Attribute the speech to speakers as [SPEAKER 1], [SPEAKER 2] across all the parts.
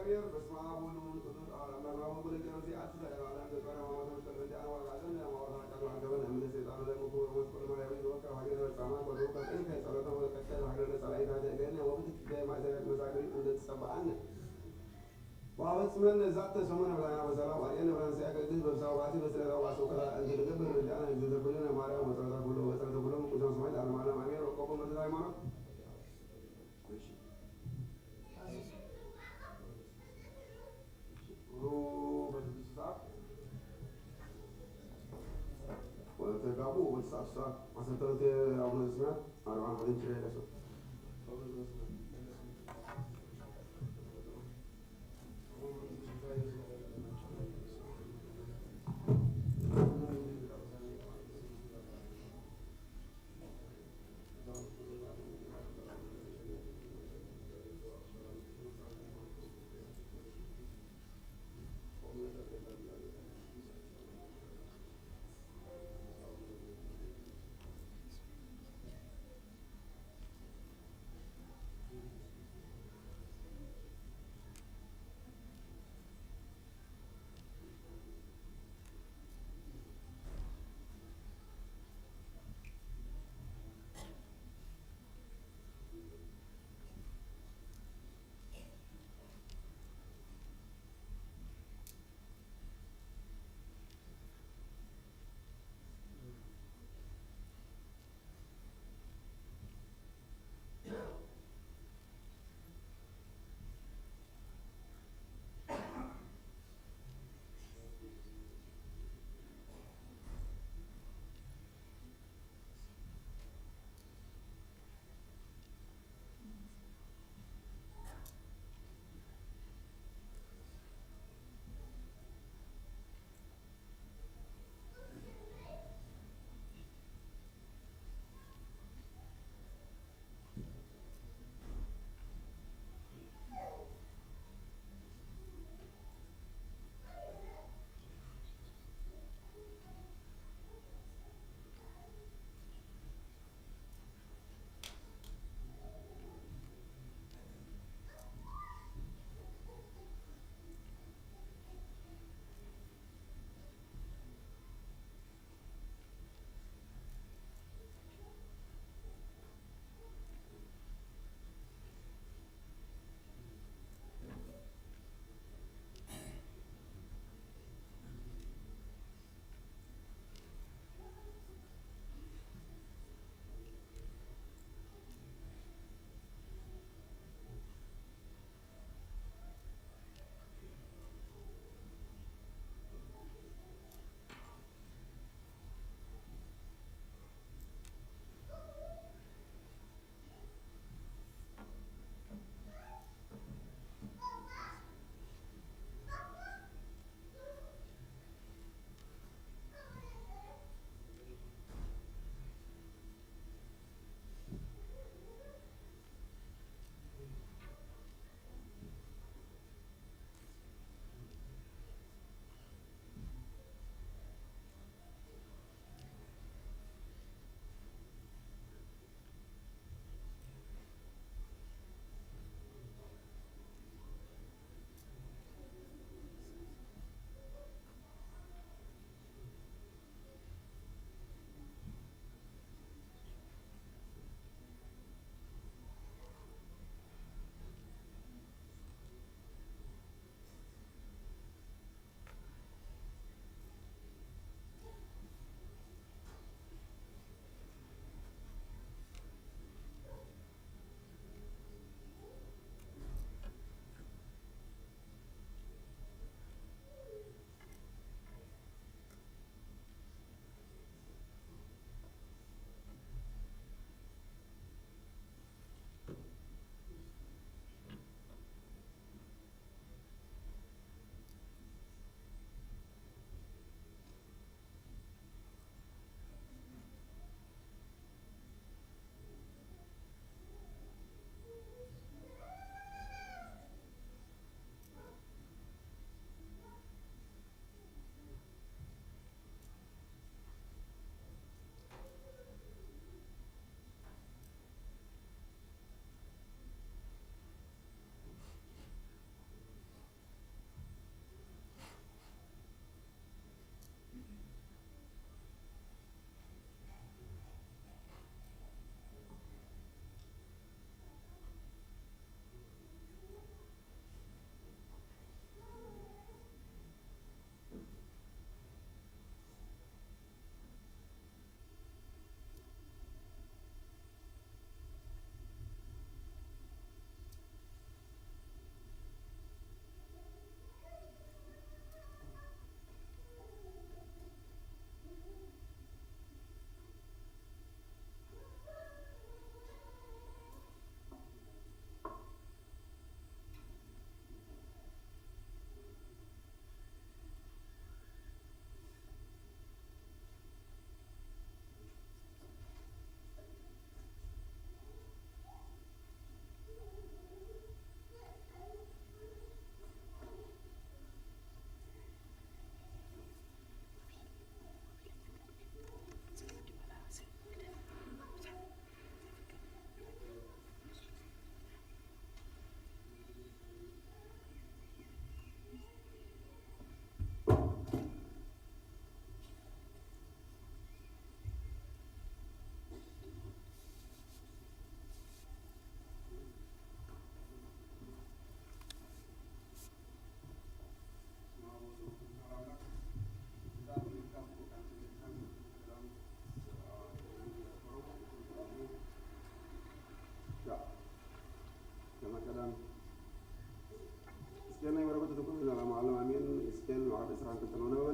[SPEAKER 1] እግዚአብሔር በስመ አብ ወወልድ ወመንፈስ ቅዱስ አሐዱ አምላክ አሜን። ወለገረዚ አትዘ ለዓለም ዘቀረ ማወተን ተረዳ ዋጋዘን ለማወራ ቃል አንገበን እምነ ሰይጣን ለሙኩ ወመስቀል ማርያም ወካ ሀገረ ጻማ ወዶ ከቀይ ከጸሎተ ወከተ ሀገረ ጸላይታ ደገነ ወብት ማዘጋት መዛግሪ እንደተሰባአን ዋወጽመን ዛተ ሰሞነ ብላና በሰላም አየነ ብራን ሲያቀድስ በብሳው ባቲ በስለራ ዋሰው ከላ እንደተገበረ ዳና እንደተበለነ ማርያም ወተራ ሁሉ ወተራ ሁሉ ቁዛም ሰማይ አለማለ ማርያም ወቆቆ መድራ ሃይማኖት ወተጋቡ ወተሳሳ አሰተተ አቡነ ስማት አርባ ወንጭ ለሰ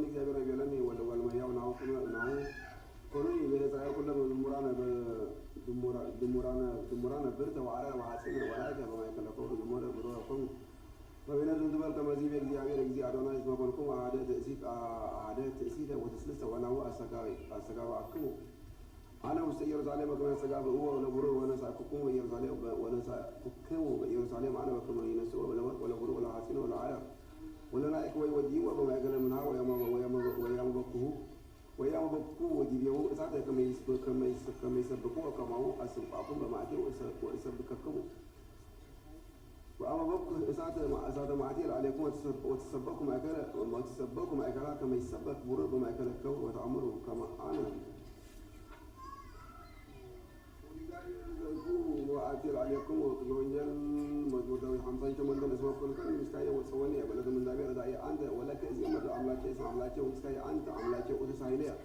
[SPEAKER 1] እግዚአብሔር ይበለኒ ወለማያው ናው ኮኑ በለጻይ ኩለም ድሙራነ ብርተ ወዓረ ወሐፂን ወላይተ በማይከለከው ድሙረ ብሮኩም فبين ذنبال كما زي بإግዚአብሔር እግዚ አዶናይ ስመኮንኩም አደ ትእሲተ ወተስልሰ ወናሁ አሰጋዊ አክሙ አነ ውስተ ኢየሩሳሌም በከመ ያሰጋብ እወ ለቡሩ ወነሳኩኩም በኢየሩሳሌም ወነሳኩክሙ በኢየሩሳሌም አነ በከመ ይነስኡ ለወርቅ ወለቡሩ ወለሐፂን ወለዓረብ ወለናይክ ወይወዲው በማእከለ ምንሃ ወያመበኩ ወዲቤው እሳተ ከመይሰብኩ ወከማሁ አስንቋኩም በማዕቴው ወእሰብከክሙ وأمامكم إساءة معتير عليكم وتسبكم أكلا كما يسبك برب ما أكل الكون وتعمروا كما أنا وأعتير عليكم وتجونجل مجبور دوي حمصان كمان دل اسمه كل كان مسكاية وتصوني بلد من دابير داعي أنت ولا كأزي مدو عملاكي اسم عملاكي ومسكاية أنت عملاكي وتسايليا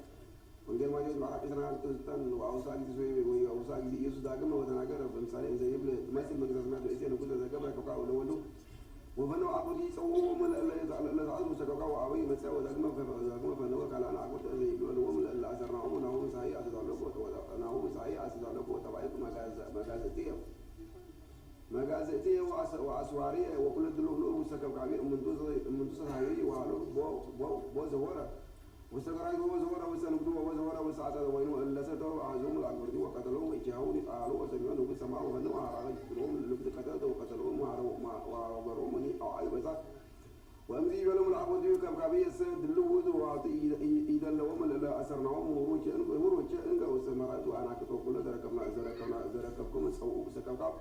[SPEAKER 1] وندير ما جوز معرف إسرائيل تلتن وأوساق زي وأوساق زي يسوع داعم وتناقر بمثال إن زي يبلغ مثل مقدس ما بيسين وكل ذا قبل كوكا ولولو وفنو عقودي سووا من اللي تعذبوا سكوكا وعوي مساء وداعم فنوك على أنا عقود زي يقولوا لهم اللي أسرناهم ونهم صحيح أسدالوكو ونهم صحيح أسدالوكو تبعيكم مجازتي وأسوارية وكل دلوه سكوكا من تصحيح وعلو بو زورة وسكراي وزورا وسنبدو وزورا وسعة وينو إلا ستروا عزوم الأكبر وقتلوهم وإجهاون قالوا وسجنوا بسماء وهنوا عرج لهم لبد قتلوا وقتلوهم وعربروهم أو أي بسات وأمزي بلهم العبد كبكابية سد اللود وعطي إذا لهم لا أسرناهم وروج إنك وسمرات وأنا كتب كل ذركبكم سووا سكبكاب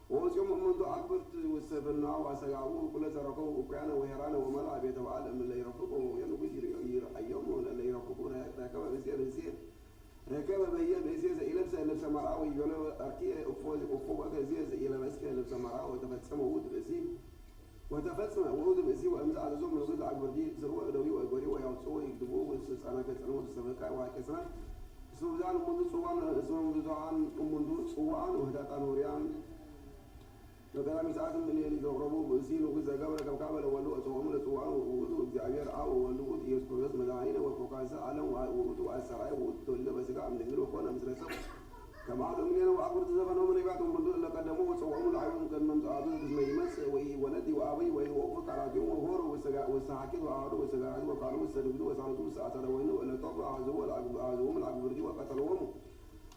[SPEAKER 1] وسيوم منذ أكبرت والسبنا وسيعوا كل ذركوا وكان وهران وملأ بيت وعالم من لا يرفقوا ينبذ أيام ولا لا يرفقون ركب بسير ركب بسير زي لبس مرأة ويقولوا أركي أفوق زي لبس مرأة وتفتسم وود بسيم وود بسيم وأمزع على زوم الوجود أكبر دي زروا دوي وأقولي ويعصوا يكتبوا وسأنا كسروا السبكة وهكذا سوزان منذ صوان وهدات أنوريان وكلام ساعات من اللي يضربوا بسين وكذا قبل كم قبل ولو أسوأهم لسوء ووضوء جعير أو ولو يذكر اسم دعينا وفقاس علم ووضوء السراء وتولى بس قام نقول وكنا مثل سب كما عاد من هنا وأكبر تزفنا من يبعثهم من دون لقدموا وسوأهم العيون كان من تعاطوا باسم يمس وولدي وأبي ووقف على يوم وهور وسحكت وعاروا وسجعوا وقالوا وسجدوا وسعدوا ساعة وينو إلا طبع عزوهم الأكبر دي وقتلوهم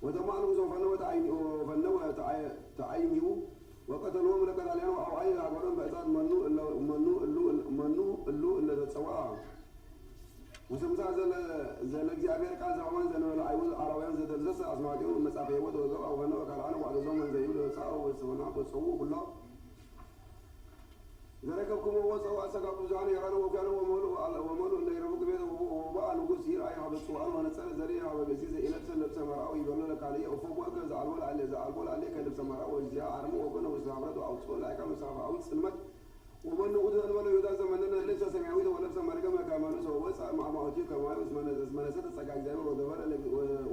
[SPEAKER 1] وتمعنوا فنوا تعينوا وقتلوهم لقد عليهم أو أي عبارة بأساد منو إلا تسواه وسمسا زل እግዚአብሔር ቃል ዘማን ዘነው አይወዝ አራውያን ዘደረሰ አስማቂው መጻፈ ይወድ ወዘው አው ነው ካላን ወደ ዘመን ዘይሉ ሳው ወሰውና ተሰው ሁሉ ዘረከብኩም ወሰው አሰጋቡ ዛኔ ያራኑ ወካኑ ወመሉ እንደ ይረቡክ ቤት ወባሉ ጉሲር አይ ሀበሱ አን ወነጸረ ዘሪ ሀበሲ ዘኢለብሰ ለብሰ መራው ይበሉ ለካለ ወፈው ወከዛ አልወል አለ ከልብሰ መራው እዚያ አርሙ ወገነ ወሳብረቱ አውጾ ላይካኑ ሳፋ አውጽ ጽልመት ومن أودن الملو يدا زمننا لبس سماوي ولبس مرقم كمان سو وسع مع موجي كمان من ست سكاك زمان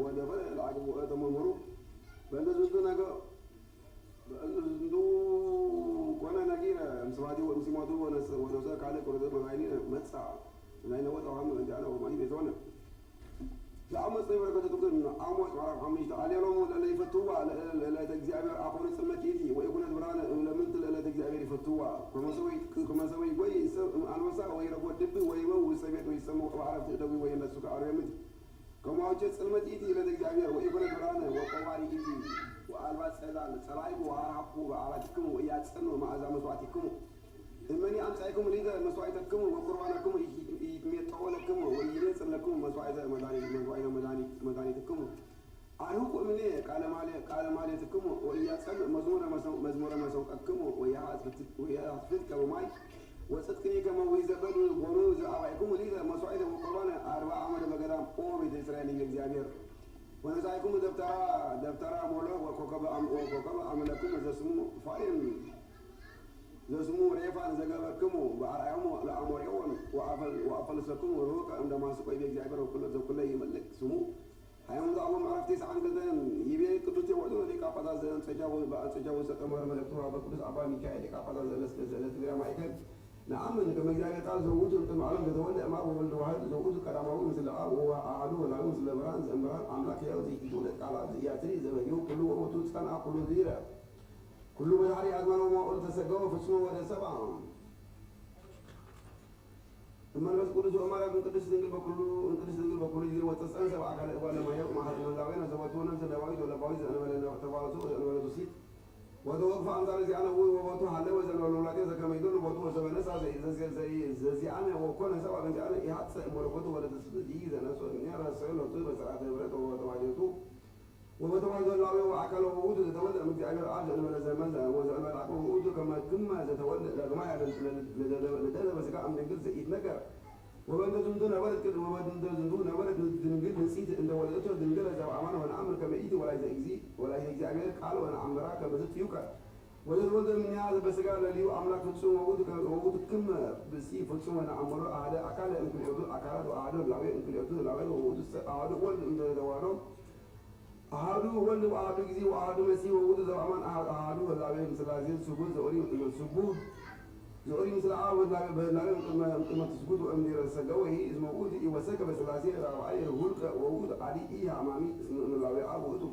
[SPEAKER 1] ودبر العجب وتمرمرو بندزو نجا بندزو كنا نجينا مسوادي ومسيماتو ونسا كله كله مغايني متسع ناينا وتوهم جانا وما هي بزونه لا أمس نبرة كتبتون أمس عرف حميد عليه لهم لا يفتوا لا تجزئ أقول سمك يدي ويكون البران لمنت لا تجزئ يفتوا كما سوي كويس المساء ويربوا الدب ويمو سبيت ويسموا وعرف تدوي ويمسك عريمت كما وجد سلمت يدي لا تجزئ ويكون البران وقواري يدي وألباس سلال سلايب وعرفوا وعرفتكم وياتسنوا مع زمسواتكم إنني أمسككم لذا مسواتكم وقرآنكم يتطولكم ويجلس لكم مسوات مدانيتكم أنوكم مني قال مالتكم وياتسن مزمور مسوقكم ويحفظ كماي وصدقني كما ويزبدوا غنوز أبائكم لذا مسوات وقرآن 4 عمر بقدام بيت إسرائيل الجزائر ونسائكم دفترا مولو وكوكب عملكم زسمو فاين زسمو ريفان زغبكم بأرعيهم لأموريون وأفلسكم وروك عندما سقوا بيجابر وكل يملك سمو هيوم ذا الله معرفتي عن كذن يبي كتوتي وعدو ذيك أبدا زين تجاوز سكمر ملكتها بقدس أبا ميكائيل ذيك أبدا زلس غير مايكل نعم كما جاء قال زوجت انتم عالم تتولى ما هو ولد واحد زوجت كلامه مثل الاب هو احد ولا مثل امران امران املاك يوزي يقول على ياتري زميو كل وقت صنع كل ديره كل ما يعري ازمان وما قلت تسقوا في اسمه ولا سبعه ثم بس كل زو امر من قدس دنگل بكل دير وتسال سبعه قال ولا ما يوم ما حد من داوين زوجتونا مثل دوايد ولا بايز انا ولا تبارزوا ولا تسيت ودوق فانزل زي انا وبوتو حله وزل ولا كذا كما يدل بوتو زبنسا زي انا وكون سبع بنت انا يحط ملكوته ولا تسدي اذا ناس نرى سيل طيب ساعه برت وتواجدوا وبتواجد الله وعقل وود تتولد من جعل العاج من زمان وزمان العقل وود كما تتولد لجماعه لدل بس كان من جزء يتنكر وبنت زندون ولد كده وبنت زندون ولد دنجل نسيت ان ولدته دنجل زو امانه وانا عمر كما ايدي ولا يجي عمل قال وانا عمرها كما زت يوكا ولد من هذا بس قال لي املاك فتصوم وود كم بسي فتصوم وانا عمره هذا اكل يمكن يدو اكلات وعادوا لا يمكن يدو لا وود عادوا ولد من دوارو عادوا ولد وعادوا جزي وعادوا مسي وود زو امان عادوا ولا مثل هذه سبوت سبوت زوري مثل عاود لا ما تسجد أمني رسجوا هي اسمه وود يوسك بس لازم رواعي هولك وود عادي إيه أمامي اسمه من الله عبوده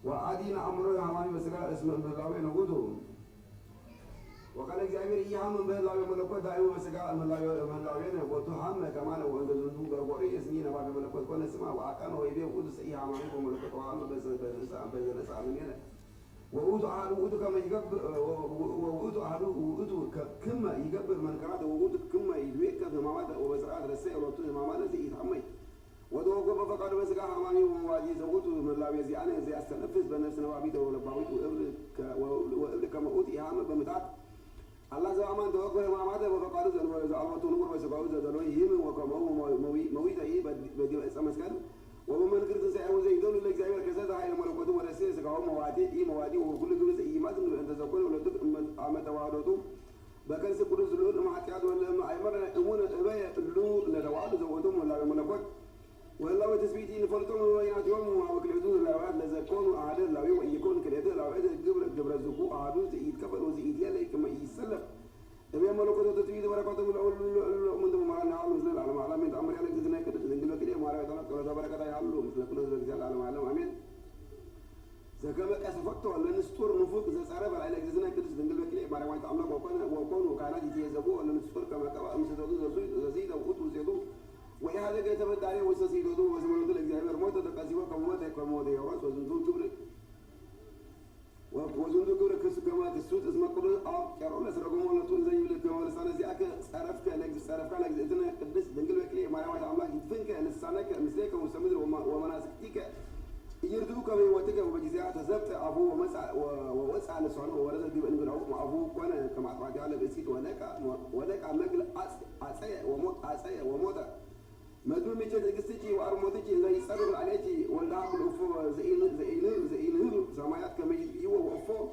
[SPEAKER 1] وعادي نعمره أمامي بس لا اسمه من الله نعوده وقال جابر إيه من به الله ملكوت دائما بس قال من الله وتهم كمان وعند الزندوق قري اسمين بعد ملكوت كون اسمه وأكان ويبيه وود سئيه أمامي وملكوت وعامل بس عاملين وود عاد وود كما يقبل وود عاد وود كما يقبل من كراد وود كما يدويك كما ما وبزرع الرسائل وطول ما ما نزي يتحمي ودوق بفقد بس قال امامي وواجي زوجت من لا يزي انا زي استنفس بنفس نوابيته ولا باويت وابل كما اوتي هام بمتات الله زمان دوق ما ما بفقد زوجت نور بس باو زدلو يهم وكما هو مويت ايه بدي اسمسكن ومن كرت سيئو زي دول اللي زي كذا هاي الملكوت ولا سيس كهو موادي اي موادي وكل جزء اي ما تنو انت زكون ولا تك عم توادتو بكن سكر زلول ما حكيات ولا ما ايمر امون ابي لو لدواد زوتهم ولا الملكوت ولا تثبيتي نفلتم وينات يوم وكل حدود الاوعاد لزكون اعداد لا يكون كريده الاوعاد جبر الزكو اعداد يتكفر وزيد يلا كما يسلم ابي ملكوت تثبيت بركاته من دم ما نعلم مثل على معلومات امر عليك زنا كده زنجلو كده ما رايت انا كل بركه يعلو مثل كل زلزال على معلوم امين زكما كسفت ولا نستور نفوق اذا صار عليك زنا كده زنجلو كده ما رايت امر وكون وكانت يتيزبوا ولا نستور كما كما امسدوا زيد وقوت زيدوا وهذا جاي تبدا عليه وسيدوا وزمنوا ذلك زي موت تقاسيوا كما موت يورث وزندو كبر وزندو كبر كما كسوت اسمه كل كارول سرقوا ولا طول زي اللي كما لسانه زي اك صرفك لك اذن قدس دنجل وكلي ما رايت امر يدفنك لسانك مسلك وسمدر ومناسكك يردوك بوتك وبجزاء تزبط ابو ووسع لسانه ورد دي بن ابو كون كما تعالى على بسيط ولك مجل عصي وموت مدون ميجد قستي وارموتك زي صبر عليك ولا عقل افو زين سمايات كما يو وفو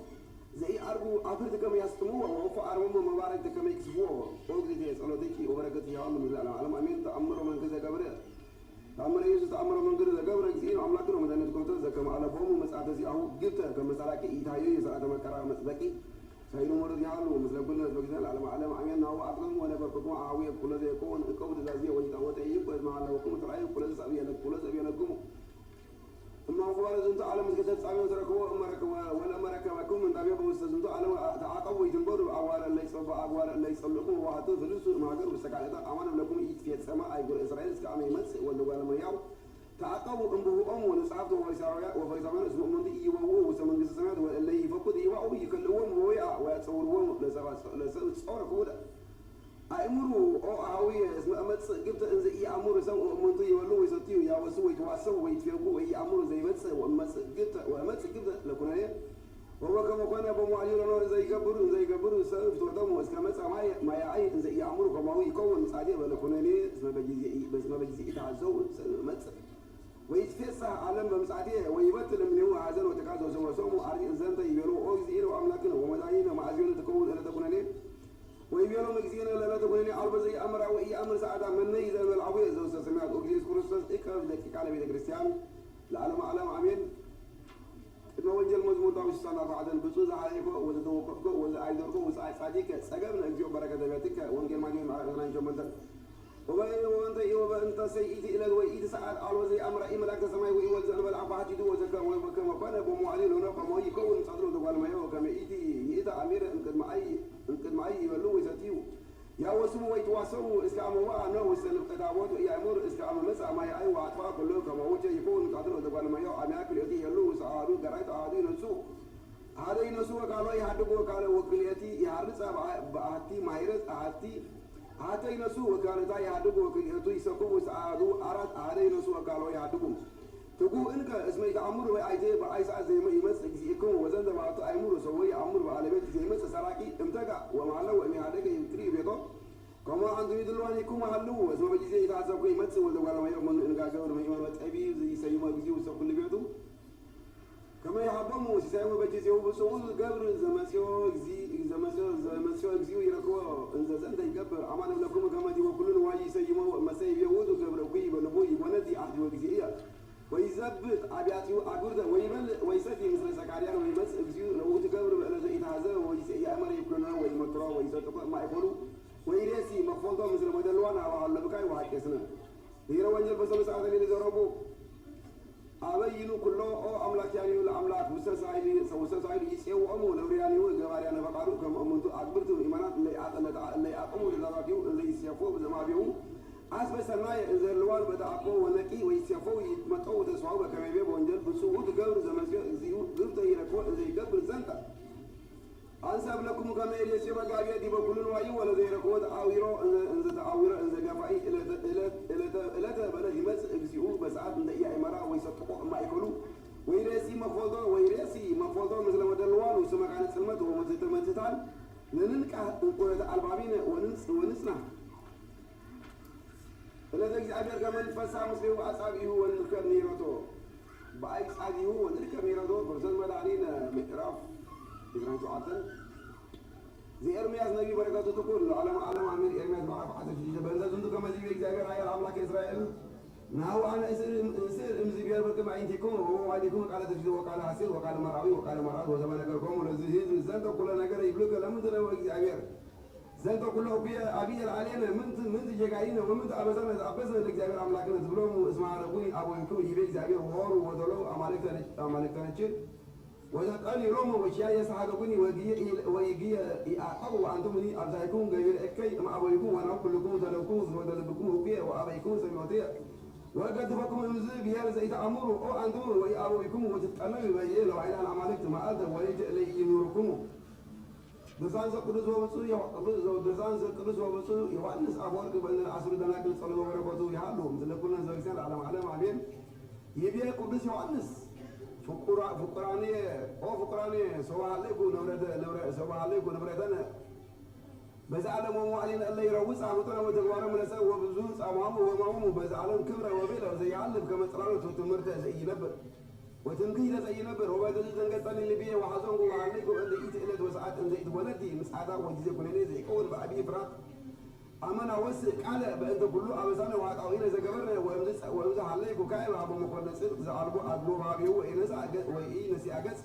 [SPEAKER 1] زي ارجو افرت كما يستمو وفو ارمو مبارك كما يكسبو وقدي صلاتك وبركتي يا الله من العالم امين تامر من كذا قبر تامر يسوع تامر من كذا قبر زين املاكنا مدنت كنت زكما على فم مسعد زي اهو جبت كما سراك ايتايو يسعد مكرا مسبكي سيدنا مرض يعلو مثل كل بجزال على معلم عمين هو أقلم ولا بركضوا عاوية كل ذي يكون الكون الزازية وجدان وتأيب مع الله وكم ترعيه كل سبيا لك كل سبيا لكم أما هو قال زنت على مسجد سامي وتركوا أمرك ولا أمرك وكم من تبيه بوست زنت على تعاقبوا يجنبوا أوار اللي يصلوا أوار اللي يصلوا وهاتوا فلوس ما قالوا بسكالة أمانة لكم يجي في السماء يقول إسرائيل كأمي مس ولا قال ما ياو تعاقبوا أنبه ونصعبوا وفيسامين اسمه من دي وهو وسمن جس السماء واللي يفقد يوعوا يكلمون ويتصورون لسأتصور كودا أمروا أو عوية اسمه أمت جبت إن زي أمر سو من طي ولو يستيو يا وسوي تواسوا ويتفقوا وهي أمر زي مت وأمت جبت لكنا هي وهو كما كان أبو معيون الله زي جبروا سوف تودموا بس كمان ما يعيد زي أمر كما هو يكون سعيد ولا كنا ليه بس ما بيجي يتعزوا مت ويتفسح عالم بمساعديه ويبتل من هو عزل وتكاثر سوى عادي إنسان يبيلو أوزير وأملاكنا ومداينا مع عزيون تكون ألا تكون ليه ويبيلو مجزينا لا تكون ليه عرب زي أمر وإي أمر سعادة من نيزا والعبوية زوج سمعت أوكليس كروستاس إكرام ذلك على بيت كريستيان العالم أعلم عمين إنه وجل مزمور داوي سنة بعدين بسوز عليكم وتتوقفكم وزعيدوركم وزعيد صادق سجبنا أجيو بركة بيتك ونجيل ما جيم على نجوم بدر وأنت سيئتي إلى الوئيد ساعات على زي أمر إملاك السماء ويوزع بالعباد جدو وزكى وكما كان بمعلن هنا كما يكون صدره دبل ما يو كما إيدي أمير إنكد معي يبلو يزتيو يا وسمو ويتواصلوا إسلامه وأنا وسلم كتابات يأمر إسلامه مسا ما يأي وأطفال كله كما وجه يكون صدره دبل ما يو أمير يدي يلو سعادو قرأت عادي نسو هذا ينسو قالوا يحدقوا قالوا وكليتي يحرس بأهتي مايرس أهتي هاتي نسو وكالتا يحدقوا وكليتو يسكوا سعادو أراد هذا ينسو قالوا يحدقوا تقول إنك اسمه أمر وأيدي بأيس زي ما يمس يكون وزن ده بعطوا أمر سوي أمر على بيت زي مس سراكي امتجع ومعلو إني هذاك يكري بيته كما عنده يدلون يكون محلو اسمه بيجي زي تعذب كي مس وده ولا ما يؤمن إنك جاور ما يؤمن أبي زي سيما بيجي وسب كل بيته كما يحبمو سيساوي بيجي زي هو بسوي قبر زمسيو إجزيو يركوا إن زين ده يقبر أمان لكم كما دي وكلنا واجي سيما مسيب يودو قبر وكي بنبوي بندي أحد وإجزيه ويثبت أبياتيو أقولده ويسدي مثل زكريا ويمس إجزيو لو تقبر على زي هذا ويأمر يكوننا ويمطرا ويسدق ما يقولوا ويرسي مفوضه مثل مدلوانا وعلى بكاي وحكيسنا يرى وانجل بس مساعدة اللي زربوا أبينو كله أو أملاك يعني ولا أملاك وسسايد يسيو أمو لورياني وجواري أنا بقارو كم أمنتو أكبرتو إيمانات اللي أقوموا للراديو اللي يسيفوا بزما بيو أسبس الناي إذا اللوان بدأ أقوى ونكي ويسيفوا يتمتعوا تسعوا كما يبيبوا وانجل بسوء تقبر زمسيو زيو قبطة يركوا زي قبر زنتا أنسب لكم كما يلي بقاريا دي بقولون وايو ولا زي ركوا تعاويرو إنزا تعاويرو إنزا قفعي إلى بلد يمس بسيو بساعات من دقيقة إمارة ويسطقوا ما يقولوا ويرسي مفوضو مثل مدلوان وسمع عن سلمته ومتتال لننكح نقول البابين ونسنا الذي أجر كمان فسا مسلم أصحابه ونركب نيرته بأيس أصحابه ونركب نيرته برزان مدارينا مئراف إذا تعطل زي إرمياس نبي بركاته تقول علم عمير إرمياس معرف حتى في جبل زندو كما زي بيك زاجر عيال أملاك إسرائيل نهو أنا إسر إمزي بيار بركم عينتكم وهو عليكم وقال تجد وقال حسير وقال مراوي وقال مراد وزمان أجركم ولزهيز زندو كل نجار يبلغ لم تنو إجزاجر زندو كله أبي العلينا من تجعلنا ومن أبزنا أبزنا إجزاجر أملاكنا تبلوم اسمع ربوي أبو يكون يبيك زاجر وهو ودلو أمالك تنشر وإذا قال يوم وشيء يسحقوني ويجي أبو أنتمني أبزايكم غير أكيد ما أبويكم وأنا كلكم تلوكم ودلبكم هوكية وأبيكم سمعتيه وقد فكم المزيد بهذا زي تأمروا أو أنتم وأبويكم وتتأملوا بيه لو عين عملت ما أدى ويجي لينوركم دزان زقدس وبصو دزان زقدس وبصو يوانس أبوك بين العصر دناكل صلى الله عليه وسلم يحلهم تلقون زوجين على معلم يبي قدس يوانس فقراني سواء عليكم نبردنا بزعلم ومعلن الله يروس عمتنا وتقوار من سوى بزوس أمامه ومامه بزعلم كبره وبيله زي علم كما ترانه وتمرته زي نبر وتنقيل زي نبر وبعد الزنقتان اللي بيه وحزنه وعليكم اللي إلد وساعات زي ولدي مساعدة وجزء كلني زي كون بأبي فرات أمانة وسق على بأنت كله أبزانه وعطاوين إذا جبرنا ويمزح عليكم كائن أبو مقدسين زعلبوا أدلوا بعبيه وإنسى أجس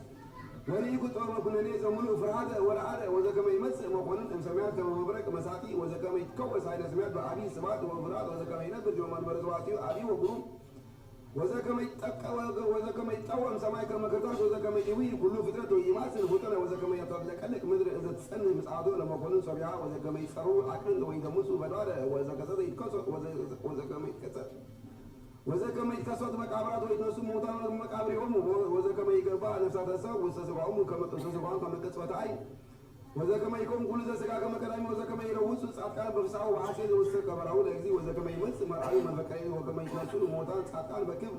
[SPEAKER 1] وليكو تور كنا نيزا منو فرهذا ولا عدا وإذا كما يمس مقولن سمعت كما مبرك مساتي وإذا كما يتكوس هذا سمعت بأبي سبات وفرهذا وإذا كما ينبر جومان برزواتي أبي وقروم وإذا كما يتقى وإذا كما يتقوم سماي كما كتاش وإذا كما يوي كله فترته يماسل فترة وإذا كما يطلق لك مدري إذا تسألني مساعدون لما قولن سبيعة وإذا كما يسروا عقل وإذا مسوا بدارة وإذا كسر يتكسر وإذا كما يتكسر وإذا كما يتكسر مقابرات ويتنسوا موتان مقابر يوم وإذا كما يقبع نفسه تساو وستسبعهم كما تسبعهم كما تسبعت عين وإذا كما يكون كل ذا سكا كما كلامه وإذا كما يروسوا ساعتان بفسعه وعاشر وسكا براو لأجزي وإذا كما يمس مرعي من فكرين وكما يتنسوا موتان ساعتان بكبر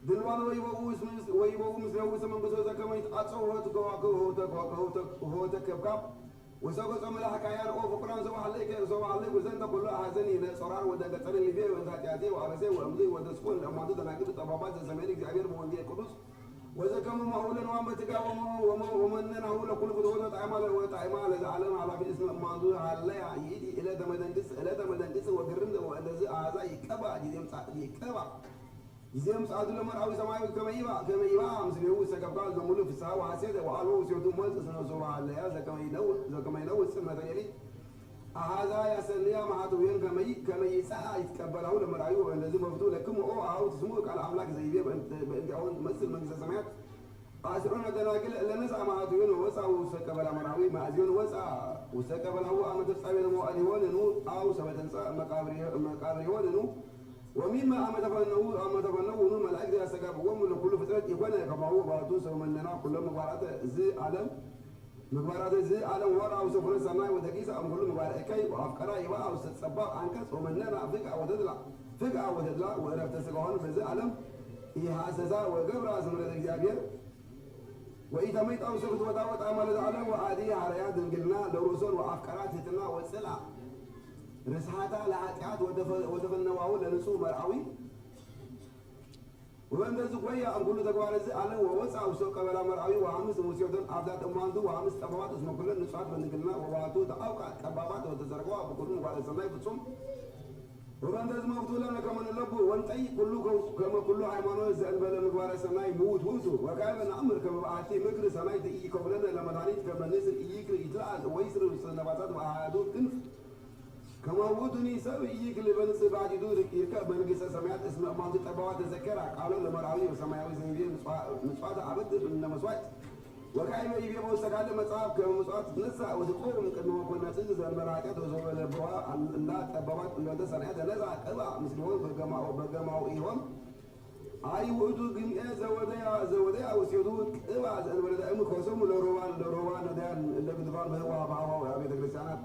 [SPEAKER 1] دلوان ويبوه مسلوه سمن بس وإذا كما يتعصوا هو تكبكب وسوق سملا حكايان أو فقران سوا عليك وزنت كله حزني نصران ودقة اللي فيه وإذا تعدي وعرسه وأمضي ودسكون أمضي تناقض طبابات زمانك زعير موندي قدس وإذا كانوا معولا وعم بتجاوم ومننا هو كل فتوى تعمل زعلان على في اسم الموضوع على يدي إلى دمدندس وقرن وأنزع أعزائي كبا جديم كبا يزيم سعد المرأوي سماوي كما يبا مسلمو سكبقال زمولو في الساعة وحسيد وعلو سيوتو موز سنو سوى على يا زكما ينو السمة يلي هذا يا سنيا ما هاتو ين كما يسعى يتكبره لمرأوي والذي مفتو لكم أو تسموك على أملاك زي بيه بأنت أول مثل مجلس سمعت أسرنا دناقل لنسعى ما هاتو ين وسع وسكبل مرأوي ما أزيون وسع وسكبل هو أما تفسعي لنمو أليون نو أو سبتنسى مقابر يون نو ومما أما تفنه ملائكة يسكب ومن كل فترة يكون كما هو باتوس ومننا كل مبارات زي عالم مبارات زي عالم ورا وسفر السماء ودقيسة أم كل مباركي وأفكارا يوا وستسبع عنكس ومننا فقع وتدلع وعرفت سكوان بزي عالم يحاسسا وقبر أسمر الإجابير وإذا ميت أو سفت وطاوت عمل العالم وعادية على يد قلنا لرسول وأفكارات هتنا والسلع رسحاتا لعاتيات ودفنواو لنسو مرعوي وبندز قوية أنقول تقوال الزي أنا ووسع وسوق بلا مرعوي وعمس موسيودن عبدات أماندو وعمس طبابات اسمه كل النسوات بندقلنا وواتو تأوقع كبابات وتزرقوا بكلهم وقال السناي بتصم وبندز مفتولا كمان اللبو وانتي كما كله عيمانو الزئل بلا مقبار السناي موت ووسو وكايب نعمر كما بعاتي مكر سناي تإيي كبلنا لما دانيت كما نزل إييكر إطلاع ويسر السنباتات وعادو كنف كما ودني سوي يقل بنس بعد دورك يركب بنقص سمعت اسم ماضي تبعات تذكر قالوا لمرعوي وسماوي زين مسوات عبد من مسوات وكاين يبي موسى مصاب كما مسوات تنسى وتقوم قدما كنا تجز المراكات وزو لبوا لا تبعات لو تسنعت نزع قبا مسلمون بجماعه ايهم اي ودو ግን ዘወደያ ወሲዱ ቅባ ዘንበለ እሙ ኮሰሙ ለሮዋን ዳን ለግድባን በህዋ ባዋ ቤተ ክርስቲያናት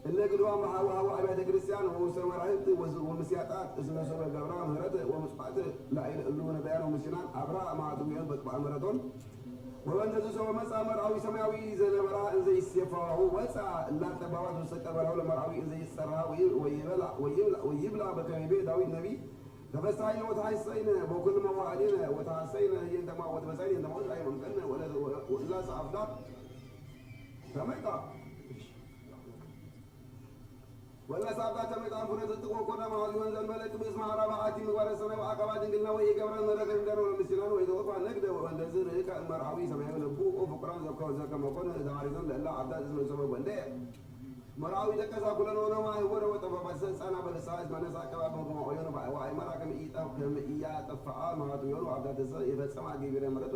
[SPEAKER 1] اللي قدوا مع هو أبي كريستيان وسوى رأيت ومسياتات اسمه سوى جبران مهرته ومسقط لا يلون بيان ومسنان أبراء مع دميان بتبع مرتون وأنت سوى مسا مرعوي سماوي زي المراء زي السيفاء وسع لا تبعات وسكبر ولا مرعوي زي السراء ويبلع بكمية داوي النبي تفسعين وتحسين بكل مواعيدنا وتحسين يندما وتبسين يندما ولا يمكن ولا سأفضل سمعت ولا سابقة ميتان فرد تقوكنا ما هو ينزل ملك باسم عرباتي مبارك سنة وعقبات قلنا وهي قبران مرة كندر والمسلمان وإذا وقع نقدر والنزير هيك المرعوي سمعوا لبوه وفقران زكا ما كنا دعاريزون لله عبدات اسمه سبب وندى مرعوي دكا كلنا ونما هو وطبع بس أنا بالساعة ما نسأ كباب ما عيونه وعي مرة كم إياه تفعال ما هو عبدات الساعة إذا سمع جيبير مرة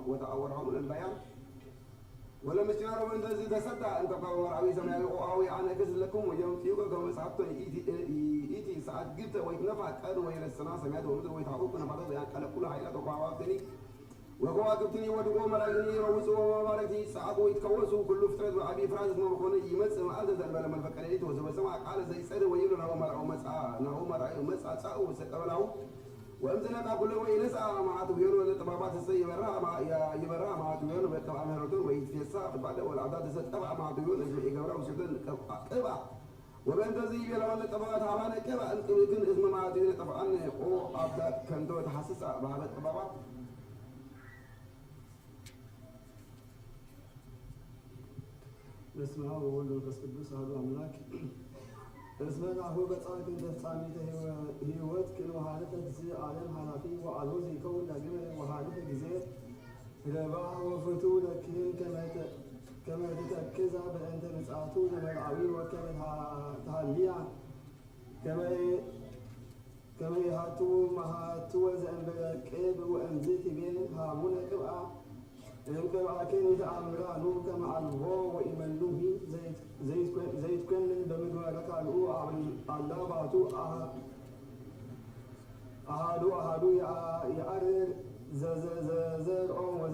[SPEAKER 1] وتعورهم للبيان ولا مشينا من ذي تصدق أنت قالوا مرعوي سمعوا أوي أنا كذل لكم ويوم تيوكا كم ساعتين إيتي ساعات جبت وينفع كانوا وين السنة سمعت ومدر ويتعوقنا بعض يعني على كل حيلة وقواعدني وقواعدني ودقوا ملاذني روسوا ومباركي ساعات ويتكوسوا كل فترة وأبي فرانس ما بكون يمس ما أزد البلا من فكريته وزما سمع قال زي سيد ويقولوا له مرعو مسعى ساعو سكبلاه وأمزنا كل وين نسعى مع تبيون الطبابات السيء يبرع مع تبيون بتبع مهرتون ويتفسع بعد والعادات تتبع مع تبيون يجبروا وسيدن كبا وبين تزيد لو أن الطبابات عمانة كبا أنت يمكن اسم مع تبيون طبعا أو أبدا كان دو تحسس بعد الطبابات
[SPEAKER 2] بسم الله والولد والقدس هذا أملاك اسمنا هو بتصارك دفعاني هيوت كل وحالته زي عالم حنفي وعلوز يكون لجمل وحالته جزير رباع وفتو لكن كما تتركز بأنت مساعتو لمرعوي وكما تهليع كما يهاتو مهاتو زين بالكيب وأمزيت بين هامون كبعة يمكن أكين يتعاملانو كما علوه وإمنوه زيت كن بمجرد كالو الله باتو أهادو يأرر زر أو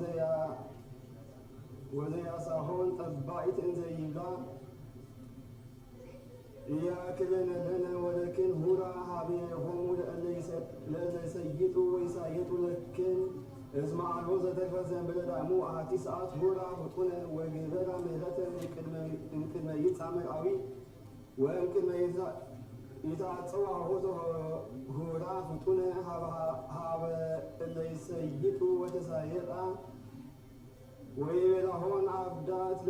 [SPEAKER 2] وزي أصاحون تبعيت إن زي لا يا كلنا لنا ولكن هو حبيبهم لا يسيطوا ويسيطوا لكن اسمع الوزة تفزن بلدعمو آتي ساعات هورا فطونا وقبلا مهلتا يمكن ما يتعمل قوي ويمكن ما يتعطوا هورا فطونا هذا اللي يسيطوا وتسيطا ويبلا هون عبدات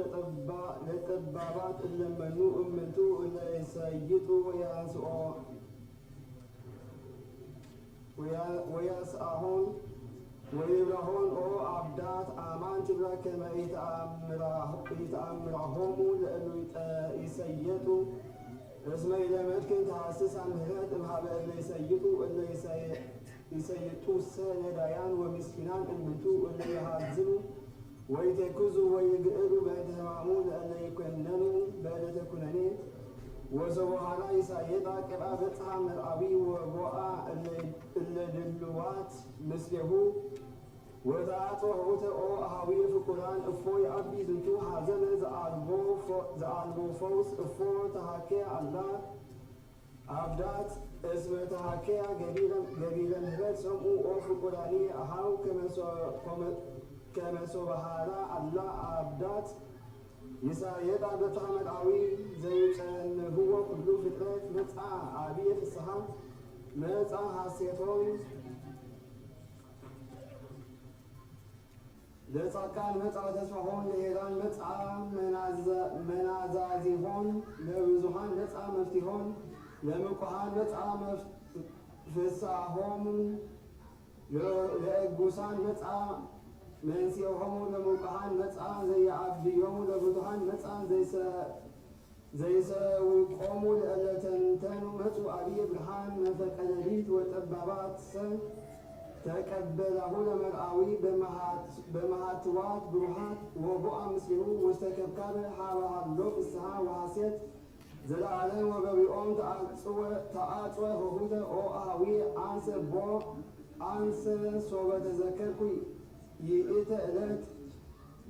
[SPEAKER 2] لطبابات اللي منو أمتو اللي يسيطوا وياسعوا ويسعهن ويبرهن أو عبدات آمان تبرا كما يتأمرهم لأنه يسيطوا اسم إلى مدكن تحسس عن مهرات المحابة إلا يسيطوا إلا يسيطوا السنة ديان ومسكنان المنتو إلا يهازلوا ويتكزوا ويقئروا بعد معمول لألا يكننوا بعد تكننين وزوهانا يسايدا كبابتها مرعبي وبوءا إلا دلوات مثله وتعاطوه أو أهوي في القرآن أفوي أبي زنتو حزن زعلبو فوس أفو تحكي الله عبدات اسم تحكي قبيلا هبت سمعوا أو في القرآن أهاو كما سبحانه الله عبدات يسايدا بتعمل عوي زي كان هو كله فطرة متع عبية في الصحة متع حسيتهم لتقال متع تسمعون لإيران متع منازازيهون لوزهان متع مفتيهون لمقهان متع فساهم لأجوسان متع منسيهم لمقهان متع زي عبديهم لبدهان متع زي سوقهم لألتنتن متع أبي برهان منفق الهيت وتبابات سن تقبله لمرعوي بمهاتوات بروحات وبقى مسلمه واستكبكاب حالها اللوب السها وحسيت زلعلم وببيئهم تعاطوه هدى أو أهوي عنس صوبة تذكركو يئت إلت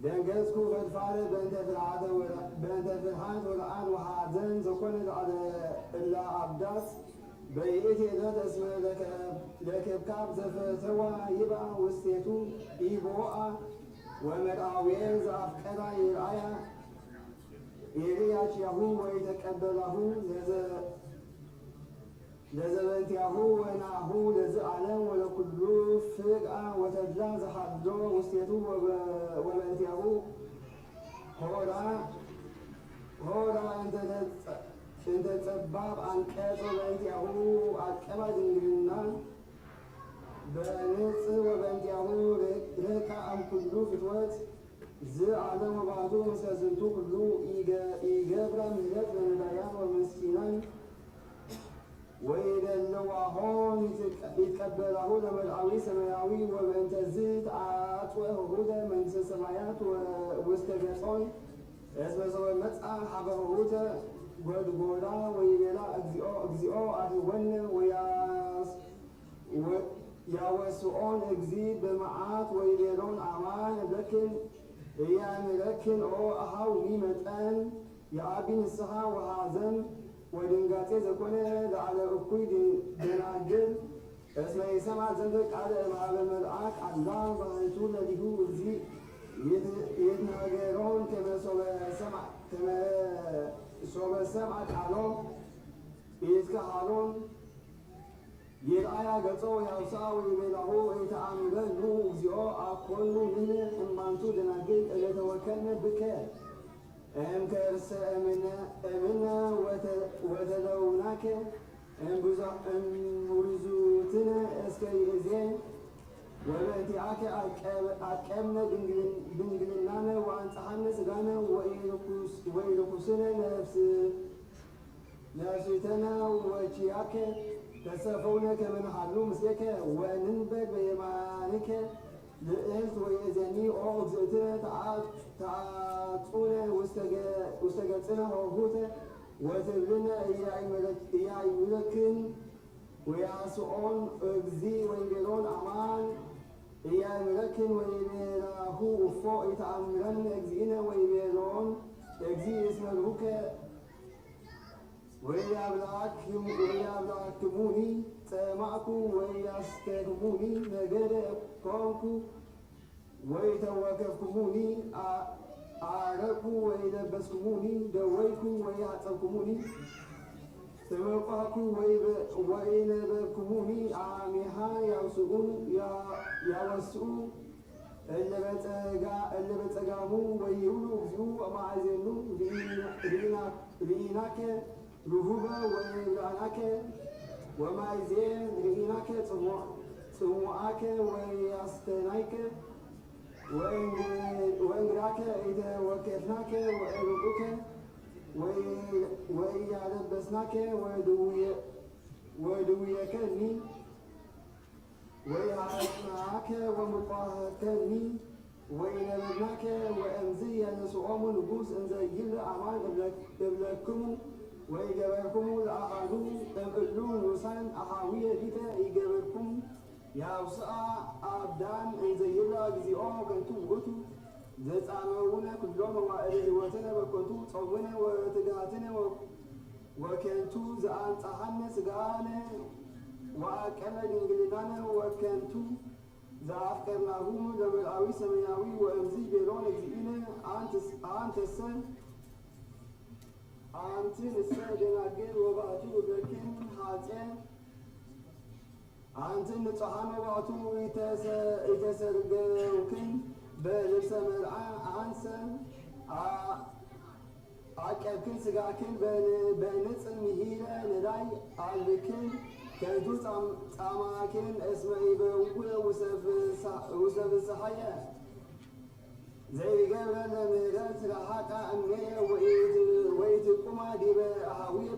[SPEAKER 2] دنجزكو فالفارة بنت فرحان والآن وحازن زكونت على إلا عبدات بيئتي إلت اسمه لكبكاب زفتوى يبقى وستيتو إيبوء ومرعوين زعفكرا يرعيا يرياش يهو ويتقبله لزبنتيهو ونعهو لزعلم ولكل فرقة وتدلا زحدو وستيتو وبنتيهو هورا انت تسباب عن كاتو بنتيهو أكبر دنجلنا بنت وبنتيهو ركا عن كل فتوات زعلم وبعضو مسازنتو كلو إيجابرا ملت بندايان ومسكينان ويدلوهون يتقبله لمرعوي سماوي وبنت زيت عطوه هدى من السمايات واستجاصون اسم سوى المتعة حبه هدى قدقولا ويبلا اجزئو عدوان ويوسعون اجزي بمعات ويبلون اعمال لكن لكن او اهو ميمتان يعبين السها وهازن ودنقاتي زكوني لعلى أكوي دناجل اسمه يسمع زندك على مع الملعاك الله بهيتو الذي هو زي يتناجرون كما صوب سمع تعلم يتكحلون يرعايا قطو يوسع ويبيله يتعاملون نو زيو أقولو من أمانتو دناجل اللي توكلنا بكير كرس أمنا وتلوناك مرزوتنا اسكي زين وبنتعاك أكمنا دنجلنا وأنتحنا سجانا وإلكسنا نفسنا وشياك تسافونك من حلو مسيك وننبت بيمانك لأنت ويزني أو زتنا تعاطونا واستجتنا وهوتا وتبلنا إياي ملكن ويعصون أجزي ويبلون أمان إياي ملكن ويبلاه وفوق يتعملن أجزينا ويبلون أجزي اسم الهوكا ويابلاكموني سمعكم ويستكبوني نجد قومكم ويتوكفكموني أعرقوا ويلبسكموني دويكم ويعطفكموني سمقاكم وينبكموني عامها يوسعون اللي بتقامو ويولو بزيو معزنو ليناك رهوبة ويلعناك ወማይዜ ርኢናከ ጽሙዓከ ወያስተናይከ ወእንግራከ ኢተወከፍናከ ወእሩቁከ ወእያለበስናከ ወድውየከኒ ወይሃጥናከ ወሙቋከኒ ወይነበብናከ ወእምዝ የንስኦሙ ንጉሥ እንዘ ይብል አማን እብለክሙ ወይገበርኩሙ ለአሃዱ እምእሉ ንኡሳን አሃዊየ ሊተ ይገበርኩሙ ያውስአ አብዳን እንዘ ይብላ እግዚኦ ከንቱ ውእቱ ዘጻመውነ ኩሎም መዋዕለ ሕይወትነ በከንቱ ጾምነ ወትግሃትነ ወከንቱ ዘአንጻሐነ ሥጋነ ወአቀለ ድንግልናነ ወከንቱ ዘአፍቀርናሁ ለመልአዊ ሰማያዊ ወእምዝ ቤሎን እግዚእነ አንትንሰ ደናግል ወባቱ በኪን ሐጼን አንትን ንጹሐን ወባቱ የተሰርገውክን በልብሰ መልአ አንሰ አቀብክን ሥጋክን በንጽ ምሂረ ንላይ አልብክን ከንቱ ጻማክን እስመ ይበውዕ ውስተ ፍስሐየ ዘይገብረ ለምህረት ረሃቃ እምኔየ ወኢትቁማ ዲበ አሃዊየ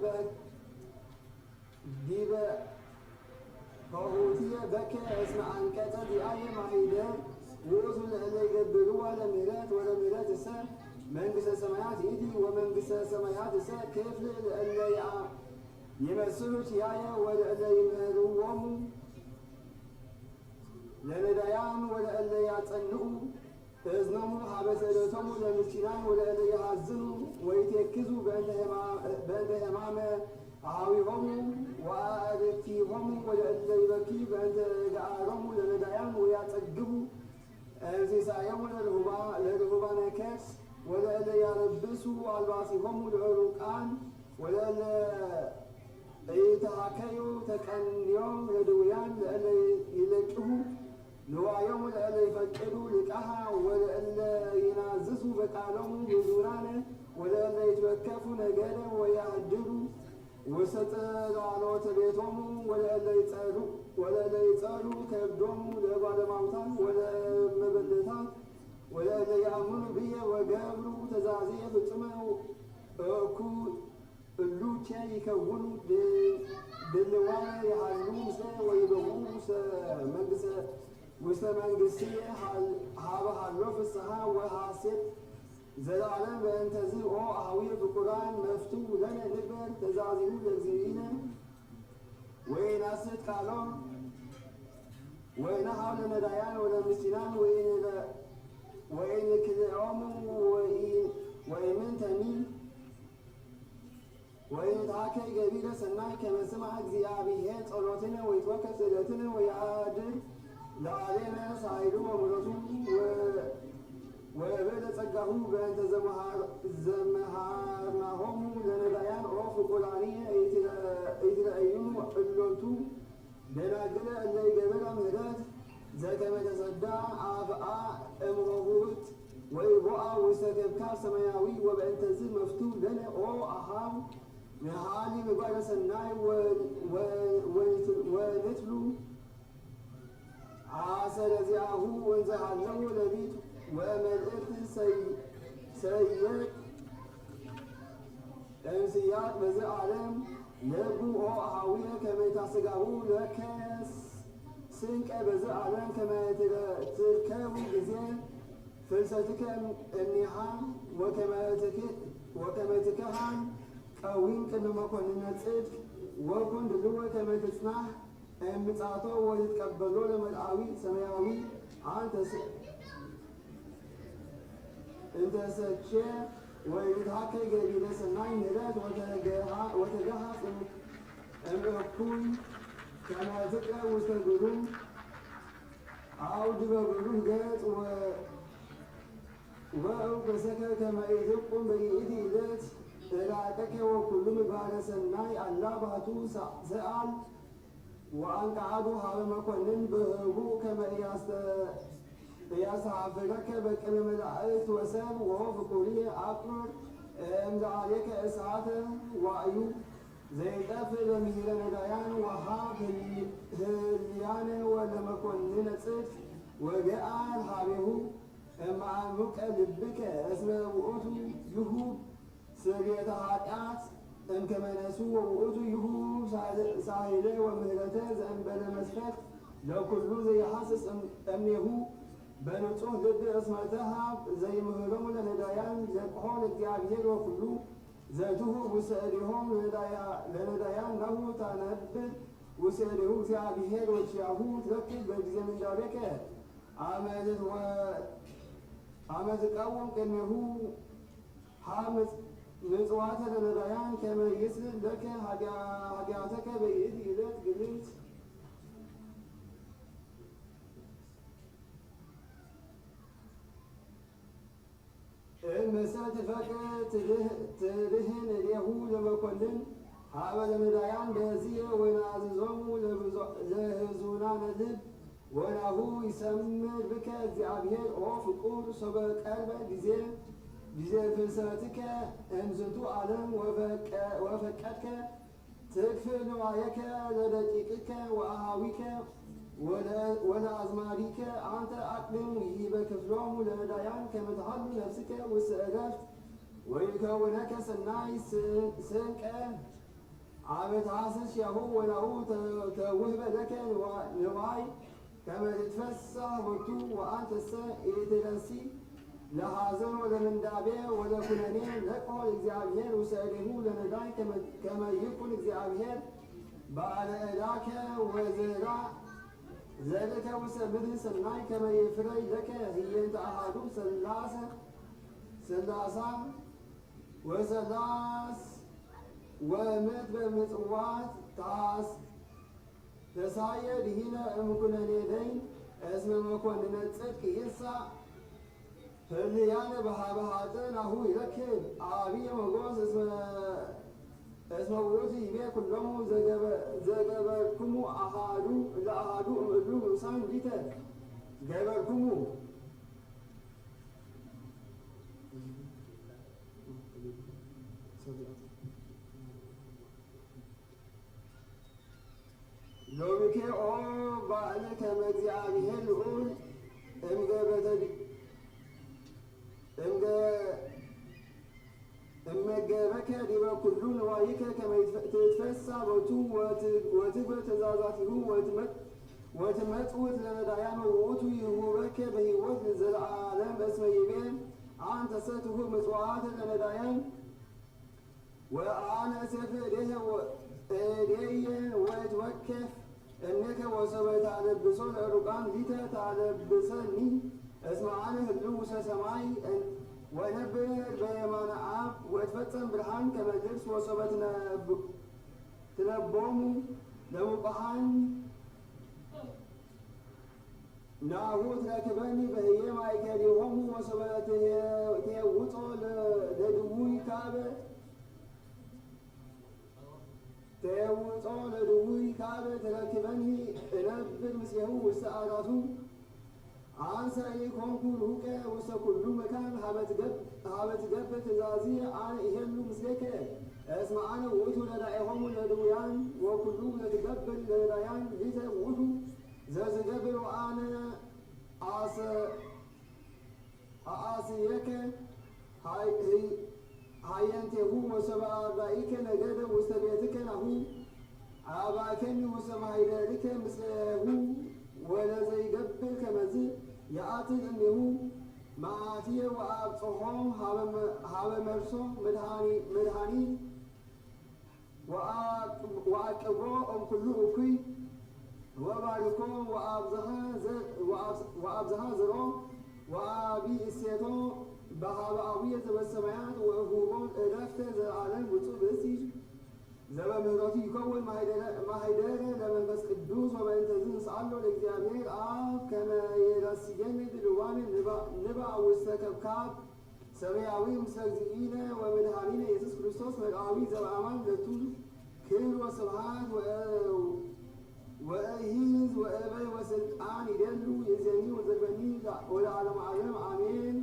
[SPEAKER 2] ዲበ ሆሁትየ በከ እስመ አንቀጸ ዚአየ ማኅደር ውእቱ ለእለ ይገብርዋ ለምህረት ወለምህረት እሰ መንግሥተ ሰማያት ይእቲ ወመንግሥተ ሰማያት እሰ ክፍል ለእለ ይመስሉ ኪያየ ወለእለ ይምህርዎሙ ለነዳያን ወለእለ ያጸንዑ እዝኖሙ ሀበ ስእለቶሙ ለምስኪናን ወለእለ ይሃዝኑ ወይቴክዙ በእንተ ሕማመ አኀዊሆሙ ወአእድክቲሆሙ ወለእለ ይበኪ በእንተ ገአሮሙ ለነዳያን ወያጸግቡ እንሲሳዮሙ ለርሁባነ ከርስ ወለእለ ያለብሱ አልባሲሆሙ ለዕሩቃን ወለእለ ኢተሃከዩ ተቀንዮም ለድውያን ለእለ ይለቅሁ ንዋዮሙ ለእለ ይፈቅዱ ሊቃሃ ወለእለ ይናዝዙ በቃሎሙ ብዙራነ ወለእለ ይትወከፉ ነገደ ወያድሩ ውስተ ጽላሎተ ቤቶሙ ወለእለ ይጸሩ ከብዶሙ ለባለማውታን ወለመበለታት ወለእለ ያምኑ ብየ ወገብሩ ትእዛዝየ ፍጹመ እሉቼ ይከውኑ ድልዋነ ይሃሉ ምስለ ወይበቁ ውስተ መንግሥትየ ሀበ ሀሎ ፍስሐ ወሐሴት ዘላለም በእንተዝ ኦ አኀዊየ ፍቁራን መፍቱ ለነ ንግበር ትእዛዚሁ ለእግዚእነ ወይናስት ቃሎም ወይነሃው ለነዳያን ወለምስኪናን ወይንክልኦሙ ወይምንተኒ ወይንትሐከይ ገቢረ ሰናይ ከመ ስምዐ እግዚአብሔር ጸሎትነ ወይትወከፍ ስእለትነ ወያድር ለዓሌነ ሳይሉ ወምሕረቱ ወበለ ጸጋሁ በእንተ ዘመሃርናሆሙ ለነዳያን ኦ ፍቁራንየ ኢትረአዩኑ እሎቱ ደናግለ እለ ይገብራ ምህረት ዘከመ ተሰዳ አብአ እምሆሁት ወይቦአ ውስተ ከብካብ ሰማያዊ ወበእንተዝ መፍቱ ለነ ኦ አሃው ንሃሊ ምግባረ ሰናይ ወንትሉ አሰረ ዚአሁ ወንዘ ሃለው ለሊት ወመልእክት ሰይቅ እምስያቅ በዝ ዓለም ነጉ ኦ አኀዊየ ከመ ታሥጋሁ ለከስ ስንቀ በዝ ዓለም ከመ ትርከቡ ጊዜ ፍልሰትከ እኒሃ ወከመ ትከሃን ቀዊም ቅድመ መኮንነ ጽድቅ ወኩን ድልዎ ከመ ትጽናዕ እምጻቶ ወትትቀበሎ ለመልአዊ ሰማያዊ እንተሰቼ ወይትሐከይ ገቢረ ሰናይ ምህረት ወተገሃጽ እምእኩይ ከመ ትቅረብ ውስተ ብሩህ አውድ በብሩህ ገጽ ወእውቀሰከ ከመ ኢትቁም በይእቲ ዕለት እራቀከ ወኩሉ ምግባረ ሰናይ አላ ባቱ ሰአል ወአንቃዓዱ ሀበ መኮንን በህቡ ከመ ኢያስተኀፍረከ በቅድመ መላእክት ወሰብ ወሆ ፍቁርየ አቁር እምዘአሌከ እሳተ ዋዕዩ ዘይጠፍእ በምሂረ ነዳያን ወገአል ሀቤሁ እማዕሙቀ ልብከ እስመ ውእቱ ይሁብ ስርየተ ኃጢአት እምከመ ነሱ ወውእቱ ይሁብ ሳሂለ ወምህረተ ዘእንበለ መስፈርት ለኩሉ ዘይሐስስ እምኔሁ በንጹሕ ልብ እስመ ተሃብ ዘይምህሮሙ ለነዳያን ዘቅሖን እግዚአብሔር ወኩሉ ዘትሁብ ውስተ እዴሆሙ ለነዳያን ነሁ ታነብር ውስተ እዴሁ እግዚአብሔር ወኪያሁ ትረክብ በጊዜ ምንዳቤከ አመ ትቃወም ቅድሜሁ ምጽዋተ ለነዳያን ከመ ይስል ለከ ኃጢአተከ በይእቲ ዕለት ግልት እምሰል ትፈቅድ ትድህን እዴሁ ለመኮንን ሀበ ለነዳያን በዚህ ወናዝዞሙ ለሕዙናነ ልብ ወናሁ ይሰምር ብከ እግዚአብሔር ኦ ፍቁር ሶበ ቀርበ ጊዜ ፍልሰትከ እምዝንቱ ዓለም ወፈቀድከ ትክፍል ንዋየከ ለደቂቅከ ወአሃዊከ ወለአዝማዲከ አንተ አቅድም ይሂበ ክፍሎሙ ለነዳያን ከመ ትሃሉ ነፍስከ ውስተ ዕረፍት ወይከውነከ ሰናይ ስንቀ አመ ተሐስስ ያሁ ወናሁ ተውህበ ለከ ንዋይ ከመ ትትፈሳህ ቦቱ ወአንተሰ ኢትረሲ ለሐዘን ወለምንዳቤ ወለኩነኔ ለቅሖ እግዚአብሔር ውስተ እዴሁ ለነዳይ ከመ ይኩን እግዚአብሔር በዓለ ዕዳከ ወዘራ ዘለከ ውስተ ምድር ሰናይ ከመ ይፍረይ ለከ ህየንተ አሐዱ ሰላሳ ወሰላስ ወምዕት በምጽዋት ተሳየ ድኂነ እምኩነኔ ደይን እስመ መኮንነ ጽድቅ ይርሳዕ ህልያነ በሀበ ኃጥእ ናሁ ይረክብ አብየ መጎስ እስመ ውእቱ ይቤ ኩሎሙ ዘገበርክሙ አሐዱ ለአሐዱ እምእሉ ንዑሳን ሊተ ገበርክሙ ሎብኬ ኦ ባዕለ ከመ እግዚአብሔር ልዑል እመገበከ ዲበ ኩሉ ንዋይከ ከመ ትትፈሳ ቦቱ ወትግበር ትእዛዛቲሁ ወትመጽውት ለነዳያን ወውእቱ ይሁበከ በሕይወት ዘለዓለም በእስመ ይቤ አንተሰ ትሁብ ምጽዋተ ለነዳያን ወአነ እሴፍ እዴየ ወእትወከፍ እኔከ ወሶበ ታለብሶ ለዕሩቃን ሊተ ታለብሰኒ እስመ አነ ህልው ውስተ ሰማይ ወነብር በየማነ አብ ወእትፈጸም ብርሃን ከመ ልብስ ወሶበ ትለቦሙ ለሙቃሃን ናሁ ትረክበኒ በህየ ማእከሌሆሙ ወሶበ ትሄውፆ ለድውይ ካበ ትረክበኒ እነብር ምስሌሁ ውስተ አራቱ አንሰ ኢኮንኩ ሩቀ ውስተ ኩሉ መካን ሀበ ትገብር ትእዛዝየ አነ እሄሉ ምስሌከ እስመ አነ ውእቱ ለዳኢሆሙ ለድውያን ወኩሉ ለትገብር ለነዳያን ሊተ ውእቱ ዘዝገብር ወአነ አአስየከ ሀየንቴሁ ወሶበ አርዳኢከ ነገደ ውስተ ቤትከ ናሁ አባከኒ ውስተ ማኅደርከ ምስሌሁ ወለዘይገብር ከመዝ የአትል እምኔሁ መዓትየ ወአብጽሖም ሀበ መርሶ መድኃኒት ወአቅቦ እምኩሉ እኩይ ወባርኮ ወአብዝሃ ዘሮ ወአቢይ እሴቶ በሀበ አቡየ ዘበሰማያት ወእሁቦ ዕረፍተ ዘለዓለም ብፁዕ ብእሲ ዘበምህረቱ ይከውን ማኅደረ ለመንፈስ ቅዱስ ወበእንተዝ ንስአሎ ለእግዚአብሔር አብ ከመ ይረስየኒ ድልዋን ንባእ ውስተ ከብካብ ሰማያዊ ምስለ እግዚእነ ወመድኃኒነ ኢየሱስ ክርስቶስ መድኃዊ ዘበአማን ለቱ ክብር ወስብሐት ወእሂዝ ወእበይ ወስልጣን ይደሉ የዜኒ ወዘልፈኒ ወለዓለመ ዓለም አሜን።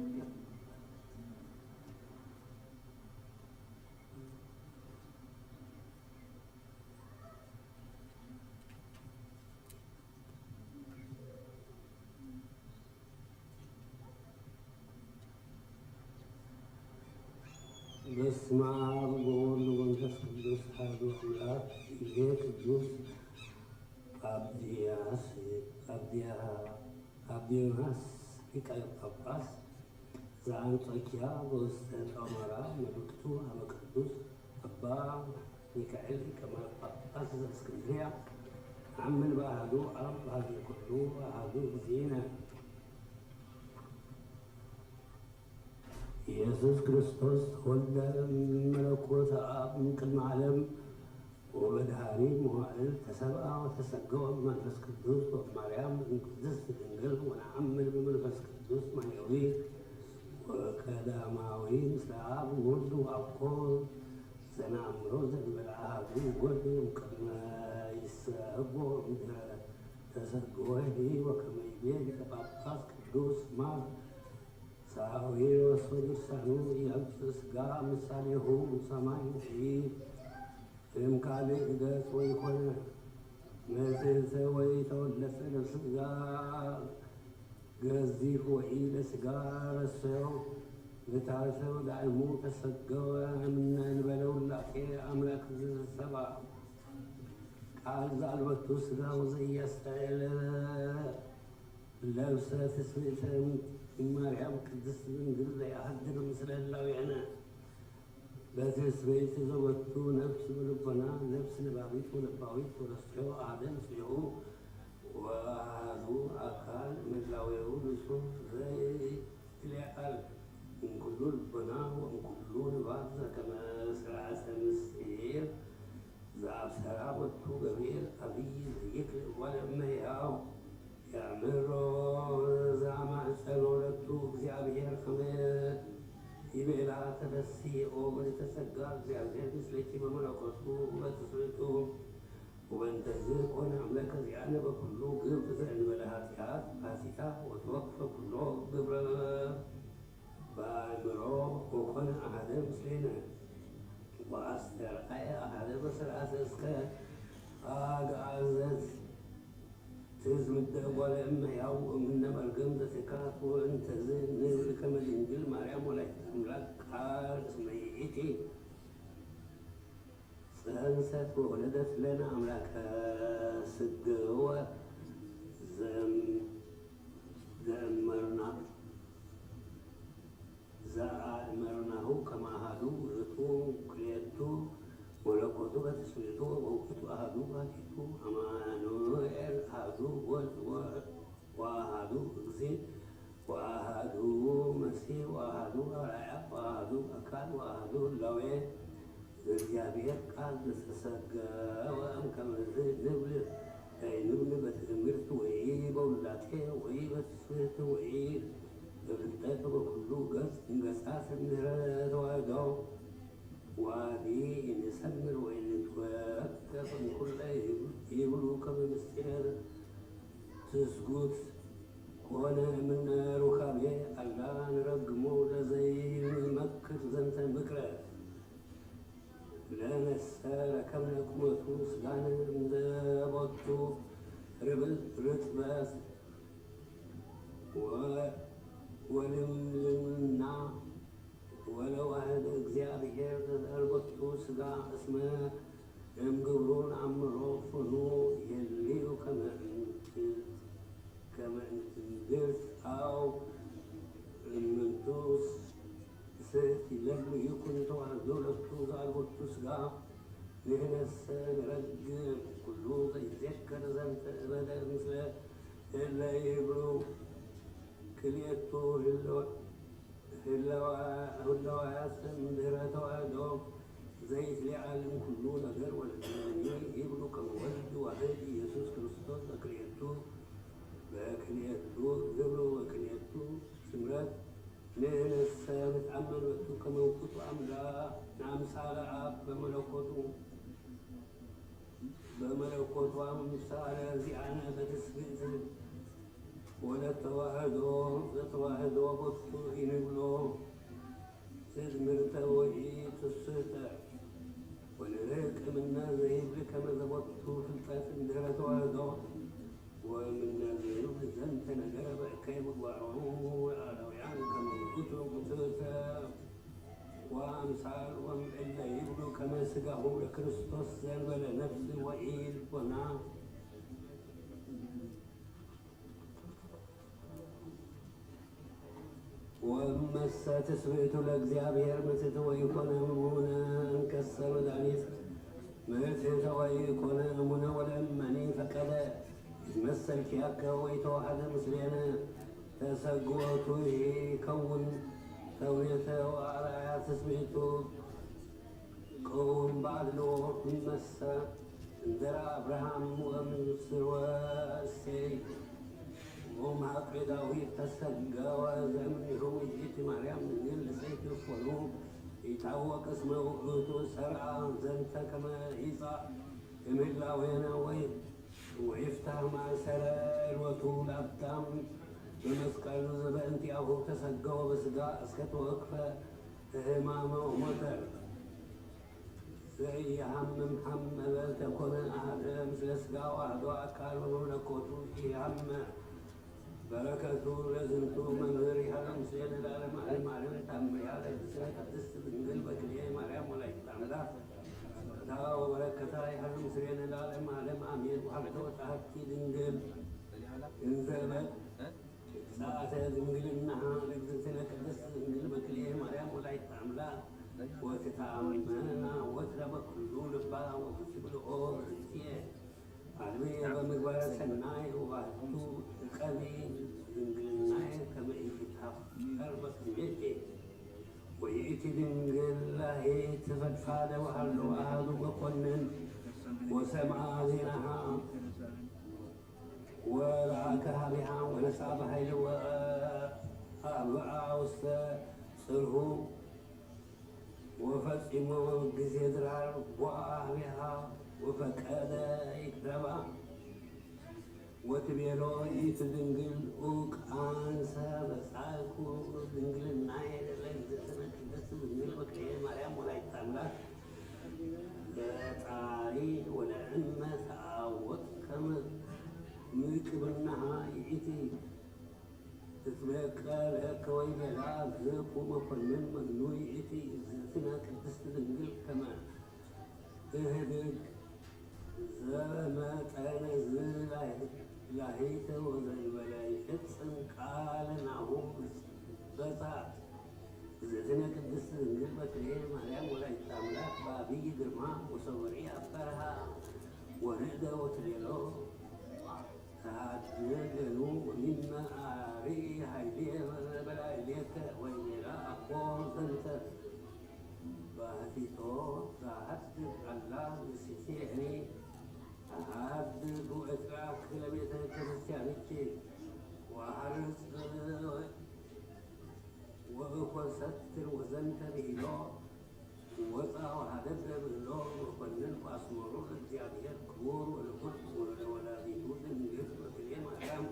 [SPEAKER 3] በስመ አብ ወወልድ ወመንፈስ ቅዱስ አሐዱ አምላክ። ይቤ ቅዱስ አብድዮናስ ሊቀ ጳጳስ ዘአንጾኪያ በውስተ ጦማራ መልእክቱ አበ ቅዱስ አባ ሚካኤል ሊቀ ጳጳስ ዘእስክንድርያ አምን በአሐዱ አብ በኀቤ ኩሉ አሐዱ ጊዜነ ኢየሱስ ክርስቶስ ወልደ መለኮተ አብ እምቅድመ ዓለም ወበድኃሪ መዋዕል ተሰብአ ወተሰገወ በመንፈስ ቅዱስ ወማርያም ቅድስት ድንግል ወነአምን በመንፈስ ቅዱስ ማሕየዊ ወቀዳማዊ ምስለ አብ ወወልድ ወአብኮ ዘነአምሮ ዘእንበለ አሐዱ ወልድ እምቅድመ ይሰጎ እምድኅረ ተሰግወሂ ወከመ ይቤ ሊቀ ጳጳስ ቅዱስ ማር ሳዊሮስ ወድርሳኑ የአብጽሕ ሥጋ ምሳሌሁ ሰማይ እምካልእ ገጽ ወይኮነ መጽእተ ወይተወለጸ ለሥጋ ገዚፍ ወኢለሥጋ ረሰዮ በታሰው ዳዕሙ ተሰገወ እምነ እንበለ ውላቄ አምላክ ዘሰብአ ቃል ዘአልበቱ ሥጋ ወዘኢያስተዕለ ለብሰ ትስብእተ ማርያም ቅድስት ድንግል ዘየሐድር ምስለ እላውያነ በትስብእት ዘወቱ ነፍስ ወልቦና ነፍስ ነባቢት ወለባዊት ወረሰዮ አሐደ ምስሌሁ ወአሐዱ አካል እምላዌሁ ንጹሕ ዘይትለዓል እምኩሉ ልቦና ወእምኩሉ ንባብ ዘከመ ሥርዓተ ምስጢር ዘአብሰራ ወቱ ገቢር አብይ ዘይክል ወለእመ ሕያው ያእምሮ ዘአማእፀኖ ለቱ እግዚአብሔር ከመ ይቤላ ተደሲኦ ወለተጸጋ እግዚአብሔር ምስሌኪ በመለኮቱ ወበትስብእቱ ወበእንተዝ ኮነ አምላከ ዚአነ በኩሉ ግብር ዘእንበለ ኃጢአት ፋሲካ ወተወክፈ ኩሎ ግብረ በአእምሮ ወኮነ አሐደ ምስሌነ ወአስተርአየ አሐደ በሥርዓተ እስከ አግዓዘት ትዝምደ ወለእመ ሕያው እምነ መርገም ዘትካት ወእንተዝ ንብል ከመ ድንግል ማርያም ወላዲተ አምላክ ቃል እስመ ይእቲ ጸንሰት ወወለደት ለነ አምላከ ስግወ ዘአእመርናሁ ከመ አሐዱ ውእቱ ክልኤቱ ወለኮቱ በትስብእቱ ወውእቱ አሐዱ ባሕቲቱ አማኑኤል አሐዱ ወልድ ወአሐዱ እግዚእ ወአሐዱ መሲሕ ወአሐዱ አርአያ ወአሐዱ አካል ወአሐዱ እላዌ ዘእግዚአብሔር ቃል ዘተሰገወ እምከመዝ ንብል ከይንብል በትእምርት ወይ በውላጤ ወይ በትስብእት ወይ በፍልጠት በኩሉ ገጽ እንገጻት እምድኅረ ተዋሕዶ ዋዲ እንሰምር ወይንትወከፍ እምኩለ ይብሉ ከመ ምስጢር ትስጉት ኮነ እምነ ሩካቤ አላ ንረግሞ ለዘይመክር ዘንተ ምክረ ለነሰ ረከብነ ቁመቱ ሥጋነ እምዘቦቱ ርጥበት ወልምልምና ወለዋህደ እግዚአብሔር ዘተርበቱ ሥጋ እስመ እምግብሩን አምሮ ፍኑ የልዩ ከመ እንግርት አው እምንቱስ ስእት ይለሉ ይኩን ተዋህዶ ለቱ ዘአልቦቱ ሥጋ ንሕነሰ ንረግም ኩሉ ዘይዜከር ዘንተ እበለ ምስለ እለ ይብሉ ክልኤቱ ህላዋያት እምድኅረ ተዋሕዶ ዘይትለዓል እምኩሉ ነገር ወለእመኒ ይብሉ ከመ ወልድ ዋሕድ ኢየሱስ ክርስቶስ በክልኤቱ ግብሩ ወክልኤቱ ስምረት ንሕነሰ ንትአመን በቱ ከመ ውእቱ አምሳለ አብ በመለኮቱ አምሳለ ዚአነ በትስብእት ወለተዋህዶ ዘተዋህዶ ቦቱ ይንብሎ ትዝምርተ ወኢትስሕተ ወንርቅ እምነ ዘይብል ከመ ዘቦቱ ፍልጠት እምድኅረ ተዋህዶ ወእምነ ዘይብል ዘንተ ነገረ በእከይ ምግባሮሙ ወአላውያን ከመ ውእቱ ውእቱ وأمثال ومن يبلو كما سقاه لكريستوس زنبل نفس وإيل ونام ومسا تسبيت لእግዚአብሔር ምትት ወይኮነ እሙነ እንከሰ መድኃኒት ምትት ወይኮነ እሙነ ወለእመኒ ፈቀደ ይትመሰል ኪያከ ወይተዋሃደ ምስሌነ ተሰግወቱ ይከውን ተውኔተ ወአርአያ ትስብእቱ ቅውም በአድልዎ እመሰ እንዘራ አብርሃም ወምስወ እሴይ ومعك داوود تسجى زمنه وجيت مريم من لسيت الفلو يتعوق اسمه وقلوته سرعة زنت كما عيسى يملا وين ويفتح مع سرائر وطول أبتام بمسكال زبنت أهو تسجى وبسجى أسكت وقفة همامة ومطر زي هم محمد تكون أحد مثل سجى وعدو أكال وملكوته في هم بركة لزمت منظر هلم سيد العالم علم علم تأمري على السنة قدست من بكرية مريم ولا يتعمل دعا وبركة هلم سيد العالم علم أمين وحمد وتحكي دنجل انزلت ساعة دنجل إنها لقدسنا قدست من بكرية مريم ولا يتعمل وتتعاملنا وترب كل لبا وتسيب الأور السيه علمية بمقبرة سناي وغاتو القليل دنجلناي كما يفتح أربط ميتي ويأتي دنجل الله تفتفاد وحلو أهد وقنن وسمع ذنها ورعاكها بها ونسعبها وأبعى وصره وفتمه بزيدرار وأهلها وفكاد يكتبا وتبيلو يتدنجل اوك انسى بساكو دنجل النايل لنزلنا كدس دنجل بكريه مريم ولا يتعمل تاري ولا عمة تعاوت كما ميكبنها يأتي تسبيك لك ويبلا ذاكو مفنن منو يأتي زلتنا كدس دنجل كما اهدك زما تنزل لاهيت وزن ملائكة قال نعوم بساط زيتنا قدس نجل بكريه مريم ولا يتعملات بابي جرما وصوري أفرها ورد وتريلو تعدلوا مما أعري هيديه بلا إليك وإلى أقوال زنت باتيتو تعهد الله بستيعني أعدد وإتراك لبيت كريستيانيتي وحرص وأخوة ستر وزنت بإله ووضع وحدد بالله وقنن وأسمرون الزيادية كبور والقدس والولاديتون من جسم وكليم أحرام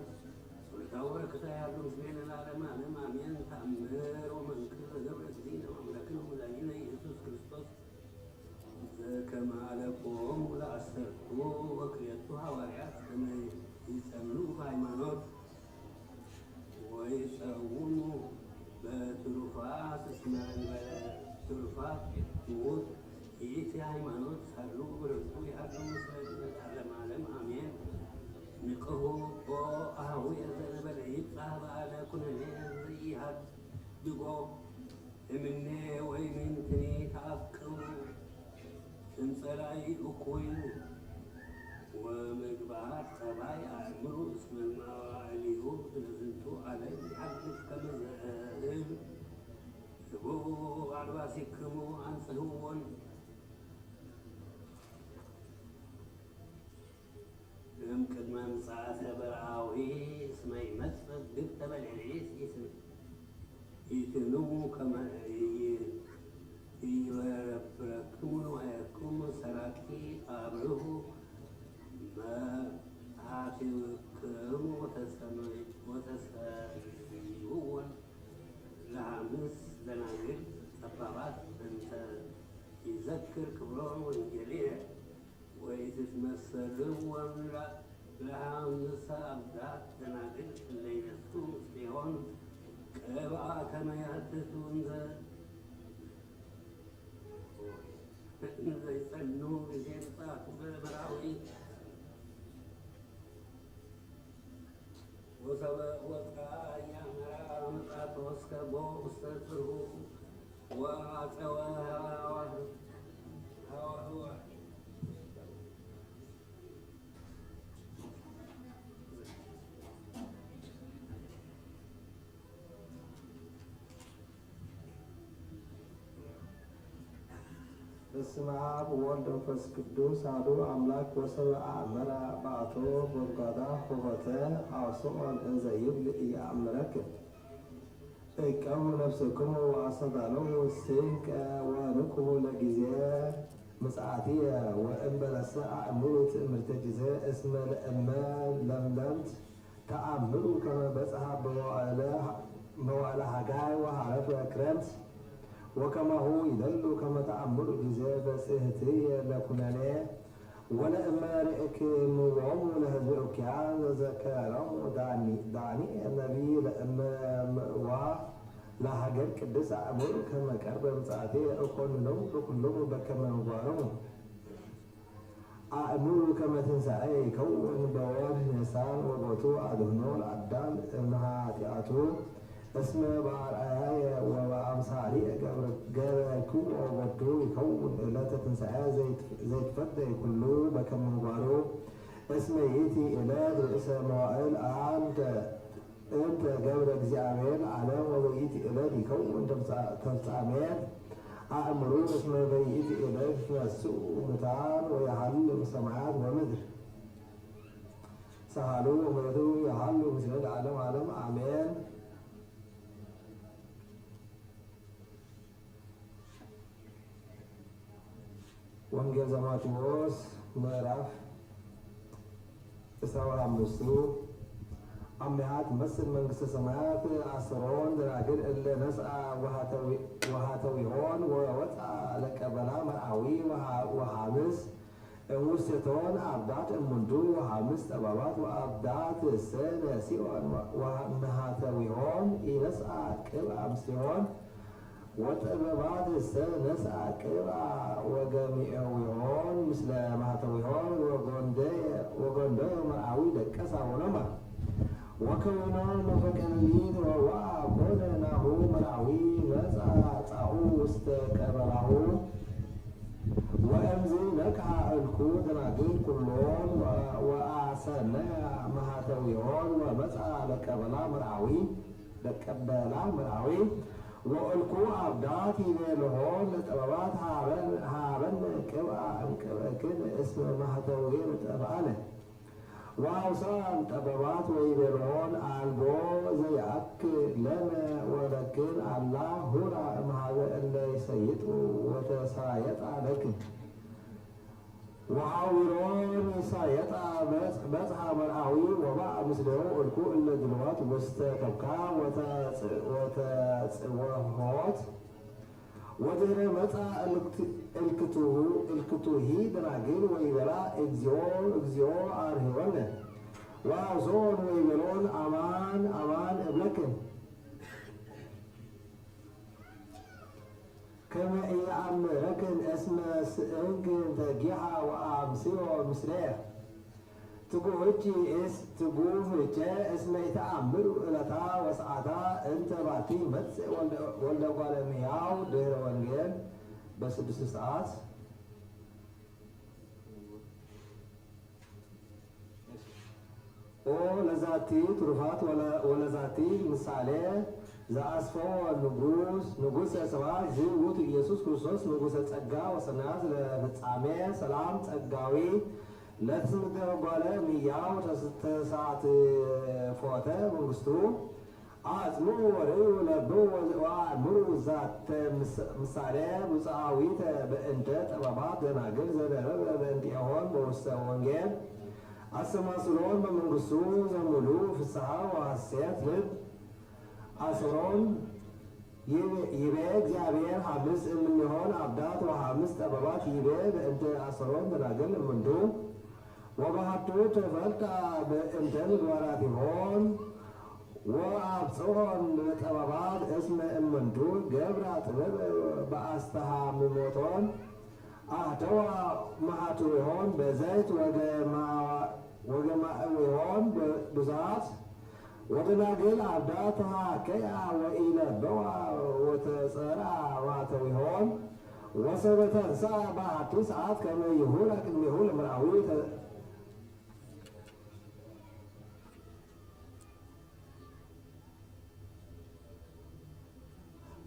[SPEAKER 3] ولتاورك تايا مسلمين العالم علم أمين تأمير ومن كل دولة دين وملكهم ملايين يسوس كريستوس كما لكم لأسرتوا وكريتها ورعات كما يسمنوا هايمانوت ويسوونوا بترفات اسمها ترفات موت يأتي هايمانوت سهلوا برسول هذا مسلمين العالم علم أمين نقهوا وأهوي أزل بلعيد صاحب على كل زي هاد بقو مني ومن تني تأكلوا انصراي أكوين ومقبعات سباي أعمروا اسم المواليه نزلتوا عليه حدث كما زائل هو عرباسكموا أنسهون يمكن ما مساعة برعاوي اسمي مسفر بكتب العريس يتنمو كما يربركون ويكون سراكي قابله ما هاتفكم وتسمعون لعمس دناجل سبابات أنت يذكر كبرون وانجليه ويتمثلون لها نساء أبدات دناجل اللي يسوم سليهون كما يحدثون ዘይጸኑ ጊዜ ንጻቱ በመራዊ ወፃ ያመራ ምጽአቶ እስከ ቦ ውስተ ጽርሑ ወአፀወ ሐዋህዋ
[SPEAKER 2] በስመ አብ ወወልድ ወመንፈስ ቅዱስ አሐዱ አምላክ ወሰብአ አመራ በአቶ ጎድጓዳ ሆሆተ አውስኦን እንዘ ይብል ኢየአምረክም እቀሙ ነፍስክሙ ወአስተዳለዉ ስንቀ ወንቁሙ ለጊዜ ምጽአትየ ወእንበለሰ አእምሩ ትእምርተ ጊዜ እስመ ለእመ ለምለምት ተአምሩ ከመ በጽሐ በመዋዕለ ሐጋይ ወሐረፈ ክረምት ወከማሁ ይደሉ ከመ ተአምሩ ጊዜ በጽሕትየ ለኩነኔ ወለእመ ርኢክምዎሙ ለሕዝበ ኡኪያን ዘዘከሮሙ ዳንኤል ነቢይ ለእመ ምእዋዕ ለሀገር ቅድስ አእምሩ ከመ ቀርበ ምጽአትየ እኮንኖሙ ለኵሎሙ በከመ ምግባሮሙ አእምሩ ከመ ትንሣኤ ይከውን በወርኅ ኒሳን ወቦቱ አድኅኖ ለአዳም እምኃጢአቱ እስመ በአርአያየ ወበአምሳሊየ ገበርክዎ ወወዱ ይከውን ዕለተ ትንሣኤ ዘይትፈደይ ኩሉ በከመ ምግባሩ እስመ ይእቲ ዕለት ርእሰ መዋዕል እንተ ገብረ እግዚአብሔር ዓለም ወበይእቲ ዕለት ይከውን ተፍጻሜት አእምሩ እስመ በይእቲ ዕለት ይትነሥኡ ሙታን ወየሐልው ሰማያት ወምድር ሰሃሉ ወምሕረቱ የሐሉ ምስለ ለዓለመ ዓለም አሜን። ወንጌል ዘማቴዎስ ምዕራፍ 15 አምያት መስል መንግሥተ ሰማያት አስሮን ደናግል እለ ነስአ ወሃተዊሆን ወወፅአ ለቀበላ መርአዊ ወሐምስ እሙስቴቶን አብዳት እሙንዱ ወሐምስ ጠባባት ወአብዳት ሰነሲኦን ወመሃተዊሆን ኢነስአ ቅብአ ምስቴሆን ወጠበባት ነስአ ቅብአ ወገሚኤዊሆን ምስለ ማህተዊሆን ወጎንደዮ መርአዊ ደቀሳ ወነማ ወከወና መፈቀንሊት ወዋ ኮነ ናሁ መርአዊ መጻ ጻኡ ውስተ ቀበላሁ ወእምዝ ነቅዓ እልኩ ደናግል ኩሎን ወአሰነያ ማህተዊሆን ወመጻ ለቀበላ መርአዊ ወእልኩ አብዳት ይቤልሆን ለጠበባት ሃበነ ቅብአ እምቅብእክን እስመ ማህተዊን ጠብአነ ወአውሳን ጠበባት ወይቤልሆን አልቦ ዘይአክል ለነ ወለክን አላ ሁራ እምኀበ እለ ይሰይጡ ወተሳየጣ ለክን ወሐዊሮን ይሳየጣ በጽሐ መርአዊ ወባእ ምስሌሁ እልኩ እለ ድልዋት ውስተ ከብካ ወተጽወሖት ወድኅረ መጻ እልክቱሂ ደናግል ወይቤላ እግዚኦ አርኅወነ ወአውሶን ወይቤሎን አማን አማን እብለክን ከመ ኢየአምረክን እስመ ስእንክን ተጊሐ ወአምስዮ ምስሌየ ትጉህቺ እስመ ይተአምሩ ዕለታ ወሰዓታ እንተ ባቲ መጽእ ወልደ እጓለ እመሕያው ድኅረ ወንጌል በ6 ሰዓት ኦ ለዛቲ ትሩፋት ወለዛቲ ምሳሌ ዘአስፈወ ንጉሠ ስብሐት ዝውእቱ ኢየሱስ ክርስቶስ ንጉሠ ጸጋ ወሰናያት ለፍጻሜ ሰላም ጸጋዊ ለትምክሕተ እጓለ እመሕያው ተሳትፎተ መንግሥቱ አጽምዑ ወርእዩ ለብቡ ወአእምሩ ዛተ ምሳሌ ብፅዓዊተ በእንተ ጥበባት ደናግል ዘደረበ በእንቲአሆን በውስተ ወንጌል አሰማስሎን በመንግሥቱ ዘሙሉ ፍስሐ ወሐሴት ልብ አስሮን ይቤ እግዚአብሔር ሐምስ እምኔሆን አብዳት ወሐምስ ጠበባት ይቤ በእንተ አስሮን ደናግል እምንቱ ወባሕቱ ተፈልጣ በእንተ ምግባራቲሆን ወአብጽሖን ለጠበባት እስመ እምንቱ ገብራ ጥበብ በአስተሃምሞቶን አህተዋ መዓቱ ይሆን በዘይት ወገማእው ይሆን ብዛት ወደናግል አብዳት ሃከያ ወኢለበዋ ወተጸርዓ ዋተው ይሆን ወሰበተንሳ በአቲ ሰዓት ከመ ይሁን ቅድሚሁ ለምርአዊ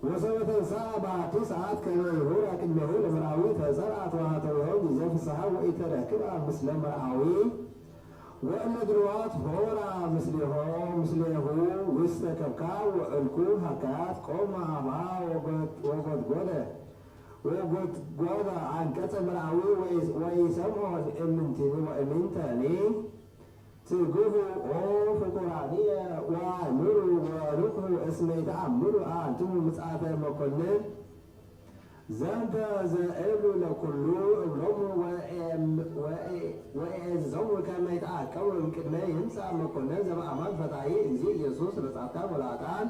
[SPEAKER 2] ወሰበተንሳ በአቲ ሰዓት ከመ ይሁን ቅድሚሁ ለምርአዊ ተጸርዓት ዋተው ይሆን ጊዜ ፍስሐ ወኢተረክባ ምስለ መርአዊ ወእመድርዋት ሆራ ምስሌሁ ውስተ ከብካብ ወዕልኩ ሃካያት ቆመ አባ ወጎድጎደ አንቀጸ መርአዊ ወይሰምዖ እምንቲኒ ወእምንተኒ ትጉሁ ኦ ፍቁራንየ ወአእምሩ ወርኩ እስመ ይተአምሩ አንትሙ ምጽአተ መኮንን ዘንተ ዘእብሉ ለኩሉ እብሎሙ ወእዕዝዞሙ ከመ ይትአከቡ እምቅድመ ይምጻእ መኮንን ዘበአማን ፈጣሪ እግዚእ ኢየሱስ ለጻድቃን ወለኃጥአን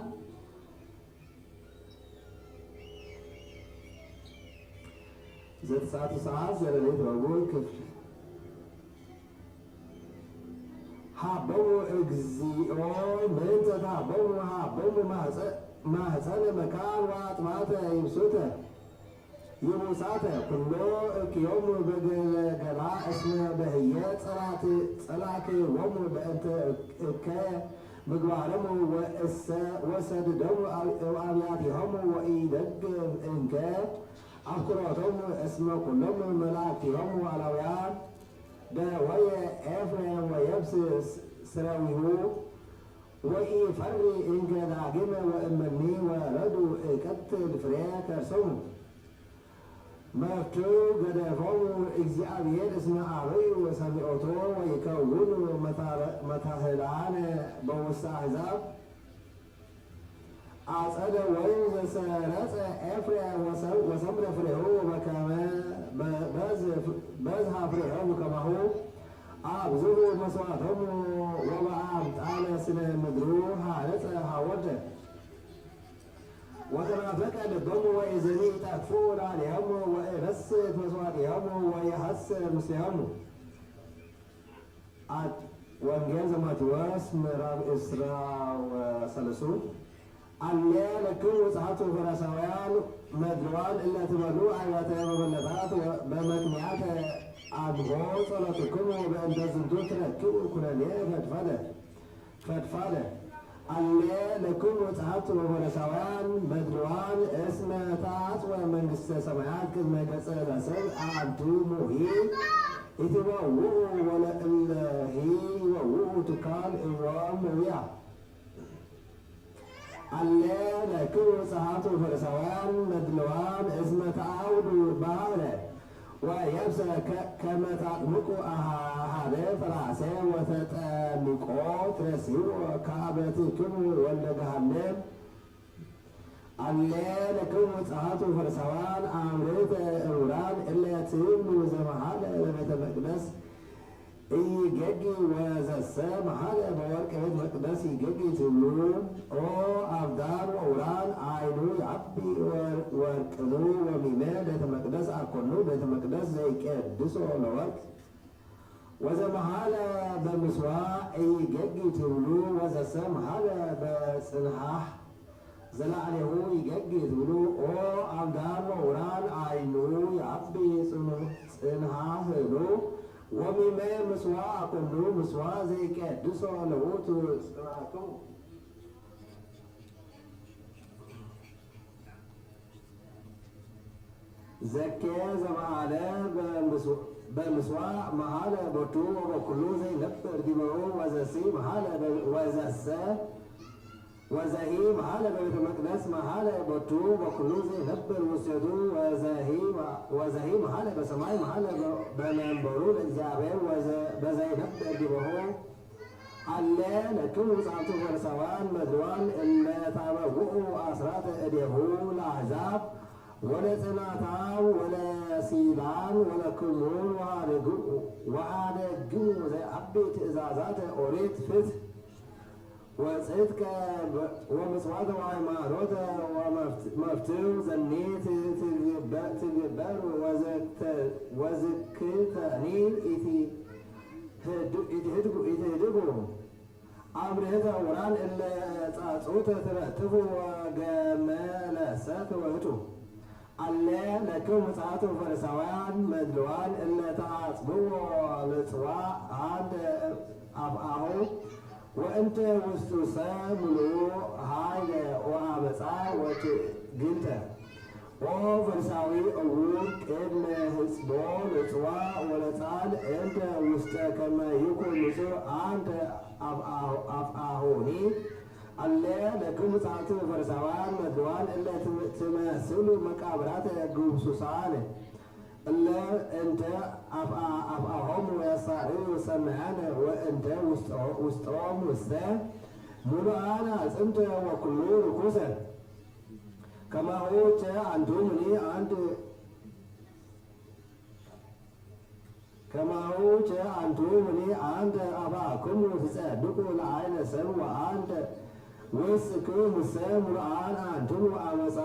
[SPEAKER 2] ዘትስዓቱ ሰዓት ዘለሌት ረቡዕ ክፍል ሀበሙ እግዚኦ ምንተ ተሀበሙ ሀበሙ ማኅፀነ መካን ወአጥማተ ይሙሳተ ኩሎ እክዮሙ በገለገላ እስመ በህየ ጸላክዎሙ በእንተ እከ ምግባሮሙ ወሰድዶሙ አብያቲሆሙ ወኢደግም እንከ አፍቅሮቶሙ እስመ ኩሎሙ መላእክቲሆሙ አላውያን ደወየ ኤፍሬም ወየብስ ስረዊሁ ወኢፈሪ እንከ ዳግመ ወእመኒ ወረዱ እቀትል ፍሬ ከርሶሙ መፍትሑ ገደፎሙ እግዚአብሔር እስመ አበዩ ወሰሚዖቶ ወይከውኑ መታህላነ በውስተ አሕዛብ አጸደ ወይን ዘሰረጸ ኤፍሬም ወሰምረ ፍሬሁ በከመ በዝሃ ፍሬሆሙ ከማሁ አብዝሑ መስዋዕቶሙ ወበአምጣነ ስነ ምድሩ ሀረፀ ሀወደ ወተናፈቀ ልቦሙ ወኢዘኒ ይጠፉ ላዕሌሆሙ ወኢረስት መስዋዕቲሆሙ ወይሐስር ምስሌሆሙ። ወንጌል ዘማቴዎስ ምዕራፍ 23 አሌ ለክሙ ጸሐፍቱ ፈሪሳውያን መድልዋን እለ ትበሉ አብያተ መበለታት በምክንያት አድቦ ጸሎትክሙ በእንተ ዝንቱ ትረክቡ ኩነኔ ፈድፋደ አሌ ለክሙ ጸሐፍቱ ፈሪሳውያን መድልዋን እስመ ተአጽወ መንግሥተ ሰማያት ቅድመ ገጸ ለሰብእ አንትሙሂ ኢትበውዑ ወለእለሂ ይበውዑ ትካል እዋም ውያ አለ ለክሙ ጸሐፍቱ ፈሪሳውያን መድልዋን እስመ ተአውዱ ባህረ ወየብሰ ከመ ታጥምቁ አሐደ ፈላሴ ወተጠምቆ ትረሲዑ ከአበትክሙ ወልደ ገሃነም። አለ ለክሙ ጸሐፍቱ ፈሪሳውያን አምርተ ዕውራን እለ ትብሉ ዘመሃለ በቤተ መቅደስ ኢይገጊ ወዘሰ መሃለ በወርቅ ቤተ መቅደስ ይገጊ ትብሉ ኦ አብዳን ወዕውራን አይኑ ይዐቢ ወርቅኑ ወሚሜ ቤተ መቅደስ አኮኑ ቤተ መቅደስ ዘይቄድሶ ለወርቅ ወዘመሃለ በምስዋዕ ኢይገጊ ትብሉ ወዘሰ መሃለ በጽንሐህ ዘላዕሌሁ ይገጊ ትብሉ ኦ አብዳን ወዕውራን አይኑ ይዐቢ ጽንሐህኑ ወሚሜ ምስዋዕ አኮኑ ምስዋዕ ዘይቄድሶ ለውእቱ ጽንዓክሙ። ዘኬ ዘመሃለ በምስዋዕ መሃለ ቦቱ ወበኩሉ ዘይነብር ዲበሩ ወዘሲ መሃለ ወዘሰ ወዘሂ መሃለ በቤተ መቅደስ መሃለ ቦቱ በኩሉ ዘይነብር ውስቴቱ ወዘሂ መሃለ በሰማይ መሃለ በመንበሩ ለእግዚአብሔር በዘይነብር ዲበሁ። አለ ለክሙ ጸሐፍቱ ፈሪሳውያን መድልዋን እለ ታበውዑ አስራተ እዴሁ ለአሕዛብ ወለጽናታው ወለሲላን ወለክሙን ወአደግሙ ዘይዐቢ ትእዛዛተ ኦሪት ፍትሕ
[SPEAKER 4] ወጽድቀ ወምጽዋተ ወሃይማኖተ ወመፍትው ዘኔት ትግበር ወዝክተኒ ኢትህድጉ አምርህተ ውራን እለ ጻጹተ ትበትፉ ወገመለሰት ውእቱ አለ ለክሙ ምጽአቱ ፈሪሳውያን መድልዋን እለ ተአጽብዎ ልጽዋ አንድ አፍአሁ ወእንተ ውስጡ ሰምሉ ኃይለ ወአመፃ ወትዕግልተ ኦ ፈሪሳዊ እውር ቅድመ ህጽቦ ልጽዋ ወለጻል እንተ ውስጠ ከመ ይኩን ንጹሕ አንተ አፍአሁኒ አለ ለክሙ ምጽአቱ ፈሪሳውያን መድልዋን እለ ትመስሉ መቃብራተ ግብሱሳን እለ እንተ አፍአሆሙ ያሳርዩ ሰማያነ ወእንተ ውስጦሙ ውስተ ሙሉአነ አጽምተ ወኩሉ ርኩሰ ከማሁ ቸ አንትሙኒ አንተ አፍአክሙ ትጸድቁ ለዓይነ ሰብ ወአንተ ውስክሙ ሙሰ ሙሉአነ አንትሙ አመፃ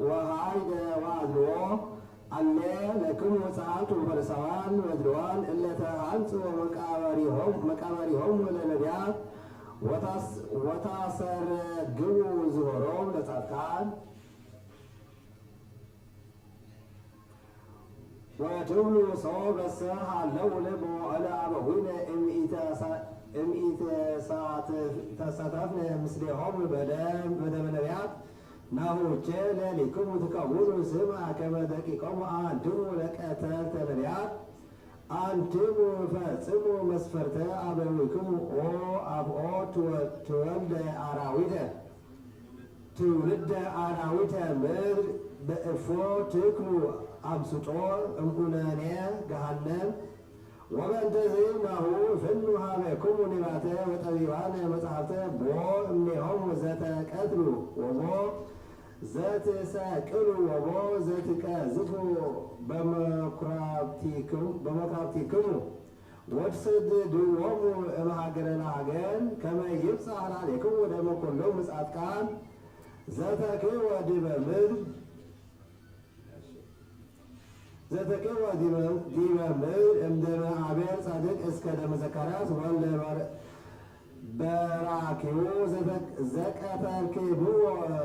[SPEAKER 4] ወኃይለ ወአድልዎ አለ ለክሙ ምጽአቱ ፈሪሳውያን መድልዋን እለ ተሃንጽኡ መቃብሪሆሙ ለነቢያት ወታሰርግቡ ዝሆሮም ለጻድቃን ወትብሉ ሰው በሰ ሃለው ለመዋዕለ አበዊነ እምኢተሳተፍነ ምስሌሆሙ በደመ ነቢያት ናሁቼ ለሊክሙ ትቀውሉ ስማ ከመ ደቂቆሙ አንትሙ ለቀተልተ ነቢያት አንትሙ ፈጽሙ መስፈርተ አበዊክሙ ኦ አብኦ ትውልደ አራዊተ ምድር በእፎ ትክሉ አምስጦ እምኩነኔ ገሃነም ወበእንተዝ ናሁ ፍኑ ሀበክሙ ኒባተ ወጠቢባነ መጽሐፍተ ቦ እምኔሆሙ ዘተቀትሉ ወቦ ዘትሰቅሉ ወቦ ዘትቀዝፉ በመኩራብቲክሙ ወትሰድድዎሙ እምሀገረ ለሀገር ከመ ይብጽሕ ላዕሌክሙ ደመ ኩሎሙ ጻድቃን ዘተክህወ ዲበ ምድር እምደመ አቤል ጻድቅ እስከ ደመ ዘካርያስ ወልደ በራኪው ዘቀተልክብዎ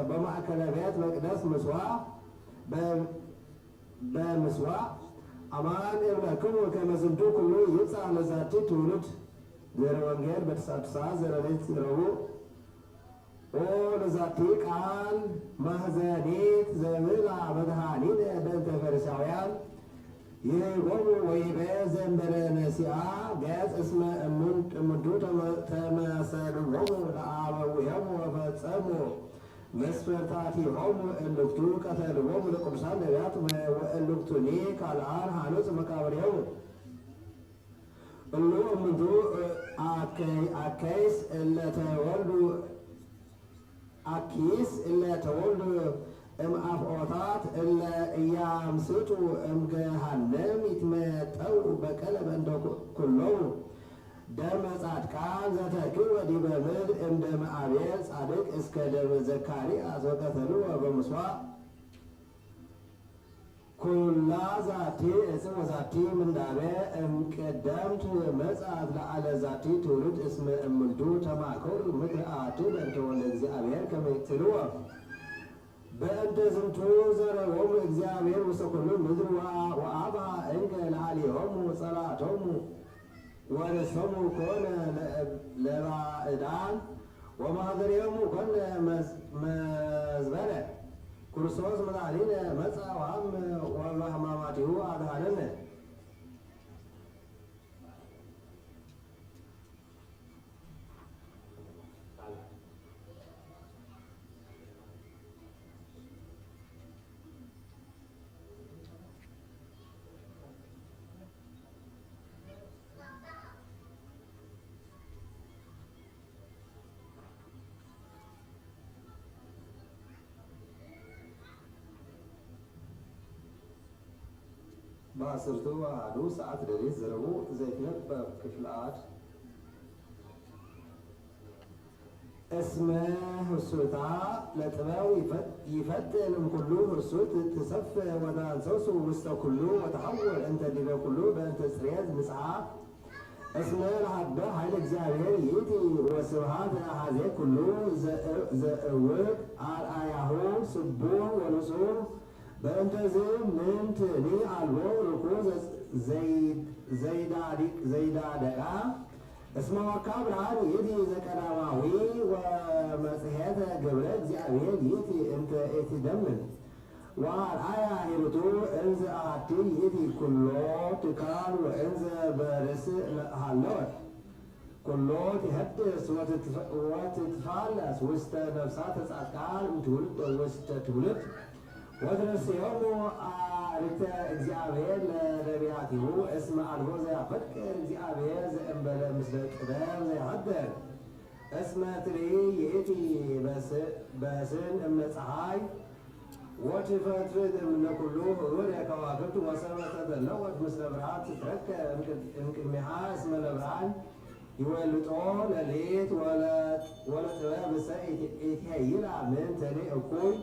[SPEAKER 4] በማእከለ ቤተ መቅደስ በምስዋዕ አማን እብለክሙ ከመ ዝንቱ ኩሉ ይብጽሕ ለዛቲ ትውልድ ዘረ ወንጌል በተስዓቱ ሰዓት ዘረ ሌሊት ረቡዕ ኦ ለዛቲ ቃል ማሕዘኒት ዘብላ መድኃኒነ በእንተ ፈሪሳውያን ይህቦሙ ወይቤ ዘእንበለ ነሲአ ገጽ እስመ እሙንቱ ተመሰልዎሙ ለአበዊሆሙ ወፈጸሙ መስፈርታቲሆሙ እልክቱ ቀተልዎሙ ለቅዱሳን ነቢያት ወእልክቱኒ ካልአን ሐኑጽ መቃብሪሆሙ እሉ እሙንቱ አኪስ እለ ተወልዱ እምአፍኦታት እለ እያምስጡ እምገሃነም ይትመጠው በቀለ በእንተ ኩሎሙ ደመ ጻድቃን ዘተክህወ ዲበ ምድር እምደመ አቤል ጻድቅ እስከ ደመ ዘካርያስ ወቀተልዎ በምስዋዕ ኩላ ዛቲ እጽ ወዛቲ ምንዳቤ እምቀደምት መጽአት ለዓለ ዛቲ ትውልድ እስመ እምልቱ ተማከሩ ምክረ አሐቲ በእንተ ወልደ እግዚአብሔር ከመ ይቅትልዎ በእንተ ዝንቱ ዘረቦሙ እግዚአብሔር ውስተ ኩሉ ምድር ወአብአ እንከ ለዓሌሆሙ ጸላቶሙ ወርእሶሙ ኮነ ለባዕዳን ወማኅደሬሆሙ ኮነ መዝበለ ክርስቶስ መድኃኒነ መጽአ ወሐመ ወበሕማማቲሁ አድኃነነ። በአስርቱ አሐዱ ሰዓት ሌሊት ዘረቡዕ ዘይትነበብ ክፍለ አድ እስመ ህሱታ ለጥበብ ይፈጥን እምኩሉ ህሱት ትሰፍ ወታንሰሱ ውስተ ኩሉ ወተሐውር እንተ ዲበ ኩሉ በእንተ ጽሬት ንጽሐ እስመ ለሀበ ኃይለ እግዚአብሔር ይእቲ ወስብሐት ለአሐዜ ኩሉ ዘእውቅ አርአያሁ ስቡሕ ወንጹሕ በእንተዝ ምንትኒ አልቦ ርኩስ ዘይዳደቃ እስመ ወካ ብርሃን ይእቲ ዘቀዳማዊ ወመጽሔተ ግብረ እግዚአብሔር ይእቲ እንተ ኢትደምን ወአርአያ ሂሩቱ እንዘ አሐቲ ይእቲ ኩሎ ትካል ወእንዘ በርእስ ሃለወት ኩሎ ትሐድስ ወትትፋለስ ውስተ ነፍሳተ ጻድቃን እምትውልድ ውስተ ትውልድ ወትረስዮሙ አርክተ እግዚአብሔር ለነቢያቲሁ እስመ አልቦ ዘያፈቅር እግዚአብሔር ዘእንበለ ምስለ ጥበብ ዘያሐድር እስመ ትርኢ ይእቲ በስን እምነ ፀሐይ ወትፈትፍት እምነ ኩሉ ህቡር ከዋክብት ወሰብእ ተዘለወት ምስለ ብርሃን ትትረከብ እምቅድሚሃ እስመ ለብርሃን ይወልጦ ለሌት ወለጥበብ እሰ ኢትሄይላ ምንተኔ እኩይ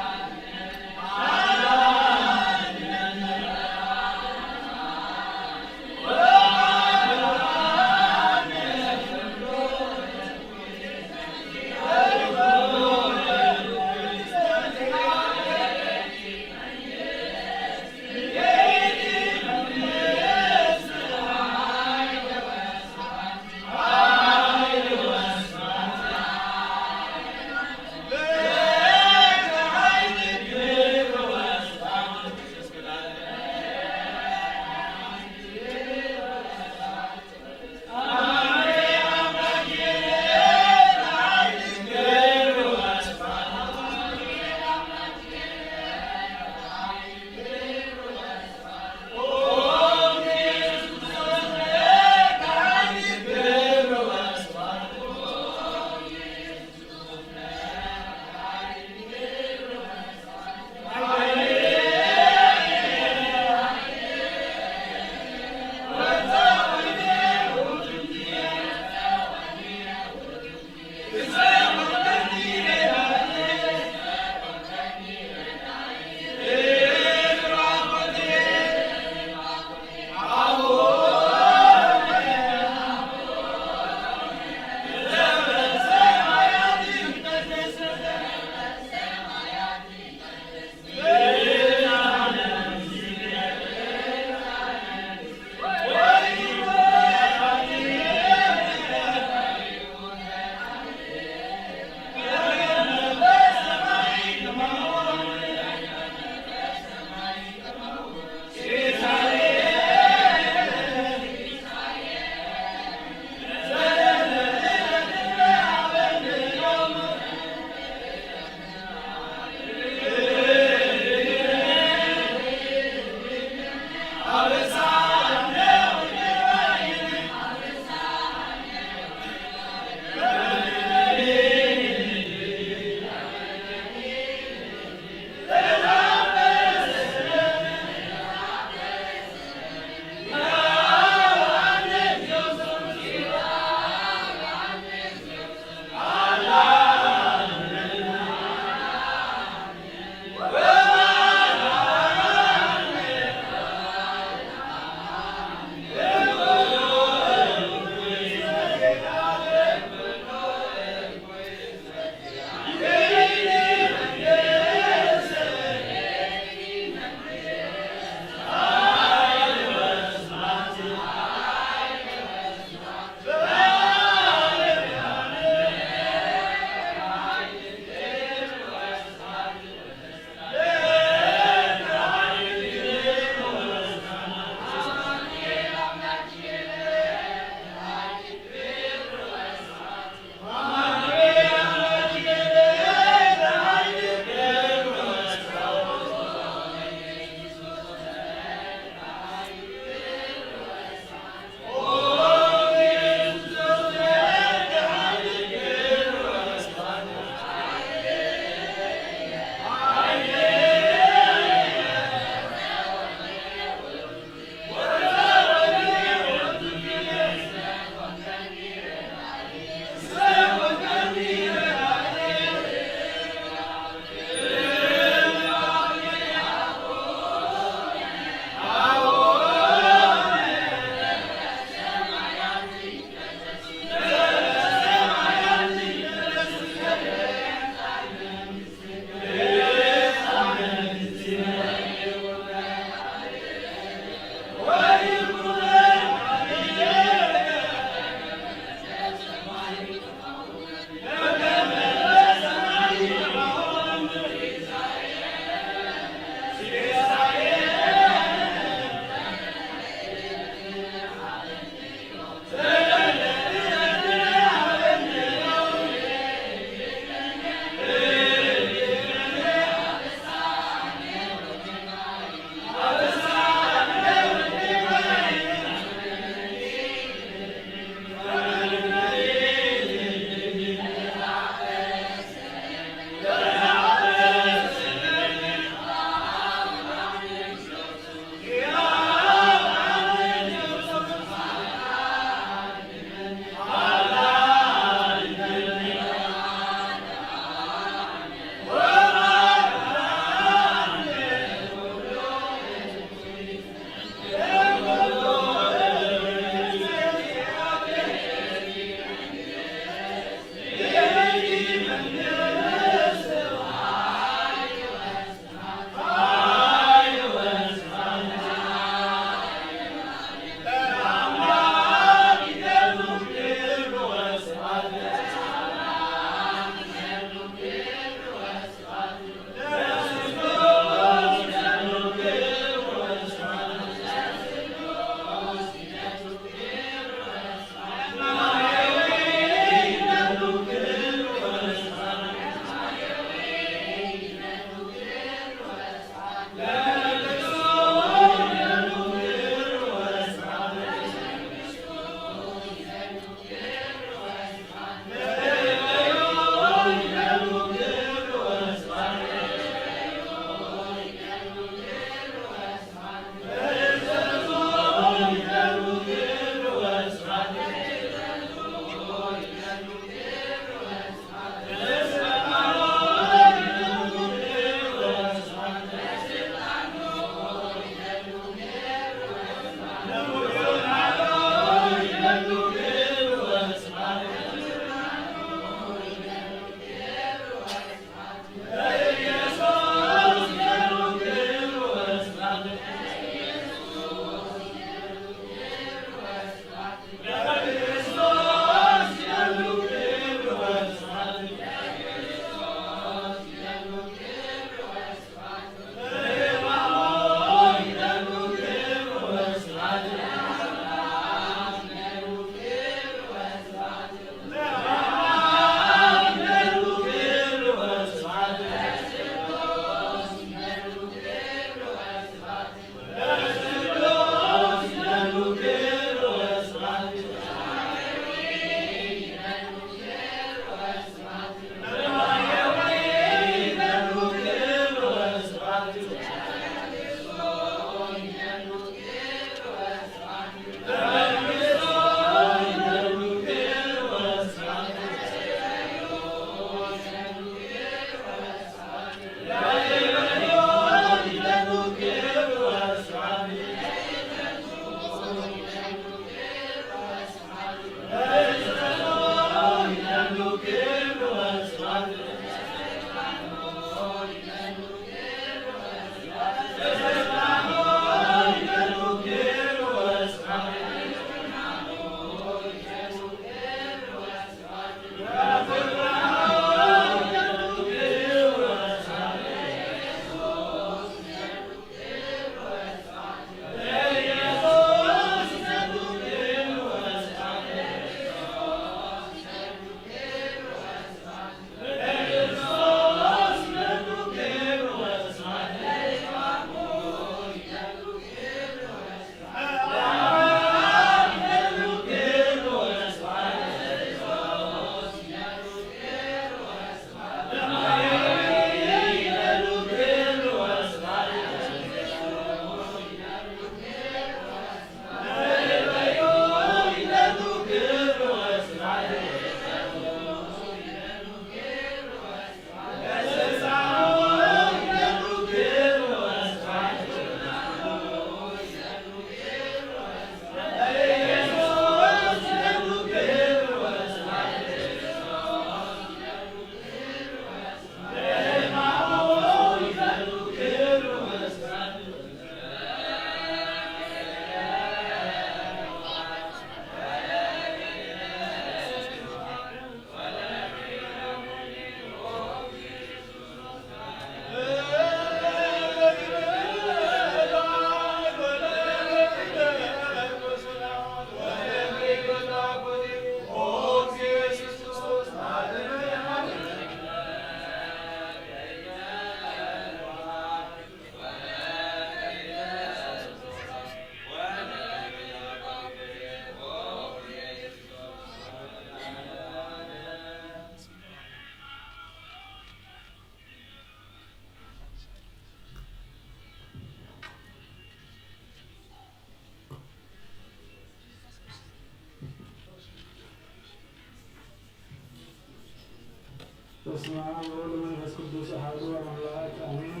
[SPEAKER 5] በስመ አብ ወወልድ ወመንፈስ ቅዱስ አሐዱ አምላክ አሜን።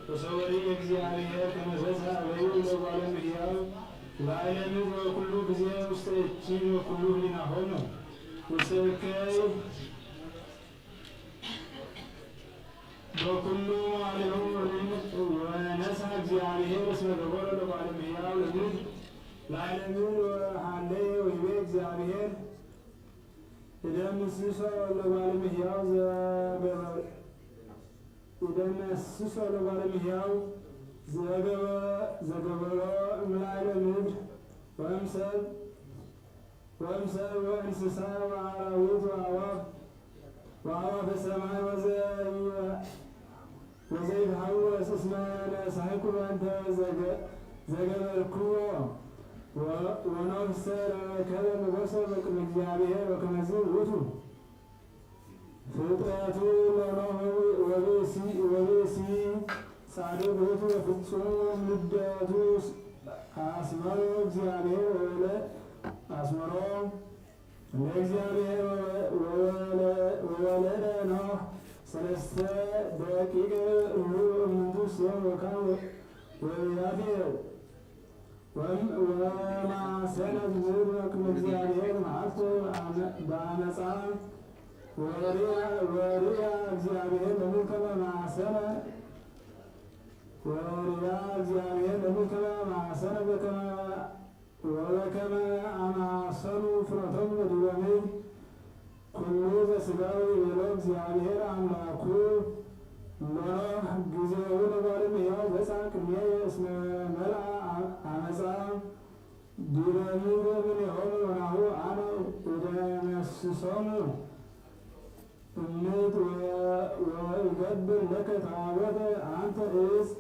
[SPEAKER 5] ወሰወሪ እግዚአብሔር ከመዘዛ አበዩ ለጓለ እመሕያው ለዓለም በኩሉ ጊዜ ውስተ እቺን ወኩሉ ህሊናሆሙ ወሰከይ በኩሉ ዓለሙ ወነሳ እግዚአብሔር እስመ ገቦረ ለጓለ እመሕያው ለምድር ለዓለም ወሃለየ ወይቤ እግዚአብሔር ይደመስሶ ለጓለ እመሕያው ዘገበሮ እምላዕለ ምድር ወእምሰብ ወእንስሳ ወአራዊት ወአዕዋፈ ሰማይ ወዘይትሐወስ እስመ ነሣእኩ በእንተ ዘገበርክዎ ወነፍሰ ረከበ ሞገሰ በቅድመ እግዚአብሔር ወከመዝ ውእቱ ፍጥረቱ ለኖኅ ወብእሲ ጻድቅ ውእቱ ወፍጹም ልደቱ አስመሮ እግዚአብሔር አስመሮ ለእግዚአብሔር ወወለደ ኖኅ ሰለስተ ደቂቅ እሙንቱ ሴም ወካም ወያፌር ወማሰነ ምድር በቅድመ እግዚአብሔር መዓልተ በአመፃ ወሪያ እግዚአብሔር ለምልከመ ማሰነ ወበከመ አማሰኑ ፍኖቶሙ በዲበ ምድር ኩሉ ዘሥጋው ይቤሎ እግዚአብሔር አምላኩ ለኖኅ ጊዜሁ ለጓለ እመሕያው በጽሐ ቅድሜየ እስመ መልአ አመፃ ዲበ ምድር እምኔሆሙ ወናሁ አነ እደመስሶሙ እምት ወእገብር ለከ ታቦተ አንተ ዕፅ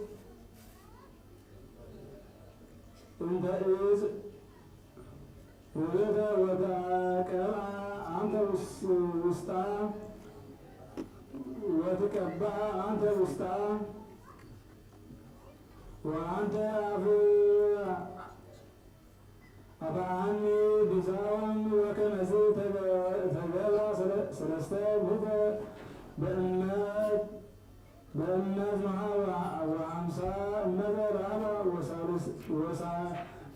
[SPEAKER 5] እንተ ዕፅ ውእተ ወተቀብአ አንተ ውስጣ ወትቀብአ አንተ ውስጣ ወአንተ አብአኒ ቢዛወም ወከመዝ ተገብራ ሰለስተ ምዕተ በእምነት ኖኃ ወሃምሳ እመተ ራማ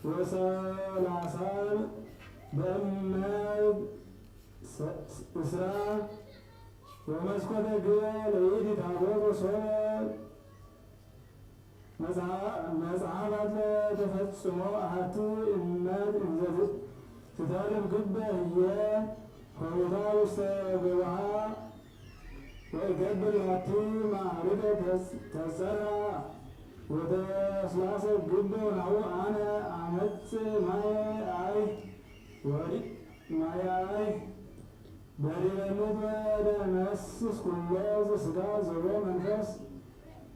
[SPEAKER 5] ወሰላሳን በእምነት እስራ ወመስኮተ ግበ ለይእቲ ታቦት ወሶበ መጽሐፋት ተፈጽሞ አሐቲ እምነት እንዘ ትተርፍ ግበ ህየ ሆታ ውስተ ገበሃ ወእገብር ላቲ ማዕርገ ተጸርዐ ወተስላሰ ግበ ወናሁ አነ አመጽእ ማየ አይ በዲበ ምድር ወደመስስ ኩሎ ዘሥጋ ዘቦ መንፈስ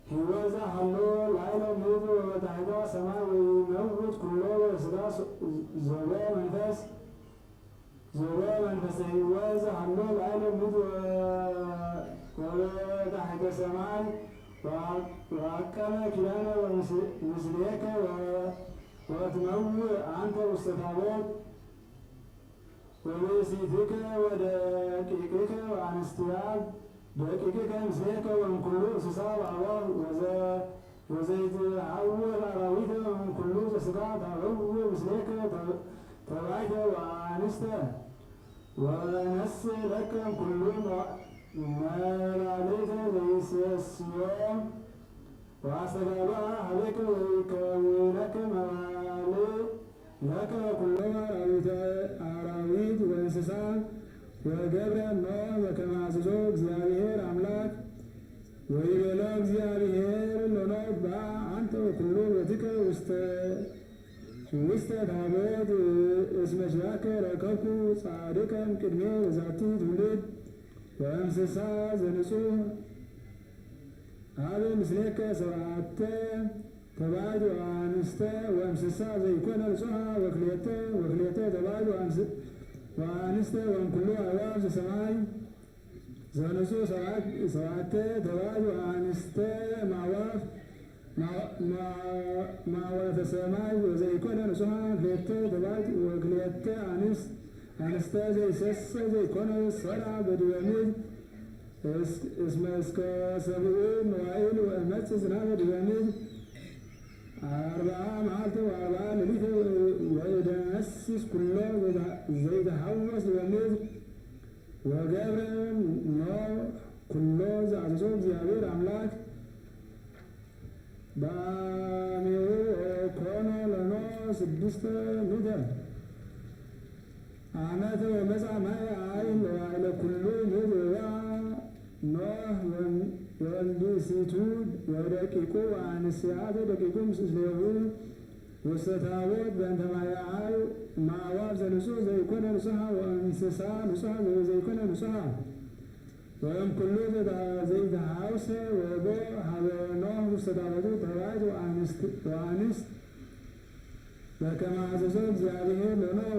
[SPEAKER 5] ሕይወት ዘሃሎ ላዕለ ምድር ወበታሕተ ሰማይ ወይመውት ኩሎ ዘሥጋ ዘቦ መንፈስ ሕይወት ዘሃሎ ላዕለ ምድር ወበታሕተ ሰማይ ወአቀመ ኪዳነ ምስሌከ ወትመውእ አንተ ውስተ ታቦት ወብእሲትከ ወደቂቅከ ወአንስትያ ደቂቅከ ምስሌከ ወእምኩሉ እንስሳ ወአዕዋፍ ወዘይትሐውር አራዊተ ወእምኩሉ ዘሥጋ ታበውእ ምስሌከ ተባይተ ወአንስተ ወነስእ ለከ እምኩሉ መላልእተ ዘይሴስዮም ወአስተጋባ ኀቤከ ወይከውነከ መባልዕ ለከ ኩሎ አራዊት ወእንስሳ ወገብረ ኖኅ በከመ አዘዞ እግዚአብሔር አምላክ ወይቤሎ እግዚአብሔር ለኖኅ በአ አንተ ወኩሉ ቤትከ ውስተ ታቦት እስመ ኪያከ ረከብኩ ጻድቀ እምቅድሜ በዛቲ ትውልድ ወእንስሳ ዘንጹሕ አብ ምስሌከ ሰብዓተ ተባዕት ወአንስተ ወእንስሳ ዘይኮነ ንጹሐ ወክልኤተ ተባዕት ወአንስተ ወእምኩሉ አዕዋፍ ዘሰማይ ዘንጹሕ ሰብዓተ ተባዕት ወአንስተ እምአዕዋፍ ማዕዋፈ ሰማይ ወዘይኮነ ንጹሐ ክልኤተ ተባዕት ወክልኤተ አንስተ ዘይሰሰ ዘይኮነ ሠርዓ በዲበ ምድር እስከ ሰብእ መዋዕል ወእመጽእ ዝናበ ዲበ ምድር 40 መዓልተ ወ40 ሌሊተ ወይደመስስ ኩሎ ዘይተሐወስ ዲበ ምድር ወገብረ ኖኅ ኩሎ ዘአዘዞ እግዚአብሔር አምላክ በአሜሁ ኮነ ለኖኅ 600 ዓመተ ወመጽአ ማየ አይን ለዋዕለ ኩሉ ምድር ኖኅ ወወልድሲቱ ወደቂቁ ወአንስያተ ደቂቁ ምስሌሁ ውስተ ታቦት በእንተ ማያአዩ ማዕዋፍ ዘንጹሕ ዘይኮነ ንጹሐ ወእንስሳ ንጹሐ ዘይኮነ ንጹሐ ወእም ኩሉ ዘይተሐውሰ ወቦ ሀበ ኖኅ ውስተ ታቦቱ ተባዕት ወአንስት በከመ አዘዞ እግዚአብሔር ለኖኅ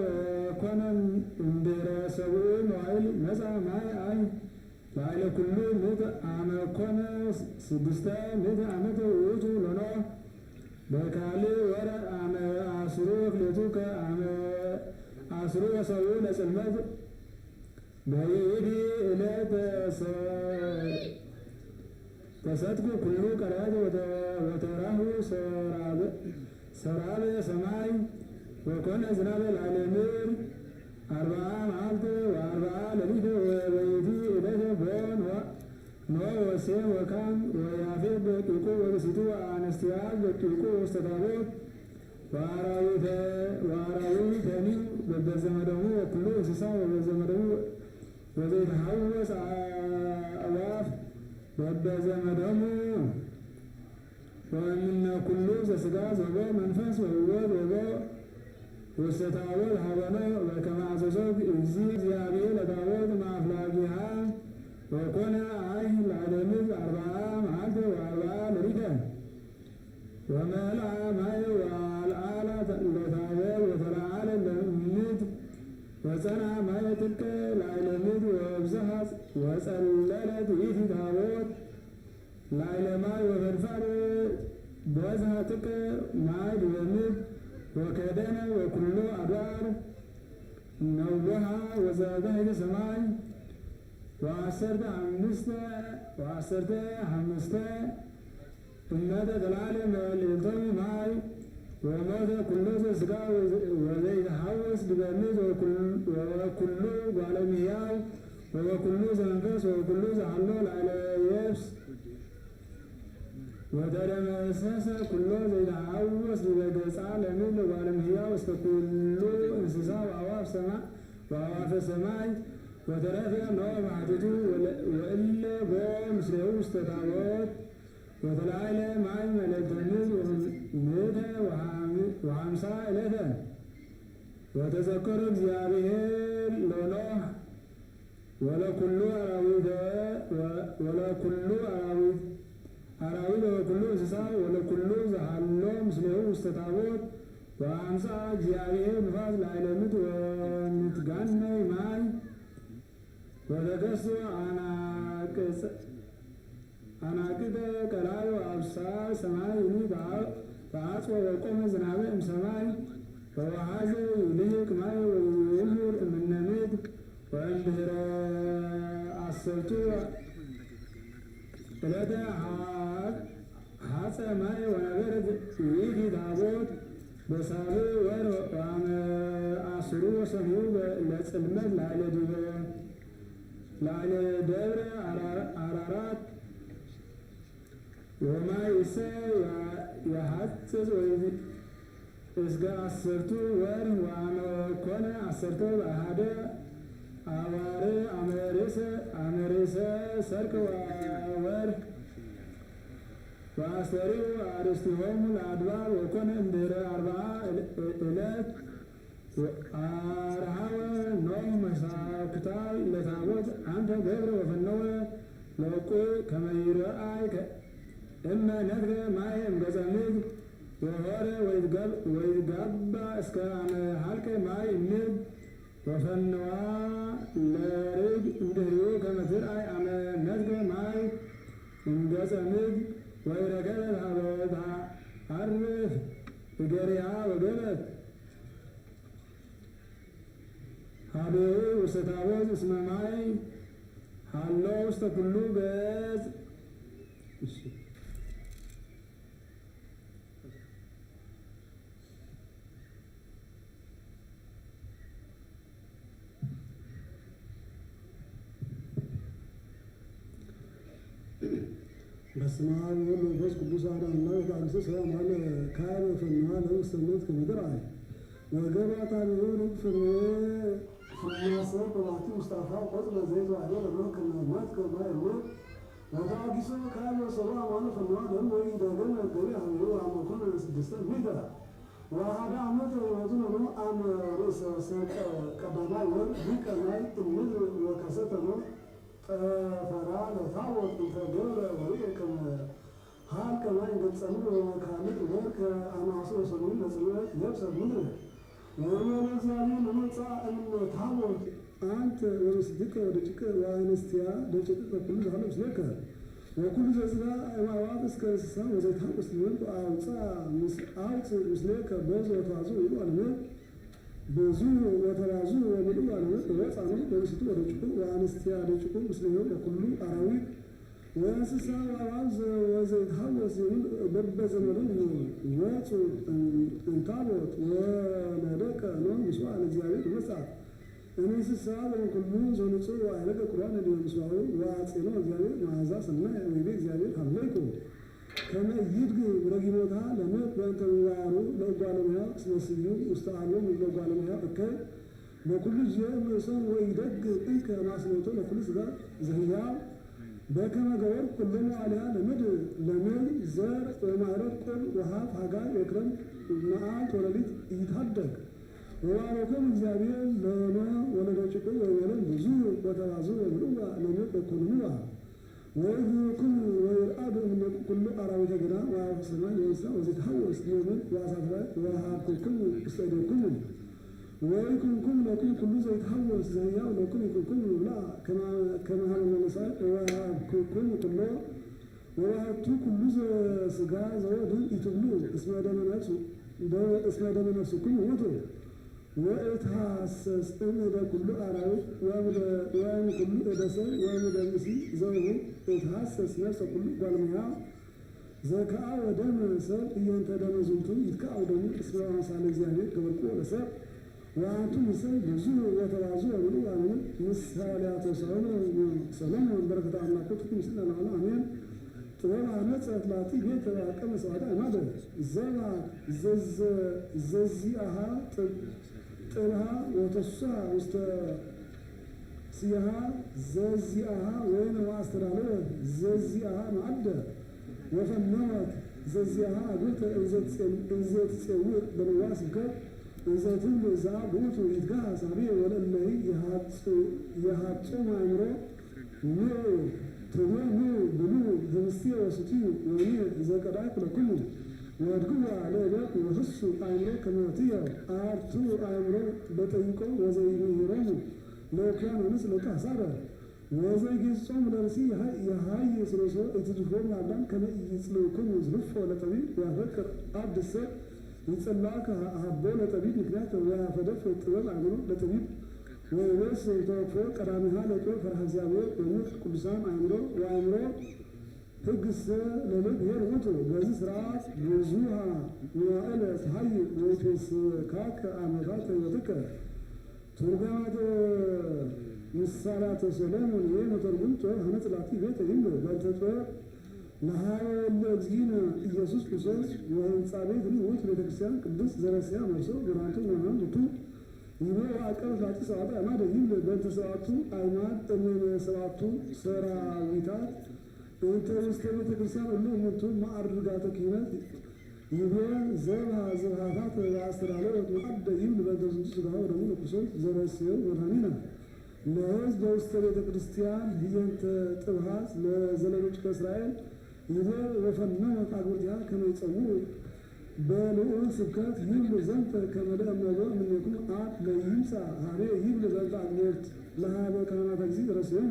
[SPEAKER 5] ወኮነ እምድኅረ ሰብእ መዋዕል መጽአ ማየ አይን ላዕለ ኩሉ ምድር አመ ኮነ 600 ዓመተ ውእቱ ለኖኅ በካልእ ወረ አመ አስሩ ወክልኤቱ ከአመ አስሩ ወሰብኡ ለጽልመት በይእቲ ዕለት ተሰጥኩ ኩሉ ቀራጭ ወተራሁ ሰራበ ሰማይ ወኮነ ዝናበ ላዕለ ምድር 40 መዓልተ ወ40 ሌሊተ ወበይእቲ ዕለት ቦ ኖኅ ወሴም ወካም ወያፌት ደቂቁ ወብእሲቱ ወአንስትያ ደቂቁ ውስተ ታቦት ወአራዊተኒ በበዘመዶሙ ወኩሉ እንስሳ በበዘመዶሙ ወዘይተሐወስ አዕዋፍ በበዘመዶሙ ወእምነ ኩሉ ዘሥጋ ዘቦ መንፈስ ወሕይወት ወቦ ውስተ ታቦት ሀበ ኖኅ በከመ አዘዞ እግዚአብሔር ለታቦት ማፍላጊሃ ወኮነ አይን ላዕለ ምድር 40 መዓልተ ወ40 ሌሊተ ወመልአ ማየ ወአልዓለ ለታቦት ወተለዓለ ለምድር ወጸንዐ ማየ ጥቀ ላዕለ ምድር ወብዝሐ ወጸለለት ይእቲ ታቦት ላዕለ ማይ ወፈልፋል በዝሐ ጥቀ ማይ ዲበ ምድር ወከደነ ወኩሎ አድባር ነውሃ ወዘባሕተ ሰማይ ወአሰርተ ሐምስተ እመተ ተላዕለ መልዕልቶሙ ማይ ወሞተ ኩሎ ዘሥጋ ወዘይተሐወስ ዲበ ምድር ወኩሉ ጓለ እመሕያው ወኩሉ ዘመንፈስ ወኩሉ ዘሀሎ ላዕለ የብስ ወተደመሰሰ ኩሎ ዘይተሐወስ ዲበ ገጻ ለምድር ጓለ እመሕያው እስከ ኩሉ እንስሳ ወአዕዋፈ ሰማይ ወተረፈ ኖኅ በኃጢአቱ ወእለ ቦ ምስሌሁ ውስተ ታቦት ወተላዕለ ማይ መልዕልተ ምድር 150 ዕለተ ወተዘከረ እግዚአብሔር ለኖኅ ወለኩሉ አራዊት ወኩሉ እንስሳ ወለኩሉ ዘሀሎ ምስሌሁ ውስተ ታቦት ወአምጽአ እግዚአብሔር ንፋስ ላዕለ ምድር ወምትጋነይ ማይ ወተገሥጾ አናቅጸ ቀላዩ አብሳር ሰማይኒ ተአጽወ ወቆመ ዝናበ እምሰማይ ወወሃዘ ይልህቅ ማይ ወይሁር እምነ ምድር ወእምድኅረ 10 ዕለተ ሐፀ ማይ ወነበረ ይእቲ ታቦት በሳብዕ ወር ወአመ አስሩ ወሰሙኑ ለጽልመት ላዕለ ደብረ አራራት ወማይሰ የሐጽጽ እስከ 10 ወር ወአመ ኮነ 10 በአሐደ አዋር አመሬሰ ሰርቅ ወር ወአስተሪው አርእስቲሆሙ ለአድባር ወኮነ እምድኅረ 40 ዕለት አርሃወ ኖኅ መሳኩታ ለታቦት አንተ ገብረ ወፈነወ ለውቁዕ ከመ ይርአይ እመ ነትገ ማይ እምገጸ ምድር ወሖረ ወይትጋባ እስከ አመ ሀልቀ ማይ ምድር ወፈነዋ ለርግ እምድኅሬሁ ከመ ትርአይ አመ ነትገ ማይ እምገጸ ምድር ወይረከበት ሀበ ተዐርፍ እገሪሃ ወገበት ሀቤሁ ውስተ ታቦት እስመ ማይ
[SPEAKER 2] ሀሎ ውስተ ኩሉ ገጽ በስመ አብ ወወልድ ወመንፈስ ቅዱስ አሐዱ አምላክ አንሰ ሰላም አለ ካለ ፈና ለውስነት ከምድር አለ ወገባታ ለወሩቅ ፍሬ ፍናሰብ በማቲ ሙስጣፋ ቆጥበ ዘይት ዋለ ለምን ከመማት ከማይሩ ወታጊሶ ካለ ሰባ ማለ ፈና ደም ወይ ደገን ገሪ አሁን አመቱን ስድስት ሚገራ ወሃዳ አመት ወቱ ነው አም ርዕሰ ሰቀ ቀዳማ ወር ቢቀናይ ጥምዝ ወከሰተ ነው ፈራ ለታወቅ ተገረ ወይከም ሀል ከማይ ገጸሙ ወካልቅ ወርከ አናሱ ሰሙን ለጽለት ለብሰ ምን ወመዛኒ ለመጻ እም ታወቅ አንተ ወስድከ ወደጭከ ወአንስቲያ ደጭከ ኩሉ ዛለ ስለከ ወኩሉ ዘዝራ ማዋት እስከ እንስሳ ወዘታውስ ሊሆን አውጻ ምስሌከ በዞ ታዙ ይሏል ብዙ ወተራዙ ወምሉ አለበት ወጻኑ በውስጡ ወደጭቁ ወአንስቲያ ደጭቁ ምስሌው ለኩሉ አራዊት ወእንስሳ ወአዋዝ ወዘይትሐወስ በበዘመኑ ወጹ እንታቦት ወነደቀ ነው ምስዋዕ ለእግዚአብሔር መጽአት እንስሳ ወኩሉ ዘንጹ ወአይለቀ ቁርአን ለምስዋዕ ወአጼኖ እግዚአብሔር መዓዛ ሰናይ ወይቤ እግዚአብሔር ሀለይኩ ከመ ይድግ ረጊሞታ ለሞት በእንተ ምግባሩ ለጓለሙያ ስለስዩ ውስተ ዓለም ለጓለሙያ እከይ በኩሉ ጀምሰን ወይደግ እንከ ማስኖቶ ለኩሉ ስጋ ዘህያው በከመ ገበር ኩሎሙ አልያ ለምድር ለምን ዘር ወማዕረግ ቁል ወሀብ ሀጋይ ወክረም መዓልት ወሌሊት ይታደግ ወባረኮም እግዚአብሔር ለኖ ወለደጭቁ ወይወለም ብዙ በተባዙ ወብሉዋ ለምድ በኩልኑዋ ወይኩን ወይርአዱ እምነቁ ኩሉ አራዊተ ገዳም ወአዕዋፈ ሰማይ ወእንስሳ ወዘይትሐወስ ሊሆን ወአሳፍራት ወሀብኩክሙ ውስተ እዴክሙ ወይኩንኩም ለኩም ኩሉ ዘይትሐወስ ዘህያው ለኩም ይኩንኩም ብላ ከመ ሀበ መሳይ ወሀብኩክሙ ኩሎ ወሀብቱ ኩሉ ዘሥጋ ዘወድኅ ኢትብሉ እስመ ደመ ነፍስክሙ ውእቱ ወእትሐሰስ እምደ ኩሉ አራዊት ወእም ኩሉ እደ ሰብእ ወእም እደ ብእሲ ዘውህብ እትሐሰስ ነፍሰ ኩሉ ጓለሙያ ዘከአወ ደመ ሰብእ እየንተ ደመ ዝንቱ ይትከአው ደሙ እስመ አምሳለ እግዚአብሔር ገበርኩ ለሰብእ ወአንቱ ምሰል ብዙ ወተባዙ ወብሉ አሜን ምሳሌያተ ሰሎሞን በረከተ አምላኮቱ ምስለ ለዓለም አሜን ጥበብ አመፀት ላቲ ቤተ አቀመ ሰዋዳ አማደ ዘባ ዘዚአሃ ጥልሃ ወተሷ ውስተ ሲያሃ ዘዚአሃ ወይነ ወአስተዳለወ ዘዚአሃ ማዕደ ወፈነወት ዘዚአሃ አግብተ እንዘትጼውዕ በንዋየ ስብከት እንዘትብል ዛ ብኡቱ ይትጋሃስ ኀቤ ወለእለሂ የሐጹም አእምሮ ንዑ ትቤኑ ብሉ ህብስቴ ወስትዩ ወይኔ ዘቀዳይኩ ለክሙ ወድግዋ ለእደኩ ወህሱ አእምሮ ከመ ትየው አርቱ አእምሮ በጠይቆ ወዘይምህሮሙ ለውክያኖንስ ለቃሳረ ወዘይጌጾሙ ለርእሲ የሀይ ስሎሶ እትድፎሙ አዳም ከመ ኢይጽልእክሙ ዝልፎ ለጠቢብ ወያፈቅር አብድሰ ይጸላከ ሀቦ ለጠቢብ ምክንያት ወያፈደፍ ጥበብ አእምሮ ለጠቢብ ወይወስ ተወክፎ ቀዳሚሃ ለጥበብ ፈርሃ እግዚአብሔር ወሙት ቅዱሳን አእምሮ ወአእምሮ ሕግሰ ለእግዚአብሔር ውእቱ በዚህ ስርዓት ብዙኃ መዋዕለ ተሐይር ወይትዌስካከ ዓመታተ ሕይወትከ ትርጓሜተ ምሳሌያተ ሰሎሞን ወመተርጉምቶ ሀመጽላቲ ቤተ ይምሎ በእንተ ጥበብ ለሀበ ለእግዚእነ ኢየሱስ ክርስቶስ ወህንጻ ቤት ውእቱ ቤተ ክርስቲያን ቅድስት ዘረስያ መርሶ ብርሃንቱ ወሃምቱ ይቤ አቀብ ላቲ ሰዋዕት አዕማደ ይብል በእንተ ሰባቱ አዕማድ እምነ ሰባቱ ሰራዊታት እንተ ውስተ ቤተ ክርስቲያን እሉ እሙንቱ ማዕርጋተ ክህነት ይቤ ዘብሃ ዘብሃታት ወአስተዳለወት ማዕደ ይብል በእንተ ዝንቱ ሥጋሁ ወደሙ ለክርስቶስ ዘረስዮ መድኃኒነ ለሕዝብ በውስተ ቤተ ክርስቲያን ህየንተ ጥብሃት ለዘለሎች ከእስራኤል ይቤ ወፈነወት አግብርቲሃ ከመ ይጸውዑ በልዑል ስብከት ይብል ዘንተ ከመ ለእመቦ እምኔክሙ አብ ለይምጻ ኀቤ ይብል በእንተ አግብርት ለሀበ ካህናተ እግዚእ ረስዮሙ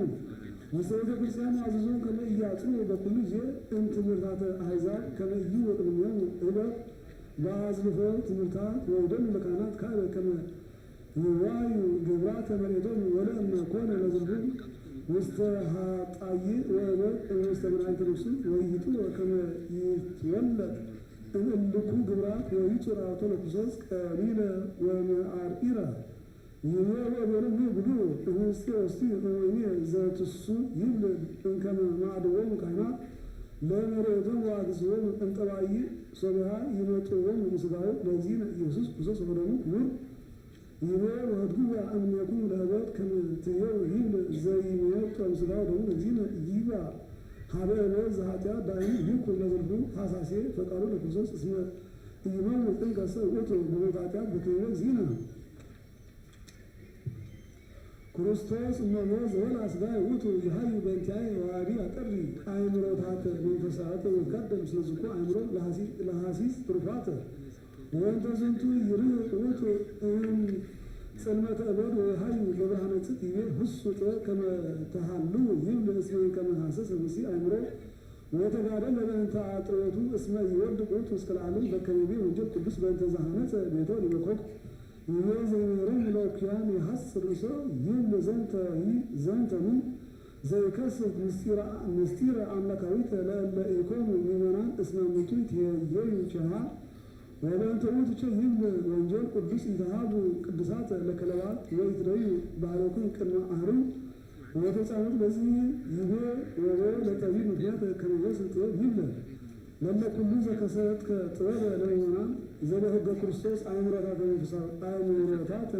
[SPEAKER 2] ውስተ ቤተ ክርስቲያን አዘዞሙ ከመ ኢያጽኑ በኩሉ ጊዜ እምትምህርታተ አሕዛብ ከመ ኢይወጡ እምኔሆሙ እበት በአዝልፎ ትምህርታት ወይደሉ ለካህናት ካህበ ከመ ይዋዩ ግብራተ መሬቶሙ ወለእመ ኮነ ለዝንቡ ውስተ ሀጣይ ወበቅ ውስተ መድኃኒተ ነፍሱ ወይቱ ከመ ይትወለድ እምእልኩ ግብራት ወይጹር አቶ ለኩሶስ ቀሊለ ወመአርኢረ ይሄ ወበለም ብሉ እስቲ እስቲ ወይኔ ዘትሱ ይብል እንከመ ማዕድወም ካህናት ለመሬቱን ዋግዝወም እንጠባይ ሶቢያ ይመጡወም ምስጋው ለዚህ ኢየሱስ ክርስቶስ ወደሙ ክቡር ይሄ ወድጉ አምነኩ ለበት ከመትየው ይብል ዘይመጡ ምስጋው ደግሞ ለዚህ ይባ ሀበለ ዘሃቲያ ዳይ ይኩን ለዘልቡ ሐሳሴ ፈቃዱ ለክርስቶስ እስመ ይመን ጥንቀሰ ወቶ በመጣጣ በከየ ዚና ክርስቶስ እመሞ ዘወል አስጋይ ውቱ ይሃዩ በንቲያይ ዋዲ አጠሪ አይምሮታት መንፈሳት ወቀደም ስለዝኩ አይምሮ ለሐሲስ ትሩፋት ወንተ ዝንቱ ይርህ ውቱ ጽልመተ እበድ ወይሃዩ በብርሃነ ጽት ይቤ ሁሱ ከመ ተሃሉ ይብል እስመ ከመ ሐሰሰ ሙሲ አይምሮ ወተጋደለ በእንተ አጥሮቱ እስመ ይወድቅ ውእቱ እስከ ለዓለም በከመ ወንጀል ቅዱስ በእንተ ዘሐነጸ ቤቶ ሊበኮክ ይቤ ዘይመረም ለኪያን የሐስር ሰው ይብል ዘንተኑ ዘይከስት ምስጢረ አምላካዊተ ለእለ ኢኮኑ ምእመናን እስመ ሙቱ ትየዩ ቸሃ ወለንተ ውእቱ ይብል ወንጀል ቅዱስ ይተሃቡ ቅዱሳት ለከለባት ወይትረዩ ባህሎክን ቅድመ አህሩ ወተጻኑት በዚህ ይቤ ወበ ለጠቢብ ምክንያት ከመወስን ጥበብ ይብል ለለ ኩሉ ዘከሰት ከጥበብ ለምእመናን ዘበህገ ክርስቶስ አእምሮታት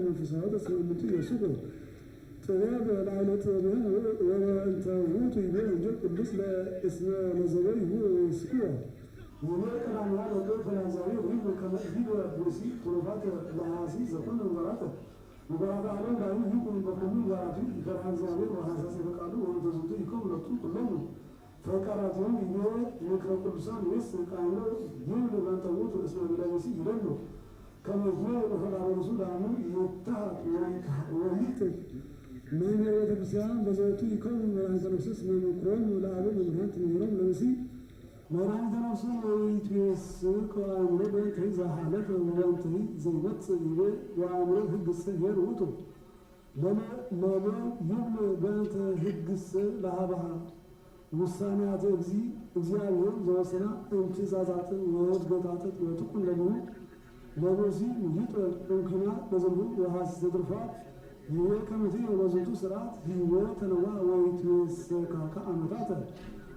[SPEAKER 2] መንፈሳዊ ተስምምቱ የሱቁ ጥበብ ላዕለ ጥበብህን ወበእንተ ውእቱ ይቤ ወንጀል ቅዱስ ለእስመ ለዘበ ይስኩ ወመቀራማ ለገብ ፈላዛዊ ወይም ከመዲብ ብሩሲ ቱሩፋት ለሐሲ ዘኩን ወራተ ወበራዳ ዓለም ላይ ይቁም በኩሉ ወራቱ ፈላዛዊ ወሐሳስ ፈቃዱ ወንተዙቱ ይቆም ለቱ ሁሉም ፈቃራቱን ይኖ ምክረ ቅዱሳን ወይስ ቃሉ ይብል በንተውት እስመ ብለሲ ይደሉ ከመዝሙ ወፈራረሱ ዳሙ ይታ ወይት ምን ቤተክርስቲያን በዘውቱ ይቆም መራንተ ነፍስስ ምክሮም ለዓለም ምክንያት ምክሮም ለመሲ መራንተ ነፍሱ ወይትስ ከአእምሮ በእንተ ዘሐለፈ ወበእንተ ዘይመጽእ ይቤ ወአእምሮ ህግስ ሄር ውእቱ ለመ ይብል በእንተ ህግስ ለሀበሃ ውሳኔያተ እግዚአብሔር ዘወሰና እምትእዛዛት ወሕግጋት ወትኩን ለሚሆን ለበዚ ይጥረቅ እንኩና በዘልቡ ወሐሲሰ ትሩፋት ይቤ ከመ በዝንቱ ስርዓት ህይወት ተነዋ ወይትዌሰካከ ዓመታተ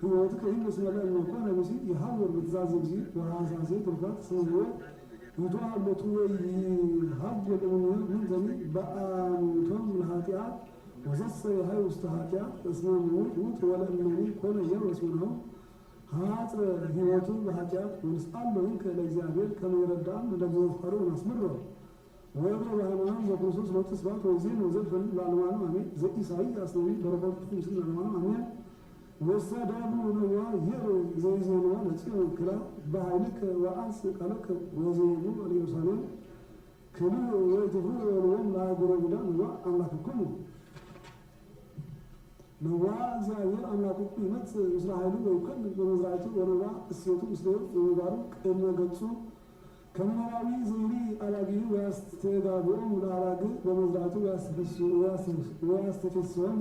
[SPEAKER 2] ህይወት ከይም እስመለ እምኮነ ብሲ ይሐውር በትእዛዝ እግዚ ወሐሳሴ ትሩፋት ስምዎ ይተዋለቱ ወይሃብ ለሚሆን ምንዘኒ በአሙቶም ለኃጢአት ወዘሰ የሃይ ውስተ ኃጢአት እስመ ሙት ወለእመኒ ኮነ የወስነው ሀጥረ ህይወቱ በኃጢአት ወንስአለውን ከለእግዚአብሔር ከመ ይረዳን እንደዘፈሩ እናስምሮ ወይሮ በሃይማኖት በክርስቶስ ለተስፋት ወይዜን ወዘልፈን ለዓለማኑ አሜን ዘኢሳይያስ ነቢይ በረከቱ ምስል ለዓለማኑ አሜን ወሰዳሙ ነዋ ይር ዘይዜንዋ ለጽዮን ክላ በኃይልከ ወአንስ ቃለከ ወዜኑ ኢየሩሳሌም ክሉ ወይትፍሩ ወለወም ለአገረ ይሁዳ ነዋ አምላክክሙ ነዋ እግዚአብሔር አምላክኩ ይመጽእ ምስለ ኃይሉ ወይኮን በመዝራዕቱ ወነዋ እሴቱ ምስሌው ወምግባሩ ቅድመ ገጹ ከመራዊ ዘይሪ አላጊ ወያስተጋብኦም ለአላግ በመዝራዕቱ ወያስተፈስዖሙ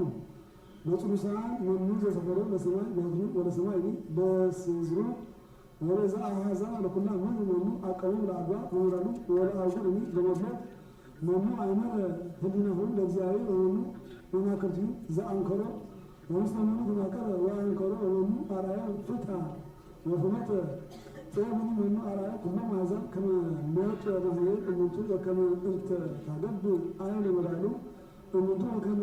[SPEAKER 2] በጽኑሳን መኑ ዘሰፈሮ ለሰማይ በህድሩ ወደ ሰማይ በስዝሩ ወለዛ አሃዛ ለኩላ መኑ አቀሙ ለአድባ ወመራሉ ወለአውቁር በመድሎት መኑ አይመረ ህሊናሁ ለእግዚአብሔር ወመኑ በማከርቲዩ ዘአንከሮ ወምስለ መኑ በማቀረ ወአንከሮ ወመኑ አርአያ ፍትሐ ወሁመተ ጥበብኒ መኑ አርአያ ኩሎም አሕዛብ ከመ ሞት በዘየ እሙንቱ ወከመ እንተ ታገብ አይነ መዳሉ እሙንቱ ወከመ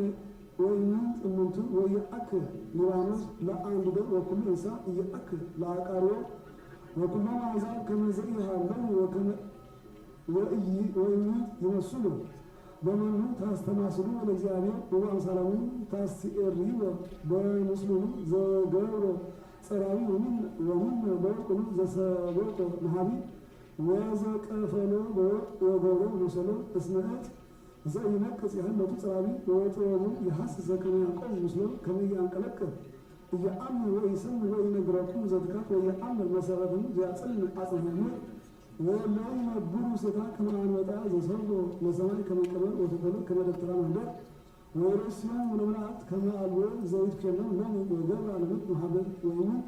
[SPEAKER 2] ወይምንት እሙንቱ ወየአክ ሊባኖስ ለአንድ ደር ወኩሉ እንስሳ እየአክ ለአቃርዮ ወኩሎም አሕዛብ ከመ ዘኢሃለው ወከመ ወይምንት ይመስሉ በመኑ ታስተማስሉ ለእግዚአብሔር ወበአምሳላሙ ታስኤርዩ በምስሉኑ ዘገብሮ ጸራዊ ወምን በወርቁኑ ዘሰበቆ መሃቢ ወዘቀፈሎ ወገብሮ መሰሎ እስመት ዘይነቅጽ ያህለቱ ጸራቢ ወጥበቡ የሐስሰ ከመ ያዕቆብ ምስሎ ከመ ያንቀለቅል እየአምር ወይስም ወይነግረኩም ዘትካት ወየአምር መሰረትን ዘያጽን አጽናኙ ወለይ ነብሩ ሴታ ከመ አንበጣ ዘሰርዶ ለሰማይ ከመ ቀመር ወተፈሎ ከመ ደብተራ ማንደር ወይርስም ወለምራት ከማልወ ዘይት ከለም ነው ወገብ አለምት ማህበር ወይም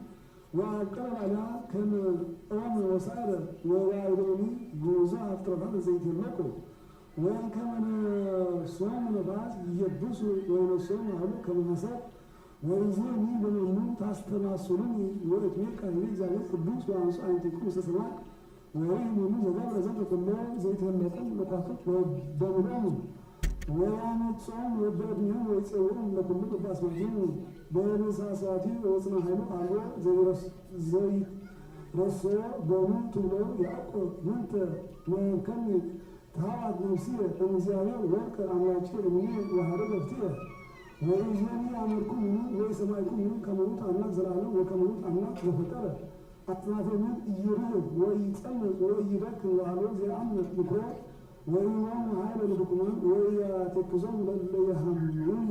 [SPEAKER 2] وقال على كان أم وسائر ووايدوني جوزا أفترضان زيت المكو وإن كان صوم نبات يبدو وإن صوم هذا كما حسب ورزقني بمنون تستناسلني وإتميك أهلي زالك قدوس وعنص أن تكون سسماك وإن من زمان رزق الله زيت المكو لقاطك وبمنون وأنا تصوم وبدني ويتصورون لكم باس مجنون በነሳሳቲ ወጽና ኃይሉ አልቦ ዘይ ረሶ በሙን ትብሎ ያዕቆብ ምንተ መንከኒ ታዋት ነፍስየ እግዚአብሔር ወርቅ አምላኬ እምኔ ዋህደ መፍትየ ወይዘኒ አመርኩም ወይ ሰማይኩም ከመሩት አምላክ ዘላለም ወከመሩት አምላክ ዘፈጠረ አጥናፈምን እይርህብ ወይ ጸልቅ ወይ ይደክ ዋሎ ዚአምር ምክሮ ወይዋም ኃይለ ልብኩማን ወይ ያተክዞም ለየሃምኑ የሆኑ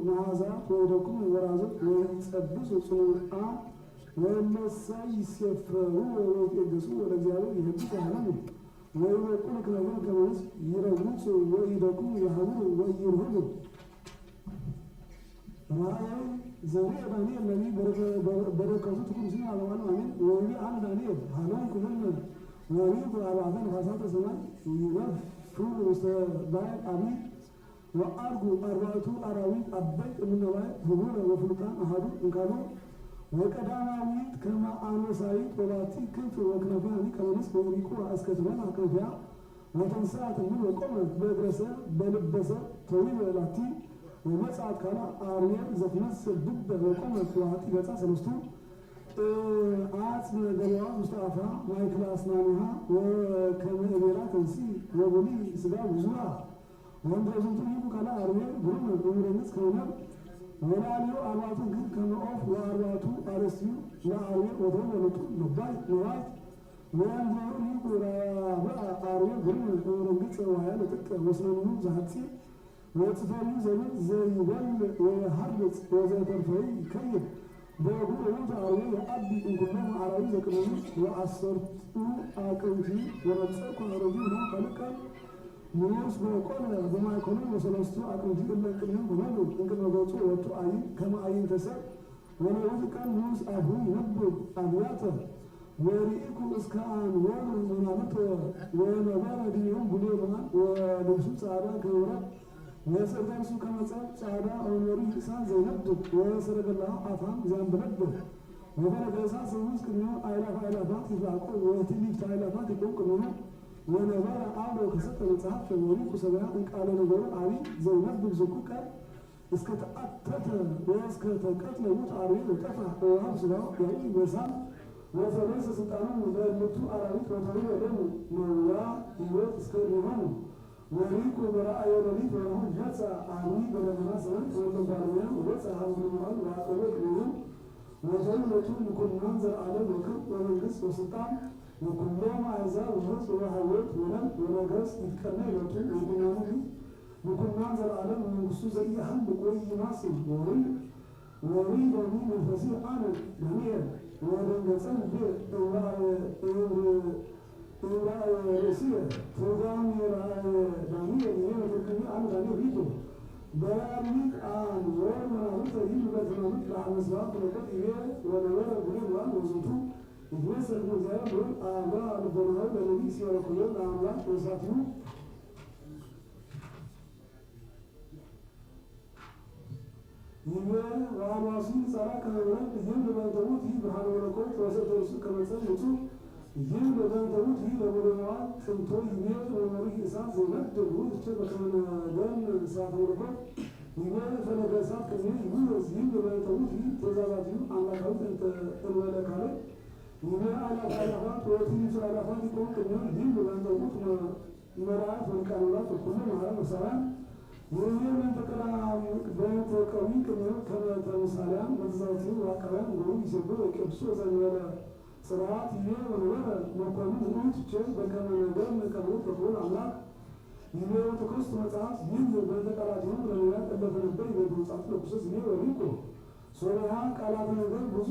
[SPEAKER 2] መዓዛት ወይደኩም ወራዞት ወይጸብሱ ጽኑዓ ወመሳይ ይሰፈሩ ወይገሱ ወደ እግዚአብሔር ይህዱ ካህኑ ወይወቁን ክነገር ከመንስ ይረግሩት ወይደኩም ያህሉ ወይርሁሉ ራእይ ዘሬ ዳንኤል ነቢ በረከቱ ትኩም ሲና አለማኑ አሜን ወይቢ አንድ ዳንኤል ሀሎን ኩልን ወሪዱ አርባዕተ ነፋሳተ ሰማይ ይነፍሩ ውስተ ባሕር አሚን وأرجو أربعة أراويل أبيت من نوايا هبورا وفلقان أحد إنكانوا وكداماويت كما أنا سعيد ولاتي كنت وكنفاني كمنس ويريكو أسكتبان أكنفيا وتنسات من وقومت بدرسة بلبسة طويل ولاتي ومسعد كلا آريان زفنس الدب وقومت واتي بسا سنستو آت من الدلوان مستعفى مايكل أسنانها وكما إبيرات تنسي وبولي سبا وزورا ወንድሮቹ ይቡካላ አርቤ ብሩን ወንድረንስ ከሆነ ወላሊዮ አርባቱ ግን ከመኦፍ ወአርባቱ አረስዩ ለአርቤ ወደው ወለቱ ነባይ ነዋይ ወንድሮ ይቁራ አርቤ ብሩን ወንድረንስ ወያ ለጥቅ ወስነኑ ዛህቲ ወጽፈሉ ዘመን ዘይወል ወሐርጽ ወዘተርፈይ ከይብ በጉ ወንድ አርቤ የአቢ እንኩመ አራዊ ዘቅነኑ ወአሰርቱ አቅንጂ ወረጸኩ አረጁ ነው ከልቀ ሙሉስ በቆለ በማይኮኑ ወሰለስቱ አቅንጂ ለቅንም ሆኖ እንከመገጹ ወጡ አይ ከማአይን ተሰብ ወለውት ቀን ሙሉስ አሁ ነብብ አብያተ ወሪኩ እስካን ወሩ ምናመት ወነበረ ዲዩም ጉሌማ ወልብሱ ጻዳ ከወራ ወሰደርሱ ከመጻፍ ጻዳ ወሪ ኢሳን ዘይነብብ ወሰረገላ አፋም ዘንበለብ ወበረገሳ ሰውስ ከነ አይላፋት ይላቆ ወትሊፍ አይላፋት ይቆም ነው ወነበረ አሎ ከሰጠ መጽሐፍ ወሪኩ ሰብያ እንቃለ ነገሩ አቢ ዘውነብብ ዝኩከ እስከ ተአተተ ወእስከ ተቀትለውት አርቤ ወጠፋ ወሃብ ስጋው ያይ በሳም ወፈረሰ ስልጣኑ በልቱ አራዊት ወተሪ ወደሙ ነዋ ህይወት እስከ ሊሆኑ ወሪኩ በራእየ ሌሊት ወሆን ጀጻ አኒ በደመና ሰማይ ወለባሪያ ወጻ ሀብሉማል ወአቀበ ሊሆን ወዘለቱ ምኩናን ዘአለም ወክብ ወመንግስት ወስልጣን وكلهم أعزاء وهرس وحوات ولم ونجس يتكلم يلتون ويبنانه وكل منظر العالم من قصو زي حمد قوي ناصر وري من الفسيح آنا دانيال ودنجسان بير رسية فوقاني دانيال يهنا تلقني آنا دانيال ريتو بارميك آن ورنا نمتا يلبت نمت لحمسبات ولقد إيه ونورا قريب وان وزنتو يتمثل المزارع دول آباء الضمهر بنبيسي ولكلهم لعملاك وساتهم يبقى وعواسين سارا كهوران يجب لبن تموت هي برهان ولكوت وسط رسول كمسل نتوب يجب لبن تموت هي لمولوات سمتو يبقى ومريك إسان زينات دبوت تشبه كمان دان ساعة ولكوت يبقى فلقاسات كمين يبقى لبن تموت هي تزالاتهم على كوت انت الولك عليك وما على خلافات وتيجي خلافات يكون كمان يجيب لبن تموت مرات والكاملات وكل مهارة مثلا وهي من تكلم بنت قوي كمان كمثالان مزاتين وكمان نقول يسبوا يكبسوا زي ولا صراعات يوم ولا مقام نقول تشيل بكمان نقول نكمل تقول الله يوم تكرست مزات ينزل بنت كلامهم ولا تبى بنبي بدون صوت لبسوا زي وريكو سوريان كلام نقول بزوج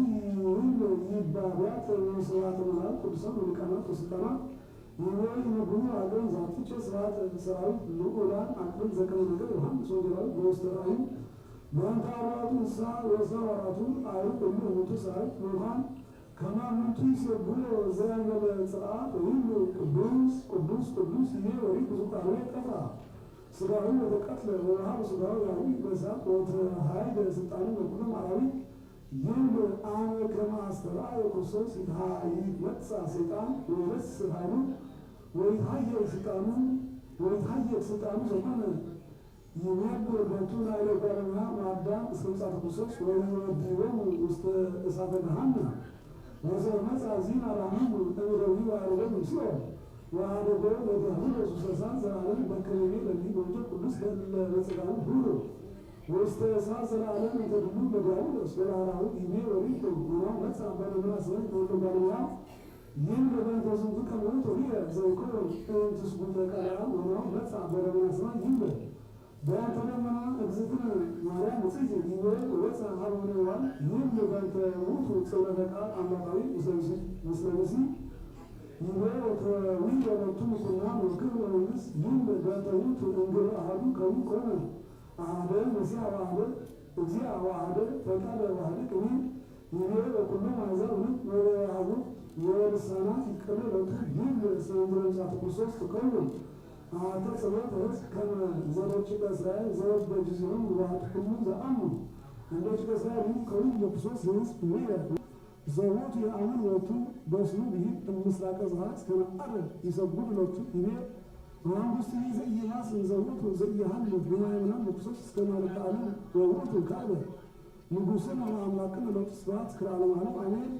[SPEAKER 2] يبغى يبغى وصلات مال كبسان ولكمان كسرنا ይወይ ነብዩ አገን ዛፍቼ ስርዓት ሰራዊት ልዑላን አቅም ዘከረ ነገር ዮሐንስ ወንጌላዊ በውስተራዊ በአንታራቱ እንስሳ ወሰዋራቱ አይሁድ ሁሉ ሙቱ ሰራዊት ዮሐን ከማምንቱ ሲብሎ ዘያንበለ ጽርዓት ሁሉ ቅዱስ ቅዱስ ቅዱስ ይሄ ወሪ ብዙ ቃሉ ጠፋ ስጋዊ ወተቀትለ ወሃብ ስጋዊ ያዊ በሳት ወተሃይደ ስልጣኑ በኩሉ አራዊ ይህም አነ ከማስተራ የክርስቶስ ይታይ መጻ ሰይጣን ወይስ ኃይሉ ወይታየ ስልጣኑ ዘመነ የሚያብር በቱ ላይ ለጓረና ማዳም እስከ ምጽአተ ክርስቶስ ወይወዲሮሙ ውስተ እሳተ ገሃነም ወዘመጻ ዚና ራህሙ እምረዊ ወአረገም ሲኦል ወአደጎ ለዲያብሎስ ውስተ ዘላለም በከለሜ ለሊ ወንጀ ቅዱስ ለጽጋኑ ሁሉ ውስተ እሳት ዘላለም ተድሉ ለዲያብሎስ ወለአራዊት ይሜ ወሪቱ ወናው መጻ በለምናስ ወይ ወለባልያ ይህም ለበንተ ዝንቱ ከሞት ወዲያ ዘይኮን እንትስጉተ ቃላ ወናው መጻ በለምናስ ወይ ይም በተለመና እግዝእትነ ማርያም ጽጌ ይወ ወጻ ሀሩነዋል ይህም ለበንተ ሙቱ ጽወተ ቃል አምላካዊ ምስለምሲ ይወ ወተዊ ወለቱ ምኩና ወክብር ወመንግስት ይህም በንተ ሙቱ እንግር አሐዱ ከዊ ኮነ አሐደ መሲሕ ወአሐደ እግዚአ ወአሐደ ፈቃደ ወአሐደ ቅኔ ይቤ በኩሉ ማሕዛብ ውእቱ ወበአሐዱ ወልሳናት ይቀበለቱ ይህም ስለ ምጽአተ ክርስቶስ ትከውን አሐተ ጸሎተ ሕዝብ ከመ ዘበጭቀ እስራኤል ዘበጅዝሆሙ ወአጥቅሙ ዘአምኑ እንደ ጭቀ እስራኤል ከውን በክርስቶስ ሕዝብ ውየ ዘውቱ የአምን ወቱ በስሙ ብሂል እምስራቀ ፀሐይ እስከ መዓረብ ይሰግዱ ሎቱ ይቤ ወአንጉስት ዘኢያስ ዘውቱ ዘኢያሃን በማይምና በክርስቶስ እስከ ማለተ ዓለም ወውቱ ካለ ንጉሥን አምላክን ሎቱ ስብሐት እስከ ዓለም ዓለም አሜን።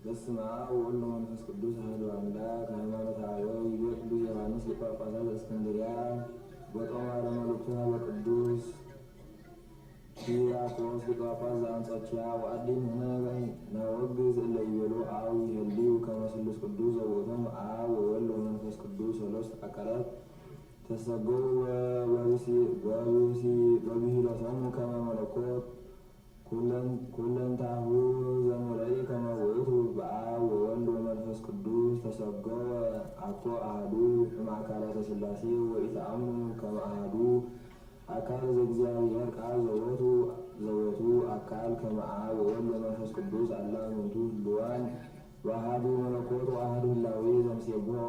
[SPEAKER 6] በስመ አብ ወወልድ ወመንፈስ ቅዱስ አሐዱ አምላክ ሃይማኖታዊ ይቤ ቅዱስ ዮሐንስ ሊቀ ጳጳሳት ዘእስክንድርያ በጦማረ መልእክቱ በቅዱስ ኪርያቆስ ሊቀ ጳጳስ ዘአንጾኪያ ወአዲን ሆነ ናወግዝ እለ ይቤሉ አብ ይህልዩ ከመ ስሉስ ቅዱስ ዘውእቶሙ አብ ወወልድ ወመንፈስ ቅዱስ ሠለስቱ አካላት ተሰገው በብሂሎቶሙ ከመ መለኮት ኩለንታሁ ዘሙረኢ ከመ ውእቱ በአብ ወወልድ ወመንፈስ ቅዱስ ተሰገወ አኮ አሐዱ እምአካላተ ሥላሴ ወኢተአምኑ ከመ አሐዱ አካል ዘእግዚአብሔር ቃል ዘወቱ አካል ከመ አብ ወወልድ ወመንፈስ ቅዱስ አላ እሙንቱ ህልዋን ወአሐዱ መለኮት ወአሐዱ ህላዌ ዘምሴብሖ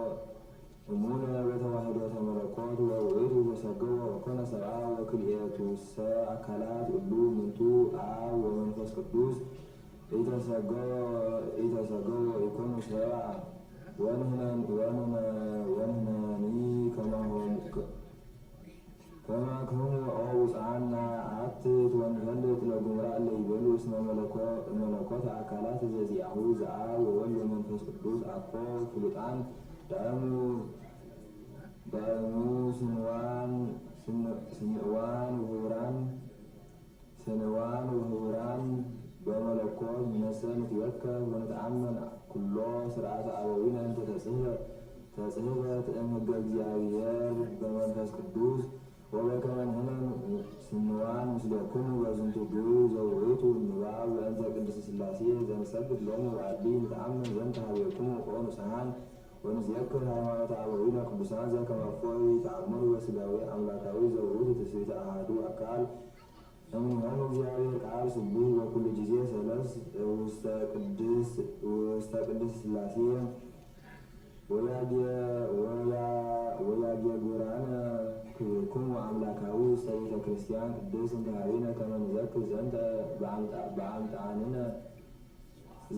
[SPEAKER 6] እሙነ በተዋሕዶተ መለኮት ወውእቱ ተሰገወ ወኮነ ሰብአ ወክልኤቱሰ አካላት ሁሉ እሙንቱ አብ ወመንፈስ ቅዱስ ኢተሰገወ ኢኮኑ ሰብአ ወንሕነኒ ከማክሙ አውፃና አትት ወንፈልጥ ለጉምራ እለ ይቤሉ እስመ መለኮት አካላት ዘዚአሁ ዘአብ ወወልድ ወመንፈስ ቅዱስ አኮ ፍሉጣን ዳእሙ ስንዋን ውህቡራን በመለኮት ነሰን ትወከብ ወነተአመን ኩሎ ስርዓተ አበዊነ እንተ ተጽሕፈት እምሕገ እግዚአብሔር በመንፈስ ቅዱስ ወበከመ ንሕነ ስንዋን ምስሌክሙ በዝንቱ ግዑዝ ዘውእቱ ንባብ በእንተ ቅድስት ሥላሴ ዘንሰግድ ሎሙ ወአዲ ንተአመን ዘንተ ኀቤክሙ ኦ ንጹሐን ወንዝየክር ሃይማኖተ አበዊነ ቅዱሳን ዘከመ እፎይ ተአምሩ በሥጋዌ አምላካዊ ዘውእቱ ትስብእተ አሐዱ አካል እምኔሆሙ እግዚአብሔር ቃል ስቡሕ በኩሉ ጊዜ ሰለስ ውስተ ቅድስት ሥላሴ ወያጌጉራነ ክብርክሙ አምላካዊ ውስተ ቤተ ክርስቲያን ቅድስት እንተ ኀቤነ ከመ ንዘክር ዘንተ በአምጣንነ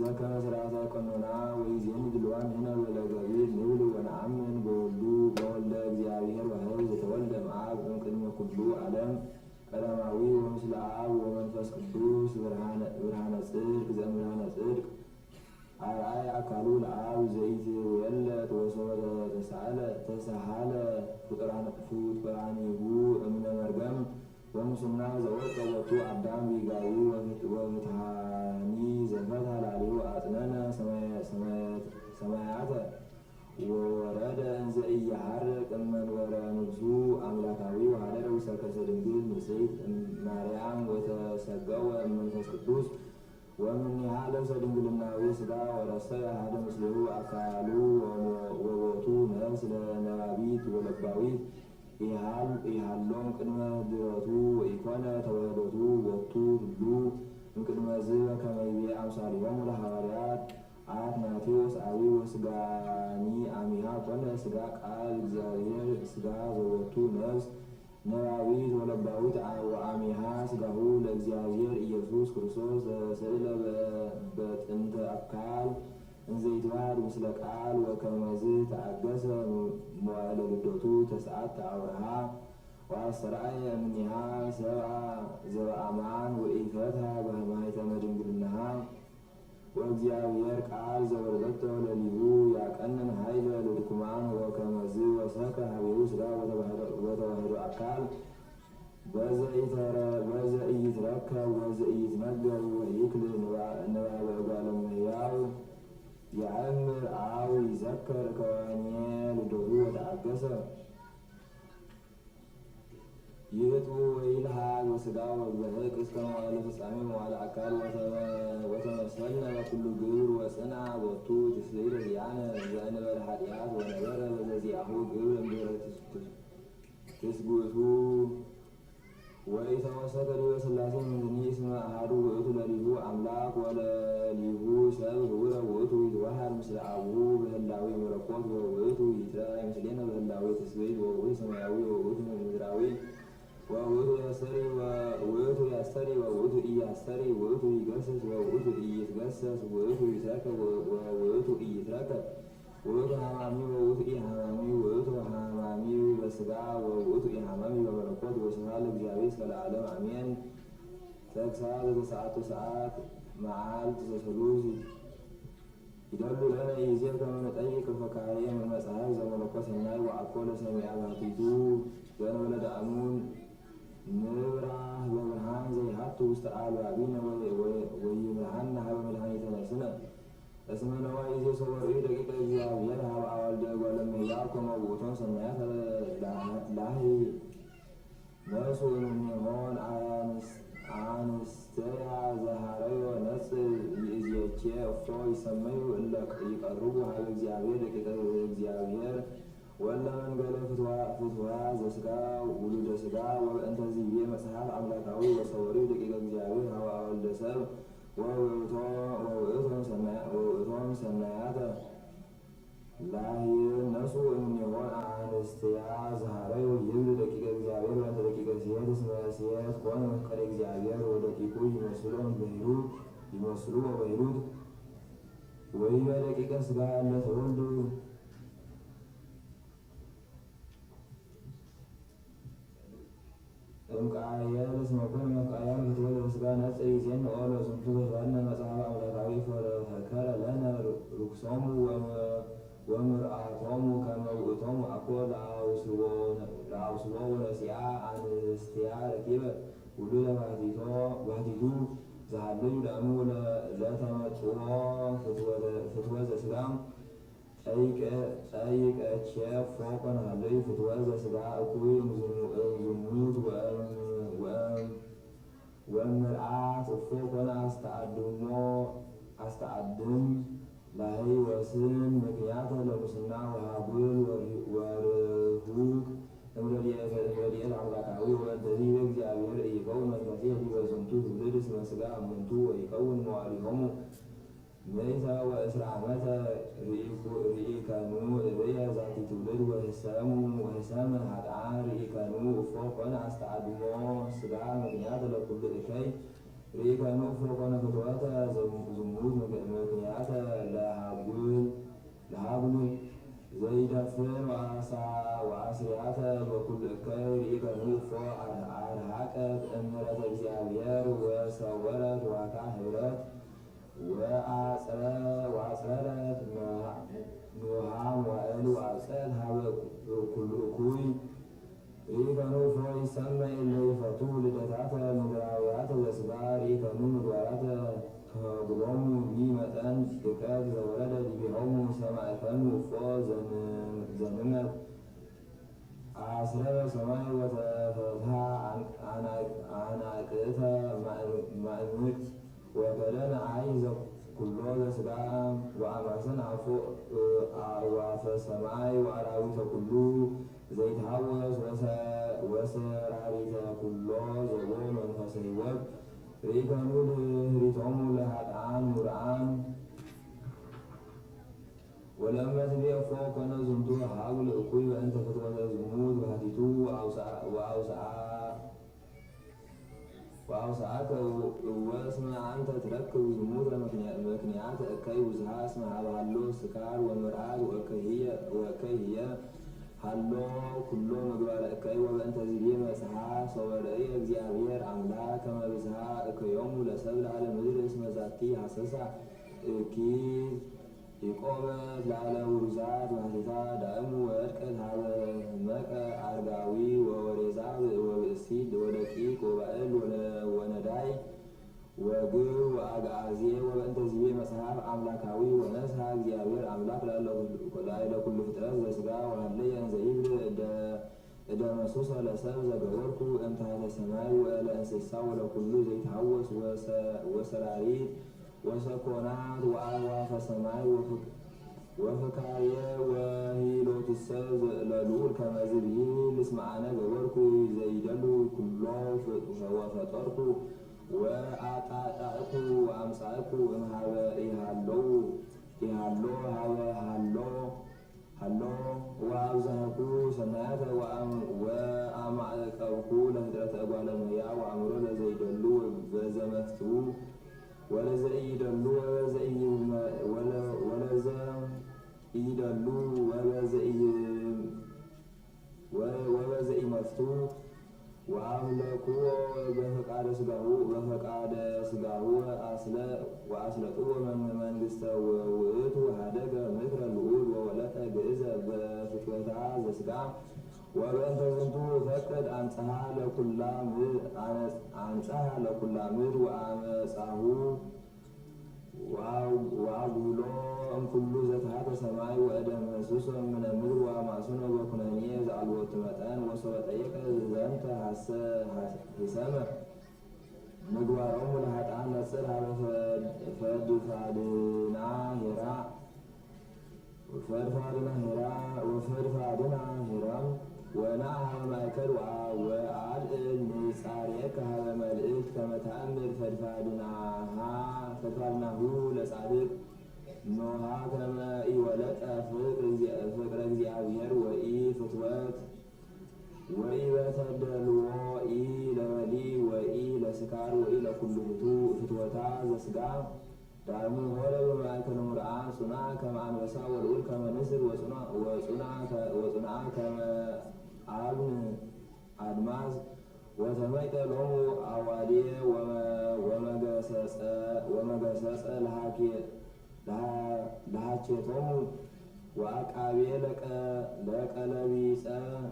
[SPEAKER 6] ዘከመ ሥርዓተ ቀኖና ወይዜኒ ድልዋን ንሕነ በለገቢር ንብል ወነአምን በወልደ እግዚአብሔር ዋሕድ ዘተወልደ እምአብ እምቅድመ ኩሉ ዓለም ቀዳማዊ ወምስለ አብ ወመንፈስ ቅዱስ ብርሃነ ጽድቅ ዘእምብርሃነ ጽድቅ አርአያ አካሉ ለአብ ዘይትዌለድ ወሶበ ተሳሃለ ፍጡራኒሁ እምነ መርገም ወሙስና ዘወርቀ ቦቱ አዳም ቢጋዊ ወፍትሃኒ ዘፈታ ላሊሁ አጽነነ ሰማያተ ወወረደ እንዘ ኢያሐርቅ እመንበረ ንጉሡ አምላካዊ ወኀደረ ውስተ ከርሰ ድንግል ብፅዕት ማርያም ወተሰገወ መንፈስ ቅዱስ ወእምኔሃ ለብሰ ድንግልናዊ ሥጋ ወረሰየ አሐደ ምስሌሁ አካሉ ወቦቱ ነፍስ ለነባቢት ወለባዊት ኢሃሎም ቅድመ ድረቱ ወኢኮነ ተዋህዶቱ ወቱ ሁሉ እምቅድመ ዝህ በከመ ይቤ አምሳሊሆሙ ለሐዋርያት አትናቴዎስ አቢ ወሥጋኒ አሚሃ ኮነ ሥጋ ቃል እግዚአብሔር ሥጋ ዘወቱ ነፍስ ነባቢት ወለባዊት ወአሚሃ ሥጋሁ ለእግዚአብሔር ኢየሱስ ክርስቶስ ዘስእለ በጥንተ አካል እንዘ ይትባህር ምስለ ቃል ወከመዝ ተአገሰ መዋዕለ ልደቱ ተስዓተ አውርሃ ወአስተርአየ እምኔሃ ሰብአ ዘበአማን ወኢፈትሐ በማኅተመ ድንግልናሃ ወእግዚአብሔር ቃል ዘወለደቶ ለሊሁ ያቀንን ኃይለ ለድኩማን ወከመዝ ወሰከ ሀቤሁ ሥጋ በተዋህዶ አካል በዘኢይትረከብ ወዘኢይትነገር ወይክል ንባበ እጓለ እመሕያው የአእምር አው ይዘከር ከዋኔ ልደቱ ወተአገሰ ይህጡ ወይልሃግ ወሥጋው በሕቅ እስከ መዋዕለ ፍጻሜ መዋዕለ አካል ወተመሰልነ በኩሉ ግብር ወጽንዐ ቦቱ ትስብእት ዚአነ ዘእንበለ ኃጢአት ወነበረ በዘዚአሁ ግብር እምድኅረ ትስጉቱ ወኢተወሰከ ዲበ ሥላሴ እምኔ እስመ አሐዱ ውእቱ ለሊሁ አምላክ ወለሊሁ ሰብ ህቡረ ውእቱ ይትወሃድ ምስለ አቡሁ በህላዌ መለኮት ወውእቱ ይትረአይ ምስሌነ በህላዌ ትስብእት ወውእቱ ሰማያዊ ወውእቱ ምድራዊ ወውእቱ ያስተሪ ወውእቱ ኢያስተሪ ውእቱ ይገሥጽ ወውእቱ ኢይትገሠጽ ውእቱ ይትረከብ ወውእቱ ኢይትረከብ ውእቱ ሐማሚ ወውእቱ ኢሐማሚ ውእቱ ሐማሚ በሥጋ ወውእቱ ኢሐማሚ በመለኮት ወስብሐት ለእግዚአብሔር እስከ ለዓለም አሜን። ተግሣጽ ዘተሰዓቱ ሰዓት መዓልት ዘሰሉስ ይደሉ ለነ ይእዜ ከመ ንጠይቅ ፈካሬ መጽሐፍ ዘመለኮት ሰናይ ወአኮ ለሰሚዐ ባሕቲቱ ዘእንበለ ዳእሙን ንብራህ በብርሃን ዘይሃቱ ውስተ አልባቢነ ወይብርሃነ ሀበ መድኃኒተ ነፍስነ እስመ ነዋይ ይእዜ ሰወርዩ ደቂቀ እግዚአብሔር ሀበ አዋልደ እጓለ እመሕያው ከመ ውእቶን ሰናያተ ላህይ ነሱ እምኔሆን አንስተያ ዘሃረዮ ነጽር ይእዜቼ እፎ ይሰመዩ እለ ይቀርቡ ሀበ እግዚአብሔር ደቂቀ እግዚአብሔር ወለ መንገለ ፍትዋ ዘሥጋ ውሉደ ሥጋ ወበእንተ ዚቤ መጽሐፍ አምላካዊ ወሰወርዩ ደቂቀ እግዚአብሔር ሀበ አዋልደ ሰብ ወውእቶን ሰናያተ ላህይ ነሱ እምኔሆን አንስትያ ዘሃረዩ ይብል ደቂቀ እግዚአብሔር በእንተ ደቂቀ ሴት እስመ ሴት ኮነ መፍቀሬ እግዚአብሔር ወደቂቁ ይመስሉ ወበይሉት ወይበ ደቂቀ ሥጋ እለ ተወልዱ እምቃየል እስመ ኮነ መቃየል ፍትወት በሥጋ ነጽር ይዜን ኦሎ ዝንቱ በዛነ መጽሐፈ አምላካዊ ፈከረ ለነ ርኩሶሙ ወምርአቶሙ ከመ ውእቶሙ አኮ ለአውስቦ ወነሲአ አንስትያ ረኪበ ውሉደ ባሕቲቱ ዘሃለዩ ዳእሙ ለተመጽኦ ፍትወት ዘሥጋ ጠይቀቼፎ ኮነሃለዩ ፍትወት ዘሥጋ እኩይ እምዝሙት ወእምርአት እፎ ኮነ አስተአድም ላህይ ወስን ምክንያተ ለሙስና ወሀብል ወርሁቅ እምረድኤት አምላካዊ ወእንተዚህ በእግዚአብሔር ኢይከውን መንፈሴ ዲበ ዝንቱ ትውልድ እስመ ሥጋ እሙንቱ ወይከውን መዋዕሊሆሙ ምእተ ወእስራ ዓመተ ርኢከኑ እብየ ዛቲ ትውልድ ወህሰም ኃጥኣን ርኢከኑ እፎ ኮነ አስተአድሞ ሥጋ ምክንያተ ለኩሉ እከይ ርኢከኑ እፎ ኮነ ፍትወተ ዝሙት ምክንያተ ለሀብሉ ዘይደፍር ወአስርያተ በኩሉ እከይ ርኢከኑ እፎ አርሃቀት እምሕረተ እግዚአብሔር ወሰወረት ዋካ ኅብረት ወአጽረረት ኖሃ መዋዕል ወአብጽሕት ሀበ ኩሉ እኩይ ርኢከኑ እፎ ይሰመይ እለ ይፈቱ ልደታተ ምድራውያተ ዘሥጋ ርኢከኑ ምግባራተ ከብሎሙ ቢመጠን ድቀት ዘወረደ ዲቤሆሙ ሰማዕከኑ እፎ ዘንመት አስረበ ሰማይ ወተፈትሐ አናቅዕተ ማእምቅት ወከደነ አይዘ ኩሎ ዘሥጋ ወአማሰነ አዕዋፈ ሰማይ ወአራዊተ ኩሉ ዘይትሐወስ ወሰራሪተ ኩሎ ዘቦ መንፈሰ ሕይወት ሪከኑ ድኅሪቶሙ ለኃጥኣን ሙርአን ወለመ ትቤፎ ኮነ ዝንቱ ሀጉል እኩይ በእንተ ፍትወተ ዝሙት ባህቲቱ ወአውስአከ ወእስመ አንተ ትረክብ ዝሙት ምክንያት እከይ ውዝሃ እስመ ሀበሃሎ ስካር ወምርአት ወእከይ ህየ ሃሎ ኩሎ ምግባረ እከይ ወበእንተ ዝቤ መጽሐፍ ሰወርእየ እግዚአብሔር አምላክ ከመ ብዝሃ እከዮሙ ለሰብእ ለዓለመ ምድር እስመ ዛቲ ሐሰሳ እኪት ይቆመት ላዕለ ውሩዛት ማህሌታ ዳእሙ ወድቀት ሀበ መቀ አርጋዊ ወወሬዛ ወብእሲት ወደቂቅ ወባዕል ወነዳይ ወግብ ወአግዓዜ ወበእንተ ዝቤ መጽሐፍ አምላካዊ ወነስሐ እግዚአብሔር አምላክ ላዕለ ኩሉ ፍጥረት ዘሥጋ ወሀለየ እንዘ ይብል እደ መሱሰ ለሰብእ ዘገበርኩ እምታሕተ ሰማይ ወለእንስሳ ወለኩሉ ዘይትሐወስ ወሰራሪት ወሰኮናት ወአዕዋፈ ሰማይ ወፍካርየ ወሂሎትሰ ለልዑል ከመ ዝብሂል እስመ አነ ገበርኩ ዘይደሉ ኩሎ ወፈጠርኩ ወአጣጣእኩ ወአምጻእኩ እምኀበ ኢሃሎ ሀበ ሃሎ ወአብዛህኩ ሰናያተ ወአማዕቀብኩ ለፍጥረተ እጓለ እመሕያው ወአእምሮ ለዘይደሉ በዘመፍትዉ ወለዘ ኢይደሉ ወለዘ ኢመፍቱ ወአምለኩዎ በፈቃደ ሥጋሁ ወአስለጥዎ መንግሥተ ውእቱ ሀደገ ምክረ ልዑል ወወለጠ ግእዘ በፍትወታ ዘሥጋ ወበእንተ ዝንቱ ፈቅድ አንጽሐ ለኩላ ምድር ወአመጻሁ ወአጉሎ እምኩሉ ዘትሐተ ሰማይ ወእደ መሱሶ እምነ ምድር ወአማሱነ በኩነኔ ዘአልቦቱ መጠን ወሶበ ጠየቀ ዘንተ ሂሰመ ምግባሮሙ ለኃጥኣን ነጽር ሀበ ፈድፋድና ሄራም ወናአ ሀበ ማእከል ወአልዕል ንጻሬከ ሀበ መልእክት ከመ ተአምር ፈድፋድናሁ ለጻድቅ ኖሃ ከመ ኢወለጠ ፍቅረ እግዚአብሔር ወኢፍትወት ወኢበተደልዎ ኢለበሊ ወኢለስካር ወኢለኩሉ ፍትወታ ዘሥጋ ዳግሙ ሆረ በማእከለ ሙርአን ጹኑዕ ከመ አንበሳ ወልዑል ከመ ንስር ወጽኑዕ ከመ አብን አድማስ ወተመይጠ ሎሙ አዋድየ ወመገሰጸ ለሃኬቶሙ ወአቃቤ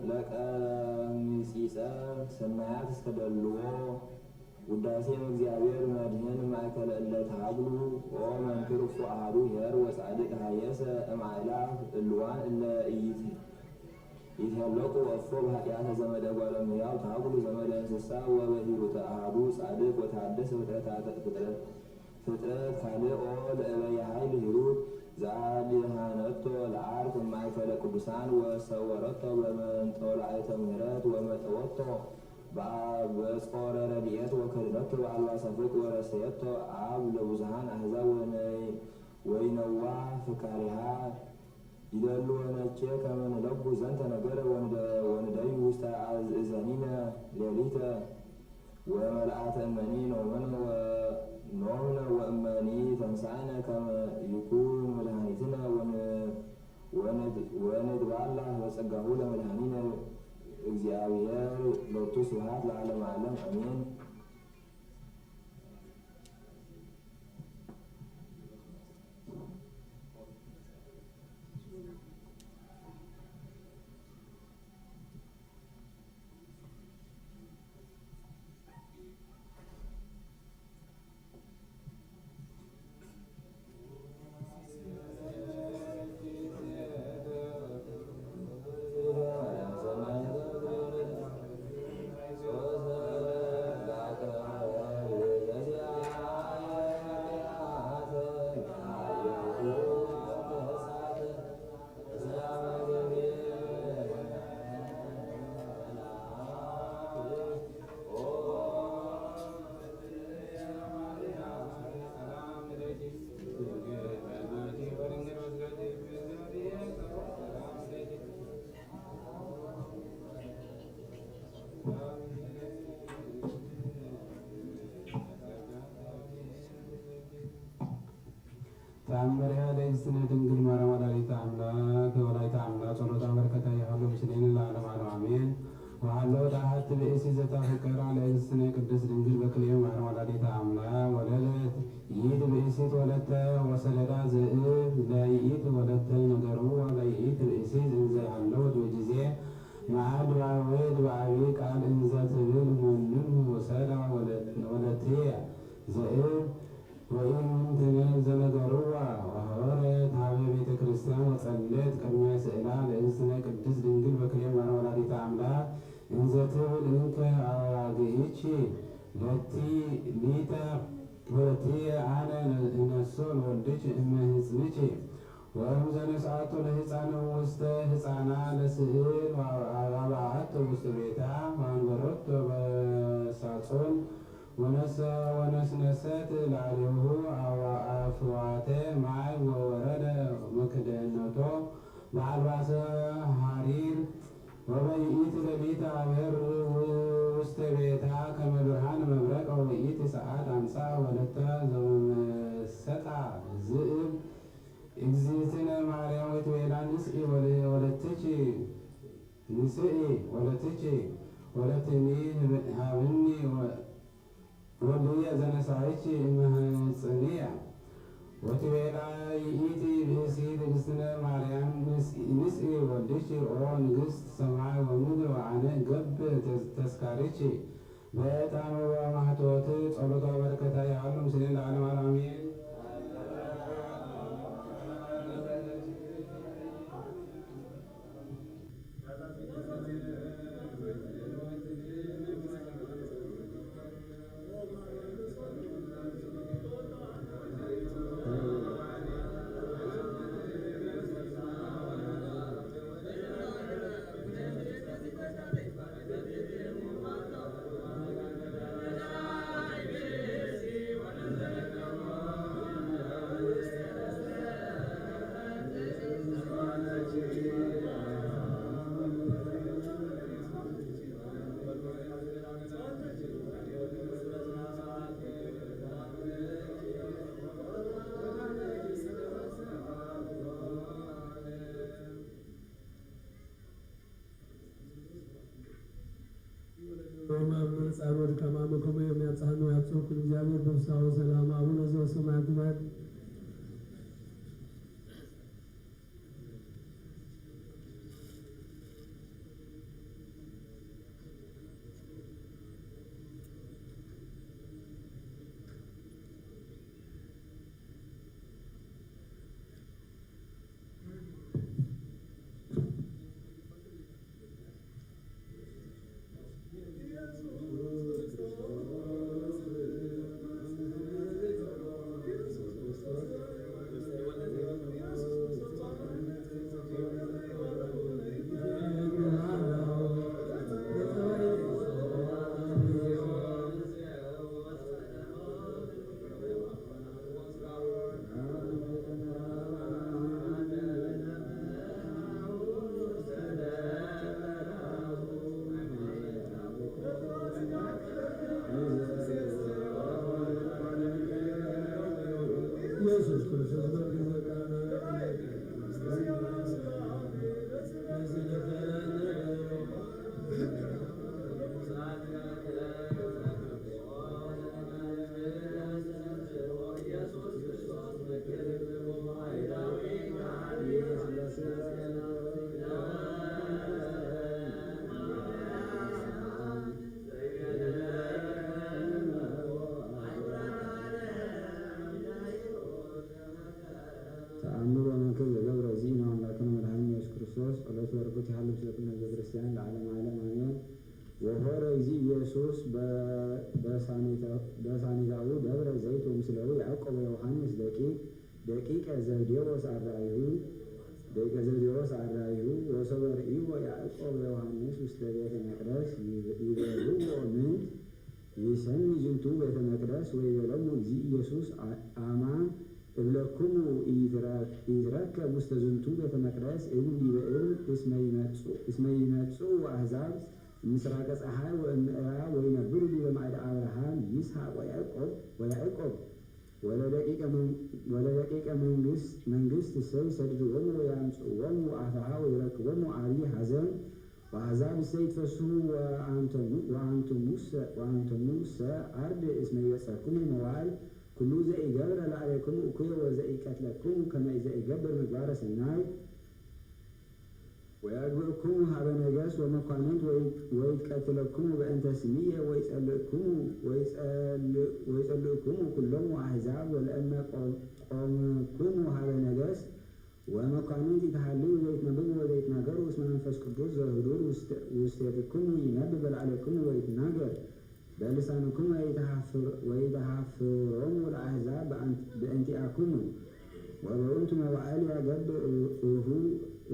[SPEAKER 6] ለቀለሚጺጸ ሰናያት እስከደልዎ ውዳሴ እግዚአብሔር መድህን ማእከለ እለ ተሃብሉ ወመንክር እፉ አሐዱ ኄር ወጻድቅ ሀየሰ እምአእላፍ እልዋን እለ ይትሄለቁ እፎ በኃጢአተ ዘመደ እጓለ እመሕያው ተሃብሉ ዘመደ እንስሳ ወበሂሩተ አሐዱ ጻድቅ ወተሐደሰ ፍጥረት ካልኦ ለእበየ ኃይል ሂሩት ዘአድኃነቶ ለዓርክ እማእከለ ቅዱሳን ወሰወረቶ በመንጦላዕተ ምሕረት ወመጠወቶ በጾረ ረድኤት ወከልለቶ በአልባሰ ፍቅር ወረሰየቶ አብ ለብዙኃን አሕዛብ ወይነዋ ፍካሪሃ ይደሉ ወነቼ ከመ ንለቡ ዘንተ ነገረ ወንደዩ ውስተ አእዘኒነ ሌሊተ ወመልአተ እመኒ ኖምነ ወእመኒ ተንሣእነ ከመ ይኩን መድኃኒትነ ወንድባላ በጸጋሁ ለመድኃኒነ እግዚአብሔር ሎቱ ስብሐት ለዓለመ ዓለም አሜን።
[SPEAKER 5] አምላክ ወላዲተ አምላክ ጸሎታ በረከታ ያህሉ ምስሌን ለዓለም ዓለም አሜን። ወሃለው ዳሃት ብእሲ ዘታፈቀራ ለእንስነ ቅድስት ድንግል በክልኤ ማርያም ወላዲተ አምላክ ወለለት ይእቲ ብእሲት ወለተ ወሰለዳ ዝእብ ለይእቲ ወለተ ነገሩ ለይእቲ ብእሲት እንዘ ሃለወት በጊዜ መዓድ ወይድ በአብይ ቃል እንዘ ትብል እሙንን ወሰዳ ወለትየ ዝእብ ወኢምንትነ ዘነገሩዋ ወሐወረት ሀበ ቤተ ክርስቲያን ወጸለት ቅድመ ስእላ ለእንስነ ቅድስት ድንግል በክልኤ ማርያም ወላዲተ አምላክ እንዘ ትብል እንከ አዋግዒኪ ለቲ ሊተ ወለትየ አነ እነሶ ለወልድኪ እመ ሕፅንኪ ወእምዘ ነስአቶ ለሕፃነ ውስተ ሕፃና ለስዕል ወአብአቶ ውስተ ቤታ ወአንበሮቶ በሳጾን ወነስነሰት ላዕሌሁ አፍዋተ ማይ ወወረደ መክደነቶ በአልባሰ ሐሪር ወበይእቲ ሌሊት አብሔር ውስተ ቤታ ከመ ብርሃን መብረቅ ወበይእቲ ሰዓት አምሳ ወለተ ዘመሰጣ ዝእብ እግዝእትነ ማርያም ወትቤላ ንስኢ ወለትኪ ወለትኒ ሀብኒ ወልድየ ዘነሣእኪ እምሕፅንየ ወትቤላ ይእቲ ብእሲት እግዝእትነ ማርያም ንስኢ ወልድኪ ኦ ንግሥት ሰማይ ወምድር ወአነ እገብር ተዝካርኪ በዕጣን ወበማኅቶት ጸሎታ በረከታ ያህሉ ምስሌን ለዓለመ ዓለም አሜን።
[SPEAKER 7] ወማመን ጻሮድ ከማመከሙ የሚያጻኑ ያጽኩ እግዚአብሔር በፍሳው ሰላም አቡነ ዘበሰማያት ይባል ኢየሱስ ክርስቶስ ተአምሮ መንክር ዘገብረ ዚነ አምላክነ መድኃኒነ ኢየሱስ ክርስቶስ ጸሎቱ በረከቱ ያህሉ ምስለ ቤተ ክርስቲያን ለዓለመ ዓለም አሜን። ወሆረ እግዚእ ኢየሱስ በሳኒታሁ ደብረ ዘይት ወምስሌሁ ያዕቆብ ወዮሐንስ ደቂቀ ዘብዴዎስ አርዳኢሁ ወሶበ ርኢዎ ያዕቆብ ወዮሐንስ ውስተ ቤተ መቅደስ ይቤልዎ ምንት ይሰኒ ዝንቱ ቤተ መቅደስ ወይቤሎሙ እግዚእ ኢየሱስ አማን እብለክሙ ኢይትረከብ ውስተ ዝንቱ ቤተ መቅደስ እብል ይበእል እስመ ይመጽኡ አሕዛብ ምስራቀ ፀሐይ ወእምዕራብ ወይነብሩ ዲበ ማእደ አብርሃም ይስሐቅ ወያዕቆብ ወለደቂቀ መንግስት ሰይሰድድዎሙ ወያምጽእዎሙ አፍሃ ወይረክቦሙ ዓቢይ ሐዘን ወአሕዛብ ሰይትፈስሑ ወአንትሙሰ አርድ እስመ ይበጽሐክሙ መዋዕል ኩሉ ዘኢገብረ ላዕሌክሙ እኩየ ወዘኢቀትለክሙ ከመ ዘኢገብር ምግባረ ሰናይ ወያግብእክሙ ሀበ ነገሥት ወመኳንንት ወይትቀትለክሙ በእንተ ስምየ ወይጸልእክሙ ኩሎሙ አሕዛብ ወለእመ ቆምክሙ ሀበ ነገሥት ወመኳንንት ይትሃልዩ ወይትነብቡ ወዘይትናገሩ እስመ መንፈስ ቅዱስ ዘህዱር ውስቴትክሙ ይነብብ ላዕሌክሙ ወይትናገር በልሳንክሙ ወይተሃፍሮሙ ለአሕዛብ በእንቲአክሙ ወበእንቱ መዋዕል ያገብእ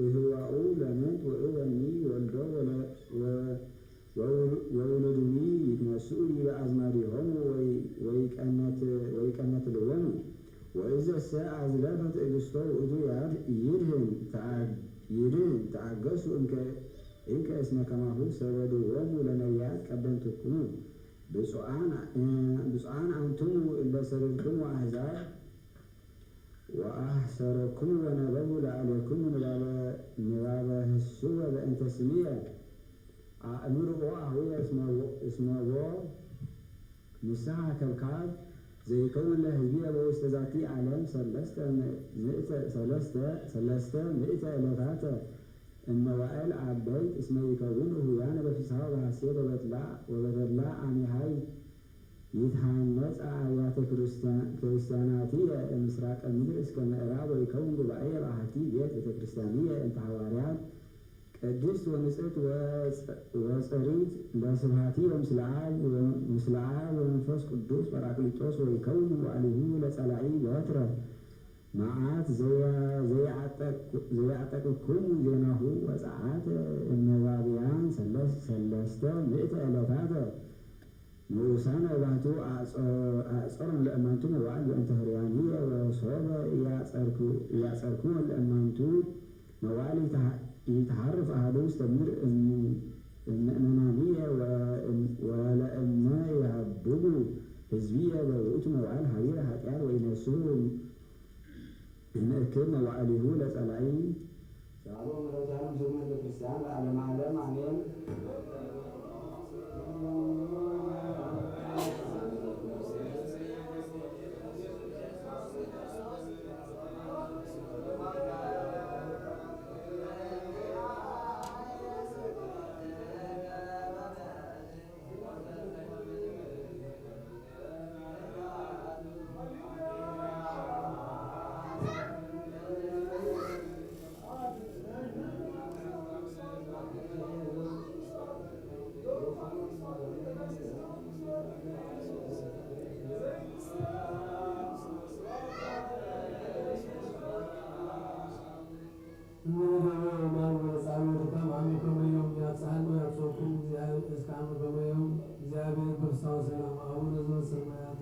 [SPEAKER 7] እህዋኡ ለምንት ወእወኒ ወልዶ ወውሉድኒ ይትነስኡ ዲበ አዝማዲሆሙ ወይቀነትልዎሙ ወእዘሰ አዝለፈ ትዕግሥቶ ውእቱ ይድህን ተአገሱ እንከ እስመ ከማሁ ሰደድዎሙ ለነቢያት ቀደምትክሙ ብፁዓን አንትሙ እለ ሰደድክሙ አሕዛብ ወአሕሰረክሙ ወነበቡ ላዕሌክሙ ንባበ ህሱወ በእንተ ስምየ አእምርኦ አሁየ እስመቦ ንስሐ ከብካብ ዘይከውን ለህዝብየ በውስተ ዛቲ ዓለም ሰለስተ ምእተ ዕለታተ እመዋዕል አበይት እስመ ይከውኑ ህያነ በፍስሐ ወበሐሴት ወበተድላ አሚሃይ ይትሃነጽ አብያተ ክርስቲያናትየ እምስራቀ ምድር እስከ ምዕራብ ወይከውን ጉባኤ በአሐቲ ቤተ ክርስቲያንየ እንተ ሐዋርያት ቅድስት ወንጽሕት ወጽሪት ለስብሐቲ ወምስለ አብ ወመንፈስ ቅዱስ ጰራቅሊጦስ ወይከውን ዋዕሊሁ ለጸላኢ በትረ መዓት ዘያጠቅክሙ ዜናሁ ወፀዓት እመባብያን ሰለስተ ምእተ ዕለታተ ንዑሳነ ባሕቱ አዕጾሙ ለእማንቱ መዋዕል በእንተ ህርያንየ ወሶበ ያጸርክሙ ለእማንቱ መዋዕል ይትሐርፍ አሐዱ ውስተ ምድር እምእመናንየ ወለእመ ያብቡ ህዝብየ በውእቱ መዋዕል ሀቢረ ኃጢአት ወይነስሑ እምእክብ መዋዕሊሁ ለጸላኢ ዛሎ ምሕረቱን ዝሙን ለክርስቲያን ለዓለመ ዓለም አሜን።
[SPEAKER 8] እግዚአብሔር በፍስሐው ሰላም አቡነ ዘበሰማያት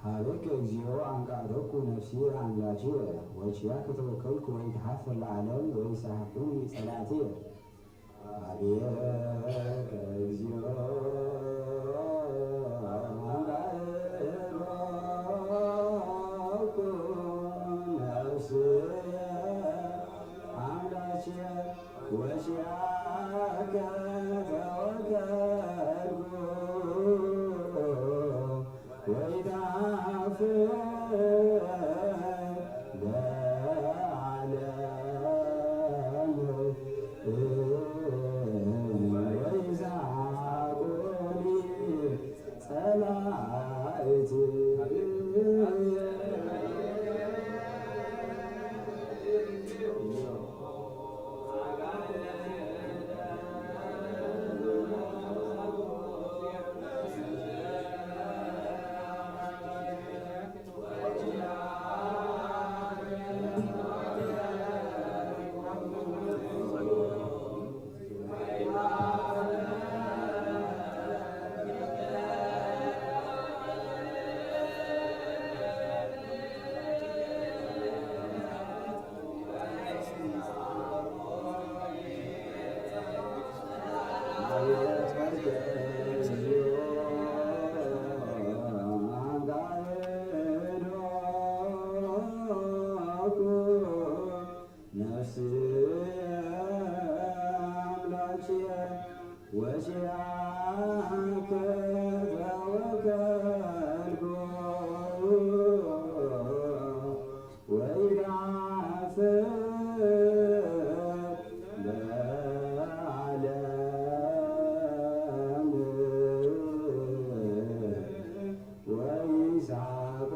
[SPEAKER 7] ሀበከ እግዚኦ አንቃዕደኩ ነፍስየ አምላክየ ወኪያከ ተወከልኩ ወኢትሐፈር ለዓለም ወይሳሕቁኒ ጸላእትየ ሀቤከ እግዚኦ አንቃዕደኩ ነፍስየ አምላክየ ወኪያከ ተወከልኩ ወሲያከ ተወከልኩ ወይዳፍር ለዓለም ወይሳቅኒ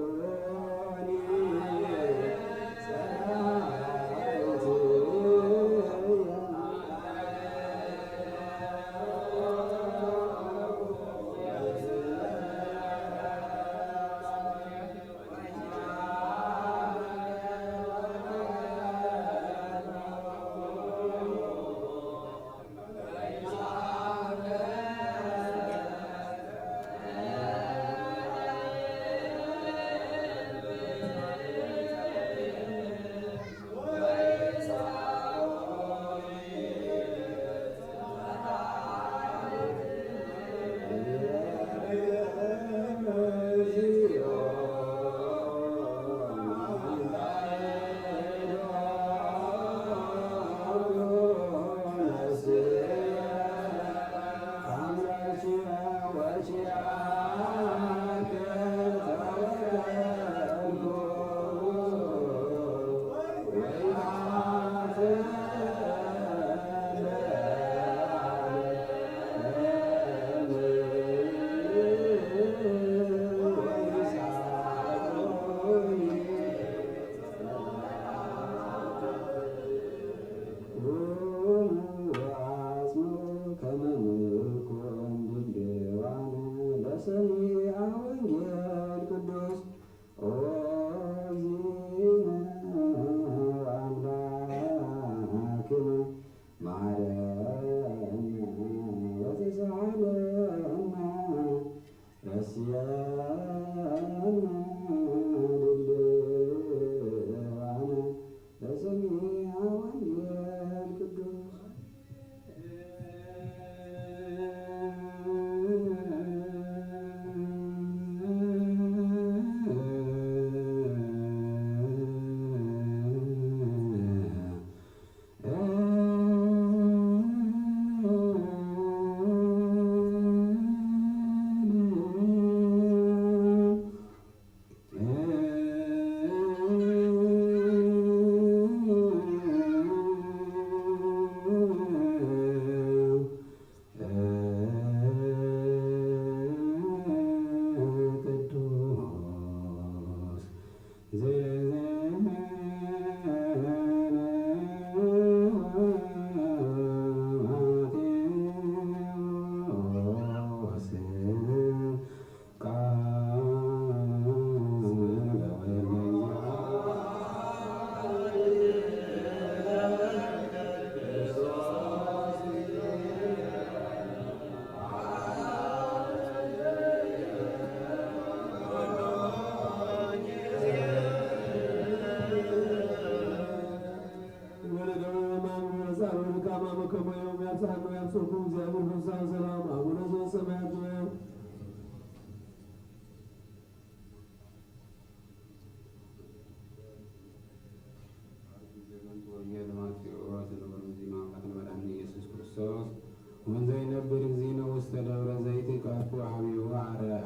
[SPEAKER 9] ወንዘ ይነብር እግዚእነ ውስተ ደብረ ዘይት ቃፉ ሀቢሁ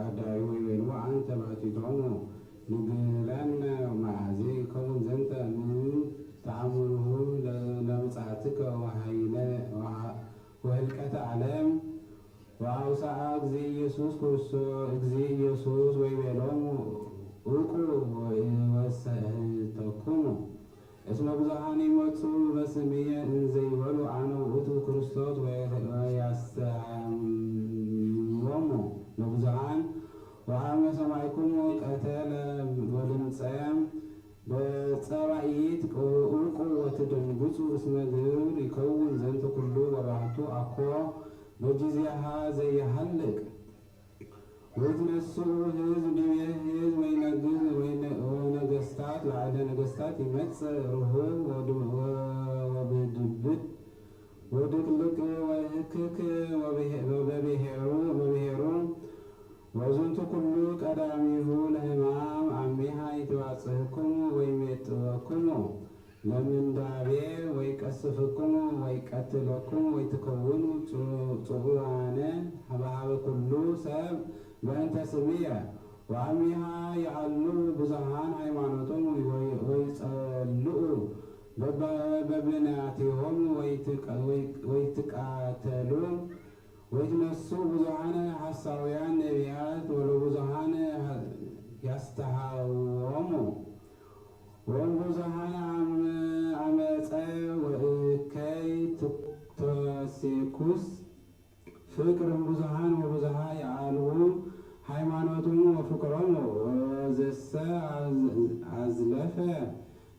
[SPEAKER 9] አዳዩ ይቤሉ አንተ ባቲቶሙ ንግለነ መዓዜ ከውን ዘንተ ምን ተአምሩሁ ለምጽአትከ ወህልቀተ ዓለም ወአውሳአ እግዚእ ኢየሱስ ክርስቶስ ወይቤሎሙ ውቁ ወሰተክሙ እስመ ብዙኃን ይመጹ በስምየ እንዘ ይበሉ አነ ውእቱ ክርስቶስ ወያስተምዎሙ ለብዙኃን ወአመ ሰማዕክሙ ቀተለ ወድምፀም በጸባኢት ውቁ ወትደንግጹ እስመ ግብር ይከውን ዘንተ ኩሉ ወባሕቱ አኮ በጊዜሃ ዘይሃልቅ ወይትነስኡ ሕዝብ ዲበ ሕዝብ ወይነግሥ ወነገሥታት ላዕለ ነገሥታት ይመጽእ ርሁብ ወብድብድ ወድቅልቅ ወይክክ በብሔሩ ወዝንቱ ኩሉ ቀዳሚሁ ለሕማም አሜሃ ይትባጽሕክሙ ወይሜጥወክሙ ለምንዳቤ ወይ ቀስፍክሙ ወይ ቀትለክሙ ወይ ትከውኑ ጽቡራነ ሀበ ኩሉ ሰብ በእንተ ስምየ ወአሚሃ ያሉ ብዙሃን ሃይማኖቶም ወይ ጸልኡ በብናቲሆም ወይ ትቃተሉ ወይ ትነሱ ብዙሃን ሐሳውያን ነቢያት ወለብዙሃን ያስተሃወሙ ወብዙሃን አመፀ ወእከይ ተሴኩስ ፍቅርም ብዙሃን ወብዙሃ ያልዉ ሃይማኖቱም ወፍቅሮሙ ወዘሰ አዝለፈ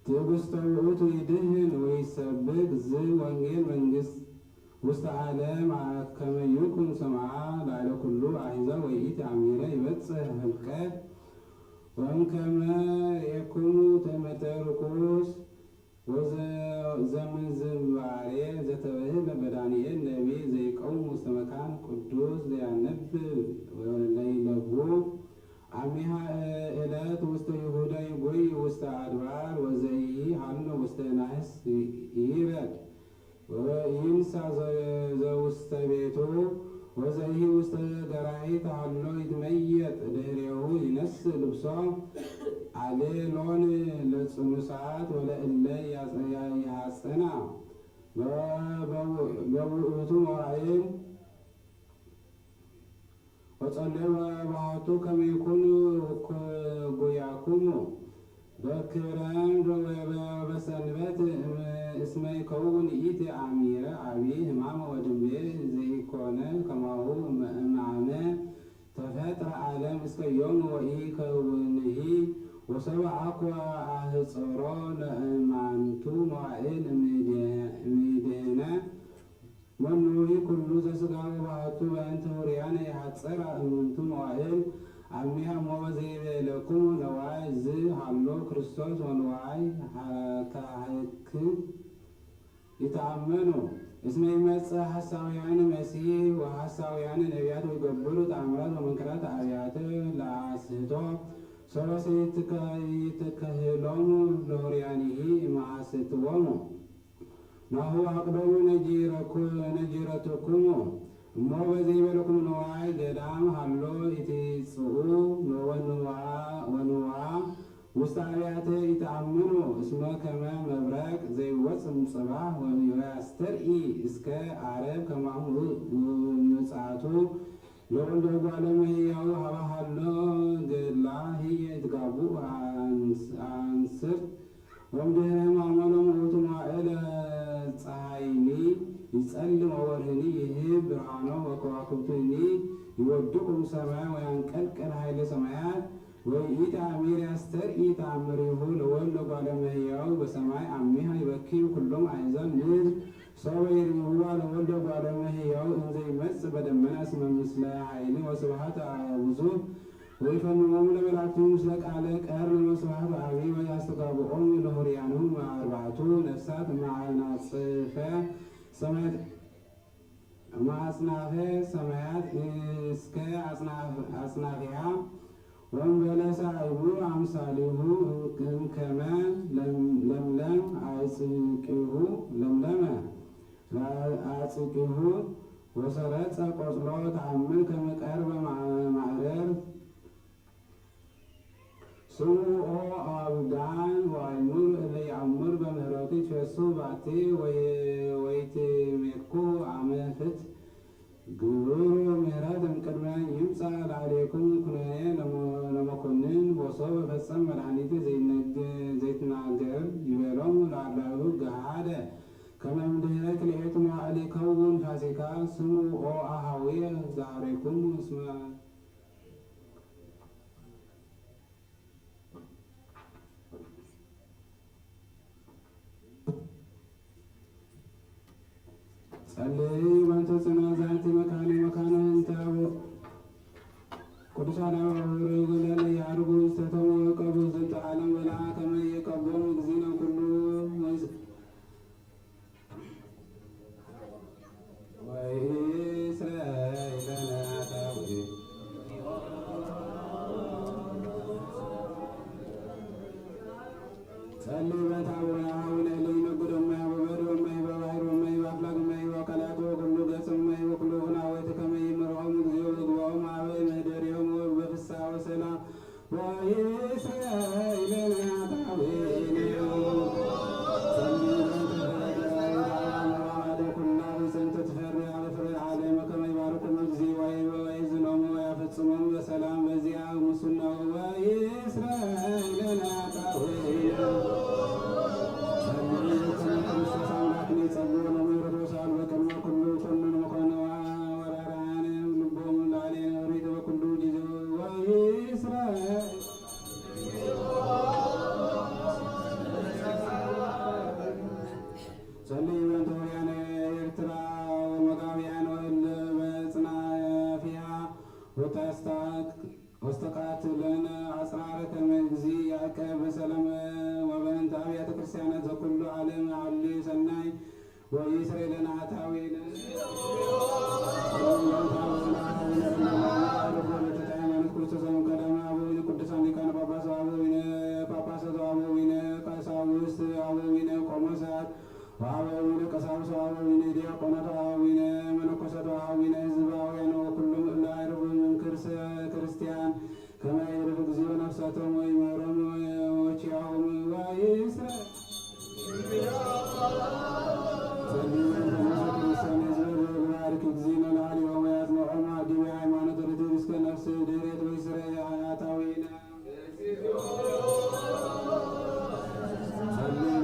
[SPEAKER 9] ትዕግስተ ውእቱ ይድህን ወይሰብክ ዝ ወንጌል መንግሥት ውስተ ዓለም ከመ ይኩን ሰምዓ ላዕለ ኩሉ አሕዛብ ወይእቲ አሚረ ይበጽሕ ህልቀት ወእምከመ የኩኑ ተመተርኩስ ወዘምዝባሬ ዘተብህለ በዳንኤል ነቢይ ዘይቀውም ውስተ መካን ቅዱስ ዘያነብብ ለይለቡ አሚሃ ዕለት ውስተ ይሁዳ ይጎይ ውስተ አድባር ወዘይሂ ሀሎ ውስተ ናህስ ይረድ ይንሳ ዘውስተ ቤቱ ወዘይሂ ውስተ ገራሂት ሀሎ ይትመየጥ ድህሬሁ ይነስ ልብሶ አሌሎን ለጽኑሳት ወለእለ ያጽና በውእቱ መዋዕል ወጸለዩ በባሕቱ ከመ ይኩኑ ጉያኩሙ በክረምት ወበሰንበት እስመ ይከውን ይእቲ አሚረ አብይ ሕማመ ወድንቤ ዘይኮነ ከማሁ እምአመ ተፈጥረ ዓለም እስከ ዮም ወኢከውንሂ ወሰብአ ኮ አህጽሮ ለእማንቱ መዋዕል እምይእዜነ መኑሂ ኩሉ ዘሥጋ ወባሕቱ በእንተ ውርያነ ይሐጽር እሙንቱ መዋዕል አሚሃ ሞበ ዘይቤለክሙ ነዋይ ዝ ሀሎ ክርስቶስ ወንዋይ ካህክ ይተአመኑ እስመ ይመጽእ ሐሳውያን መሲሕ ወሐሳውያን ነቢያት ወይገብሩ ተአምራት ወመንክራት አብያተ ለአስሕቶ ሰበሰ ይትከህሎሙ ለሆርያኒሂ እምሐሰትዎሙ ናሁ አቅደሙ ነጂረትክሙ እሞ በዘይቤለክሙ ነዋይ ገዳም ሀሎ ኢትጽኡ ወንዋ ውስተ አብያተ ይተአምኑ እስመ ከመ መብረቅ ዘይወፅእ እምጽባሕ ወያስተርኢ እስከ ዓረብ ከማሁ ምጽአቱ ለወልደ እጓለ እመሕያው ሀበ ሀሎ ገድላ ህየ ይትጋብኡ አንስርት ወእምድኅረ ሕማሞሙ ውእቱ መዋዕለ ፀሐይኒ ይጸልም ወወርኅኒ ይህብ ብርሃኖ ወከዋክብትኒ ይወድቁ እምሰማይ ወያንቀልቅል ኃይለ ሰማያት ወይእቲ አሚር ያስተርኢ ተአምሪሁ ለወልደ እጓለ እመሕያው በሰማይ አሚሃ ይበኪዩ ኩሎም አሕዛብ ምድር ሰበ ይርምዋ ለወልደ እጓለ እመሕያው እንዘ ይመጽእ በደመና እስመ ምስለ ኃይሊ ወስብሐት ብዙኅ ወይፈንዎሙ ለመላእክቱ ምስለ ቃለ ቀርን ወስብሐት አብይ ወያስተጋብኦሙ ለሆርያንሁ አርባዕቱ ነፍሳት ማዕናጽፈ ሰማያት ማጽናፈ ሰማያት እስከ አጽናፊሃ ወእምበለሰ አይሁ አምሳሊሁ እምከመ ለምለም አጽቂሁ ለምለመ አጽቂሁ ወሰረጸ ቆጽሎ ተአምር ከመ ቀርበ ማዕረር ስሙ ኦ አብዳን ወአይሙር እለ ይአምር በምህረቱ ይትፌስሑ ባቲ ወይትሜኩ አመ ፍትሕ ግብሩ ምህረት እምቅድመ ይምጻእ ላዕሌክሙ ኩነኔ ለመኮንን ወሶበ ፈጸም መድኃኒት ዘይትናገር ይቤሎሙ ለአድራጊ ገሃደ ከመ እምድኅረ ክልኤቱ መዋዕል ይከውን ፋሲካ ስሙ ኦ አኀዊየ ዘኀረይክሙ እስመ ጸልይ በእንተ ጽንዕ ዛቲ መካነ እንተ ቅዱሳን አበው ጎለለ ያርጉ ስተተሙ ወቀቡ ዝንተ ዓለም በልዓ ከመ ይቀቦሙ እግዚእነ ኩሉ ወይስረይ ለነ ኃጣውእ ጸልይ በእንተ አቡነ ኩሉ ዓለም ዓሊ ሰናይ ወይስረይ ለነ ኃጣውኢነ ክርስቶስ ቀዳማ አበዊነ ቅዱሳን ሊቃነ ጳጳሳት አበዊነ ቀሳውስት አበዊነ ቆሞሳት ወአበዊነ ቀሳውስት አበዊነ ዲያቆናት አበዊነ መነኮሳት አበዊነ ሕዝባውያን ወኩሎም እለ አይረፉ ክርስቲያን ከመ ይዕረፍ እግዚኦ ነፍሳቶሙ ወይምሮሙ ወቺያሆሙ ወይስረይ ባርክ እግዚእነ ለዓሊሆሙ ያጽንዖሙ አዲበ ሃይማኖት ርትዕ እስከ ነፍስ ድኅረት ወይስረይ ኃጣውኢነ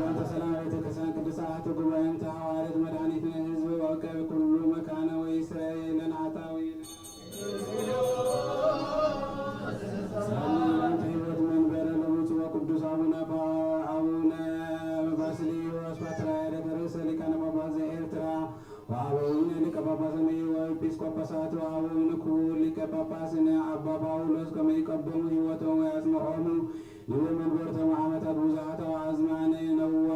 [SPEAKER 9] በእንተ ሰላም ቤተ ክርስቲያን ቅዱሳት ጉባኤንተ ሐዋርያት መድኃኒትነ ሕዝብ ወአቃቤ ኩሉ መካነ ወይስረይ ለነ ኃጣውኢነ በእንተ ሕይወት መንበረ ለብፁዕ ወቅዱስ አቡነ ባስልዮስ ፓትርያርክ ርእሰ ሊቃነ ጳጳሳት ዘኤርትራ ወአበዊነ ሊቀ ጳጳሳት ወኤጲስቆጶሳት ወአበዊነ ክቡር ሊቀ ጳጳስነ አባ ጳውሎስ ከመ ይቀድሙ ሕይወቶሙ ወያጽንዖሙ ንበ መንበርቶሙ ዓመታት ብዙኃት ወአዝማነ ነዋ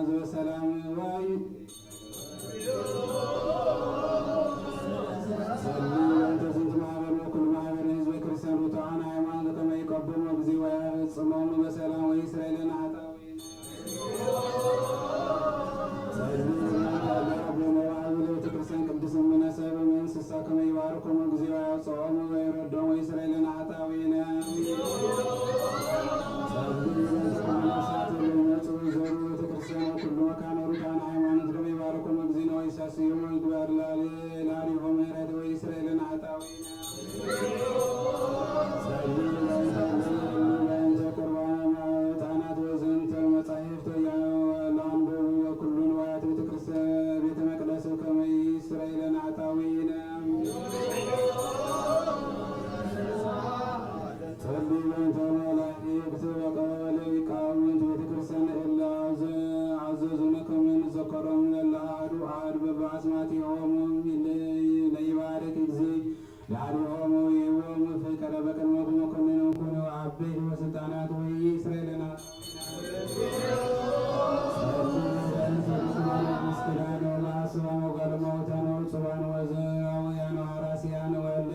[SPEAKER 9] ዘበሰላም በእንተ ዝንቱ ማኅበር ወኩሉ ማኅበረ ሕዝበ ክርስቲያን ርቱዓነ ሃይማኖት ከመ ይቀድሙ እግዚእ ወያፈጽሞሙ በሰላም ወይስረይ ለነ ኃጣውኢነ ቤተ ክርስቲያን ቅድስት እምነ ሰብእ እንስሳ ከመ ይባርኮሙ እግዚኦ ወያውፅኦሙ ወይረድኦሙ ወይስረይ ለነ ኃጣውኢነ ዘሩ ቤተ ክርስቲያን ወኩሉ መካነ ርቱዓነ ሃይማኖት ከመ ይባርኮሙ እግዚእነ ወይሳስዮሙ ይግበር ላዕሌሆሙ ምሕረት ወይስረይ ለነ ኃጣውኢነ በእንተ ቁርባነ ዕጣናት ወዘንተ መጻሕፍት ለአንብቡ ወኩሉ ንዋያተ ቤተ ክርስቲያን ቤተ መቅደስ ከመ ይስረይ ለነ ኃጣውኢነ ጸልዩ በእንተ መላእክት ወቀበለ ሊቃውንት ቤተ ክርስቲያን እለ አዘዙነ ከመ ንዘከሮሙ ለእለ አሐዱ አሐዱ በበአስማቲሆሙ ለይባርክ እግዚእ ላዕሌሆሙ ወይቤሎሙ ፍቅረ በቅድመ መኮንነ ኮነ ወአበይት ወሥልጣናት ወይስረይ ለነ ምስኪናነ ወለአስባነ ወጓለማውታነ ወጽባነ ወዘማውያነ ወሐራስያነ ወእለ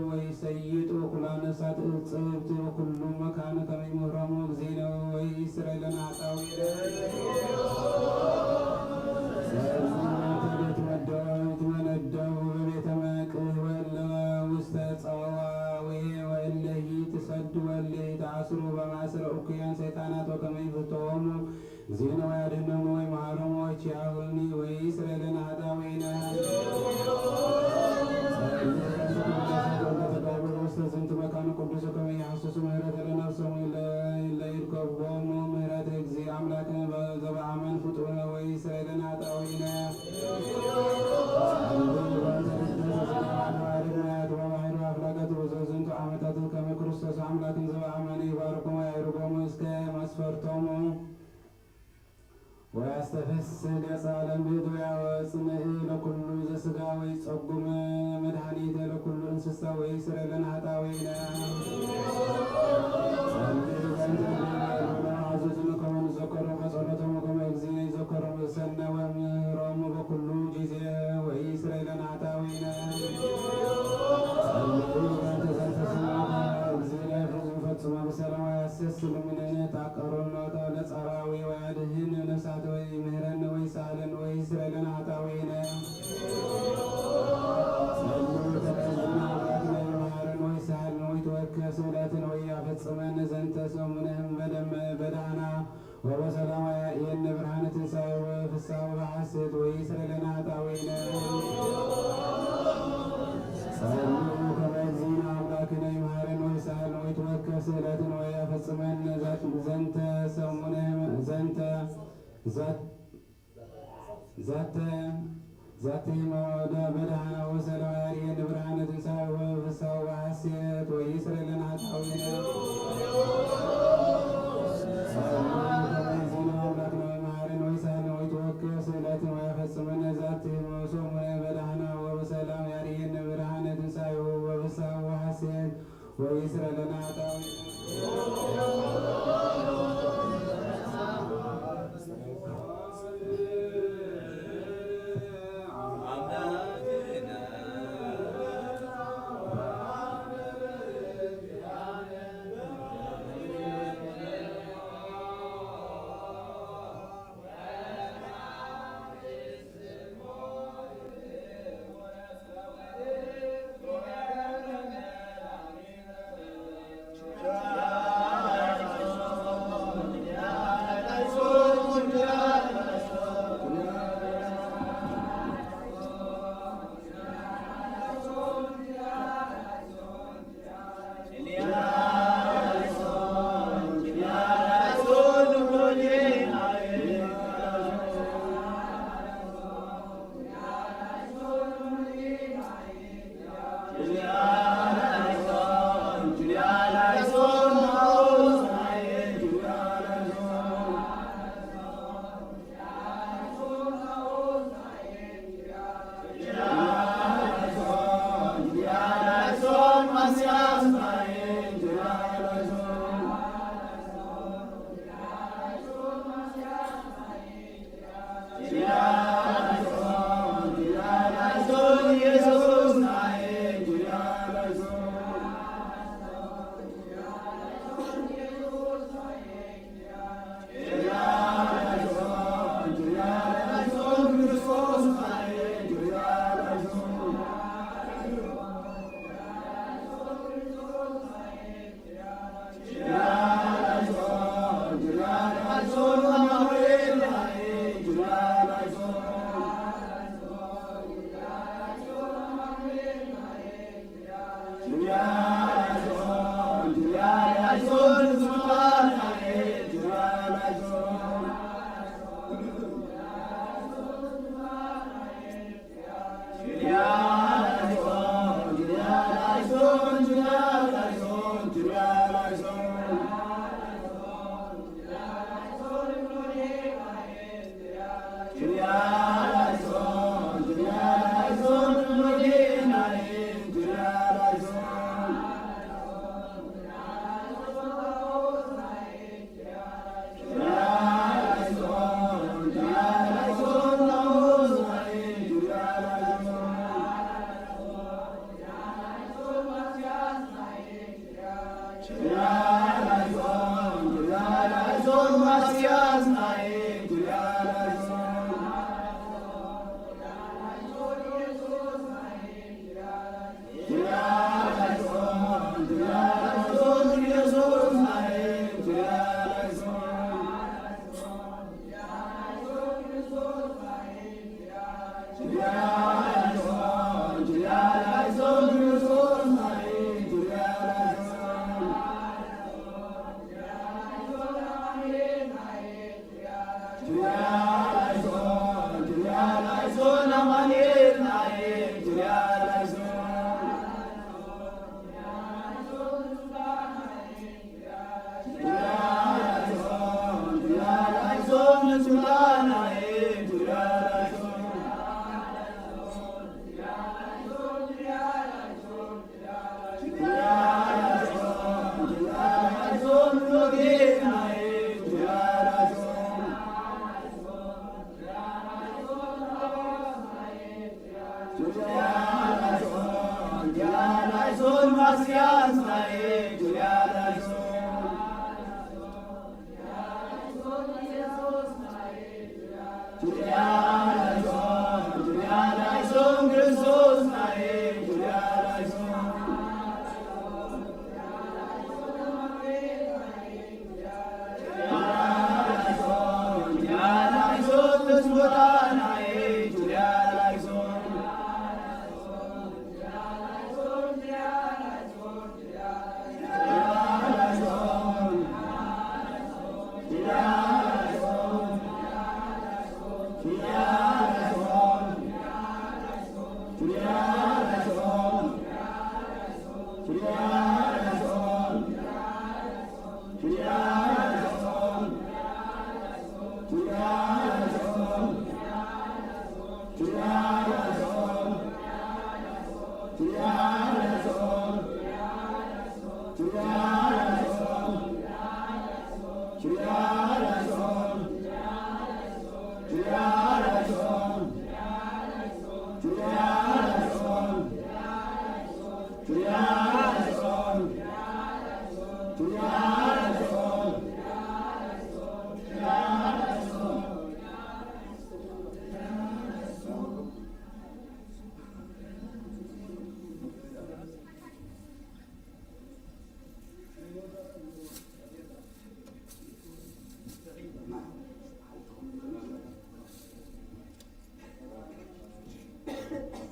[SPEAKER 9] ወይሰይጡ ኩላነ እሳት እጽብት ወኩሉ መካነ ከመ ይምህሮሙ እግዚእነ ወይስረይ ለነ ኃጣውኢነ ይትመነደቡ በቤተ መቅህ ወእለ ውስተ ጸዋዌ ወእለ ይትሰዱ ወእለ ይትአስሩ በማእሰረ እኩያን ሰይጣናት ወከመ ይፍትዎሙ እግዚእነ ወያድኅኖሙ ወይምሃሮሙ ወቺአሁኒ ወይስረይ ለነ ኃጣውኢነ ውስተ ዝንቱ መካነ ቅዱስ ከመ ይሐስሱ ምሕረተ ለነፍሶሙ ለይርከቦሙ ምሕረተ እግዚእ አምላክነ ዘበአማን ፍጡነ ወይስረይ ለነ ኃጣውኢነ አፍላጋት በዘዝንቱ ዓመታት ከመ ክርስቶስ አምላክን ዘበአማን ይባርኮሙ ወያዕርጎሙ እስከ መስፈርቶሙ ወያስተፈስሕ ገጸ ለምድር ወያወጽንዕ ለኩሉ ዘሥጋ ወይጸጉም መድኃኒተ ለኩሉ እንስሳ ወይስረይ ለነ ኃጣውኢነ አዘዝነ ከመ ንዘከሮሙ በጸሎቶሙ ከመ እግዚእነ ይዘከሮሙ በሰናይ ወምህሮሙ በኩሉ ጊዜ ወይስረይ ለነ ኃጣውኢነ በእንተ ዘንተ ስምዐ እግዚእነ ሕዝቡ ፈጽሞ በሰላም ወያሴስል እምኔነ ታቀሮነ ለጸራዊ ወያድኅን ነፍሳት ወይምህረነ ወይሳህለነ ወይስረይ ለነ ኃጣውኢነ ወይሳህለነ ወይትወከፍ ስእለትነ ወያፈጽመነ ዘንተ ሰሙነህም በደህና ወበሰላም ወያእየነ ብርሃነ ትንሣኤ ወፍስሐ ወሐሴት ወይስረይ ለነ ኃጣውኢነ ጸልዩ ከመ እግዚእነ አምላክነ ይምሃረነ ወይሳህለነ ወይትወከፍ ስእለትነ ወያፈጽመነ ዘንተ ሰሙነህም ዛቴ መወደ በደህና ወሰላም ያድኅን ብርሃነ ትንሣኤ ወፍስሐ ወሐሴት ወይስረይ ለነ ኃጣውኢነ አምላክነ ወይምሃረነ ወይሳህለነ ወይትወከፍ ስእለትነ ወያፈጽመነ ዛቴ ሰሙነ በደህና ወበሰላም ያድኅን ብርሃነ ትንሣኤ ወፍስሐ ወሐሴት ወይስረይ ለነ ኃጣውኢነ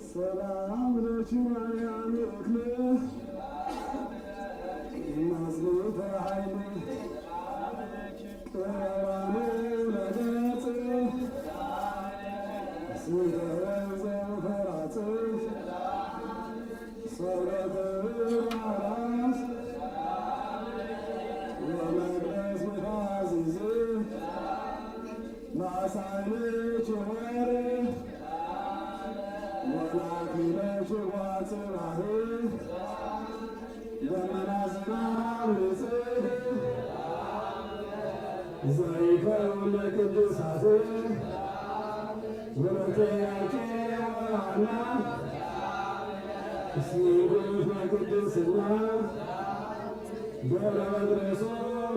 [SPEAKER 2] ሰላም ለኪ ማርያም እክለ ናዝሬተ ኃይል ቀራንዮ ለገጽ ስንተ ዘፈራጽ ሰውረተ ራስ ወመቅደስ ምታዝዝ ማሳይች ወር ወላኪለች ዋጽባህ ደመናዝናብ ንጽህ ዘይፈው ለቅዱሳት ወለተያቄ ወሃና እስኒጉስ ለቅድስና ገብረ መድረሶ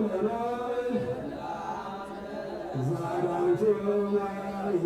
[SPEAKER 2] ለኖይ ዛዳንቺ ማያይ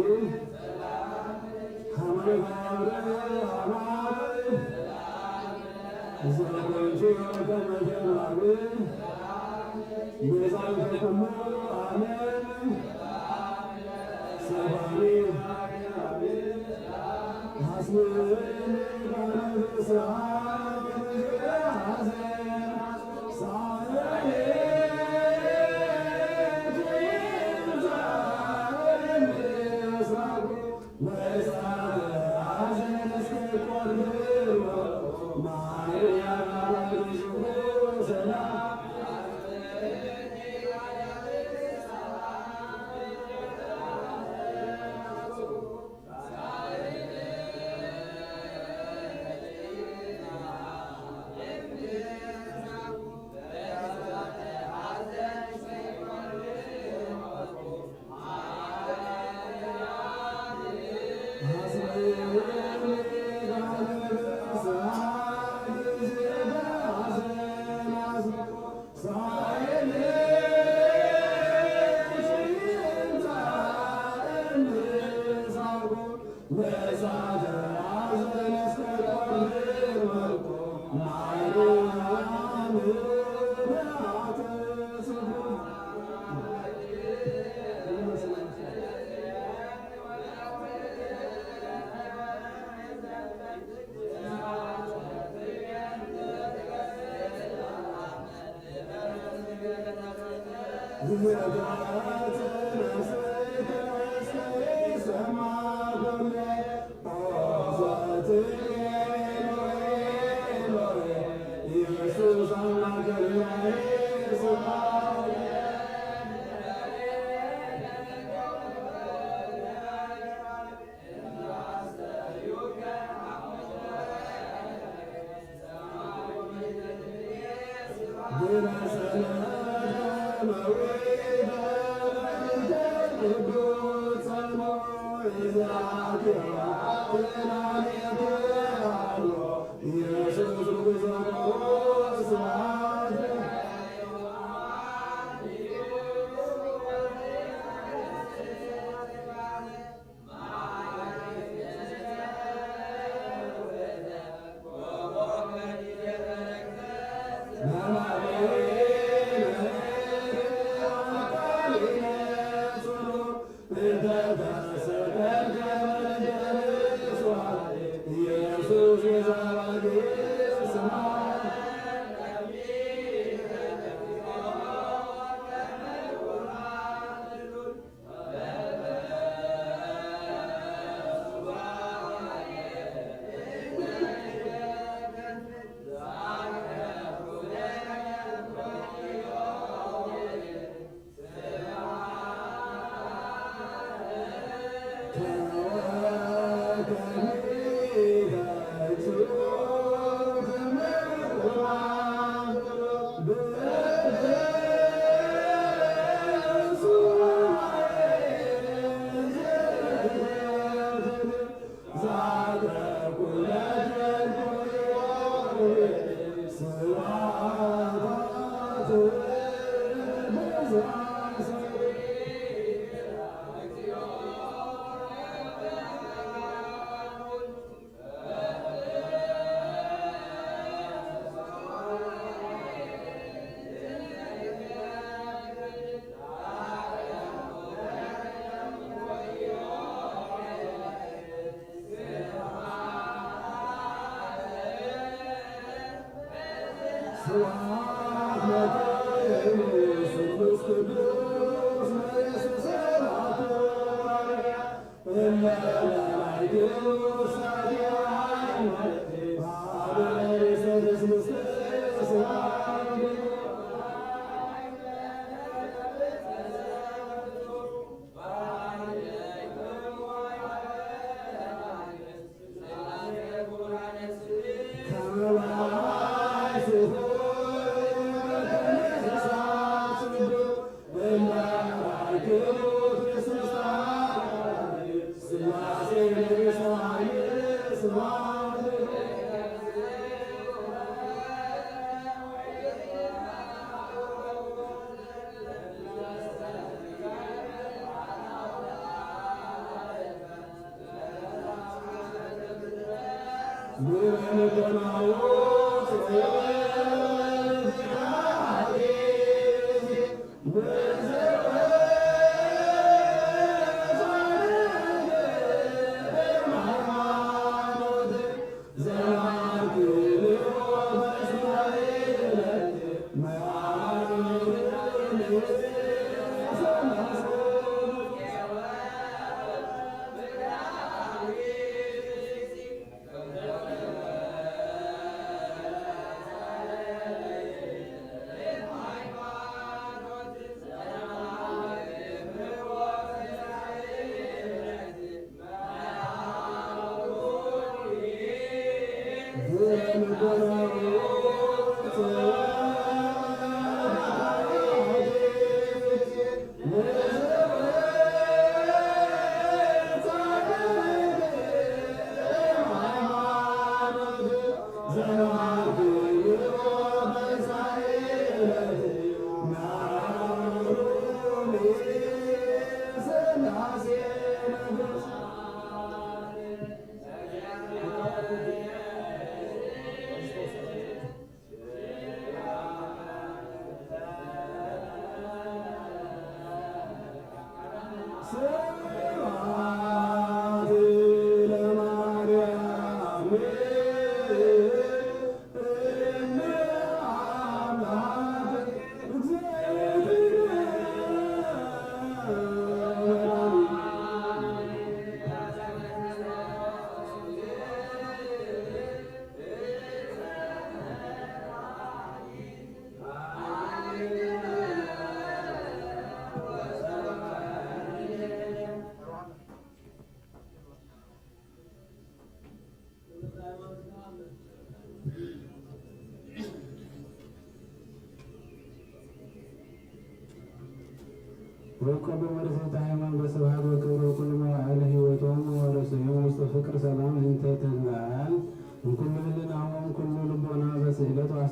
[SPEAKER 2] Christos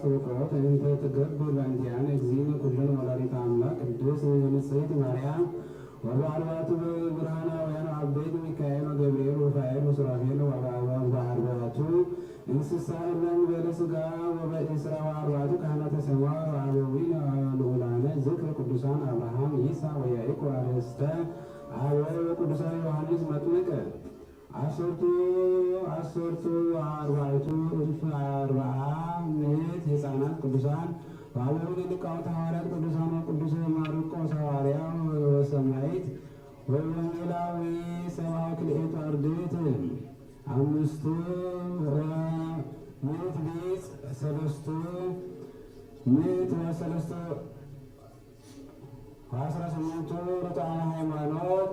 [SPEAKER 9] ፍቁረት እንተ ትገብር በእንቲአነ እግዚእነ ኩለን ወላዲተ አምላክ ቅድስት ንጽሕት ማርያም ወበአርባዕቱ ብርሃናውያን አበይት ሚካኤል ወገብርኤል ወሩፋኤል ወሱራፌል ወበአርባዕቱ እንስሳ እምእንበለ ሥጋ ወበእስራ ወአርባዕቱ ካህናተ ሰማይ ወአበዊነ ልዑላነ ዝክረ ቅዱሳን አብርሃም ይስሐቅ ወያዕቆብ አርእስተ አበው ወቅዱሳን ዮሐንስ መጥምቅ አሰርቱ አርባዕቱ እልፍ አርብዓ ምዕት ሕፃናት ቅዱሳን ወአበዊነ ሊቃውንተ ሐዋርያት ቅዱሳን ወቅዱስ ማርቆስ ሐዋርያ ወሰማዕት ወወንጌላዊ ሰብዓ ክልኤቱ አርድእት አምስቱ ምዕት ቢጽ ሰለስቱ ምዕት ወሰለስቱ ወአስራ ስምንቱ ርቱዓነ ሃይማኖት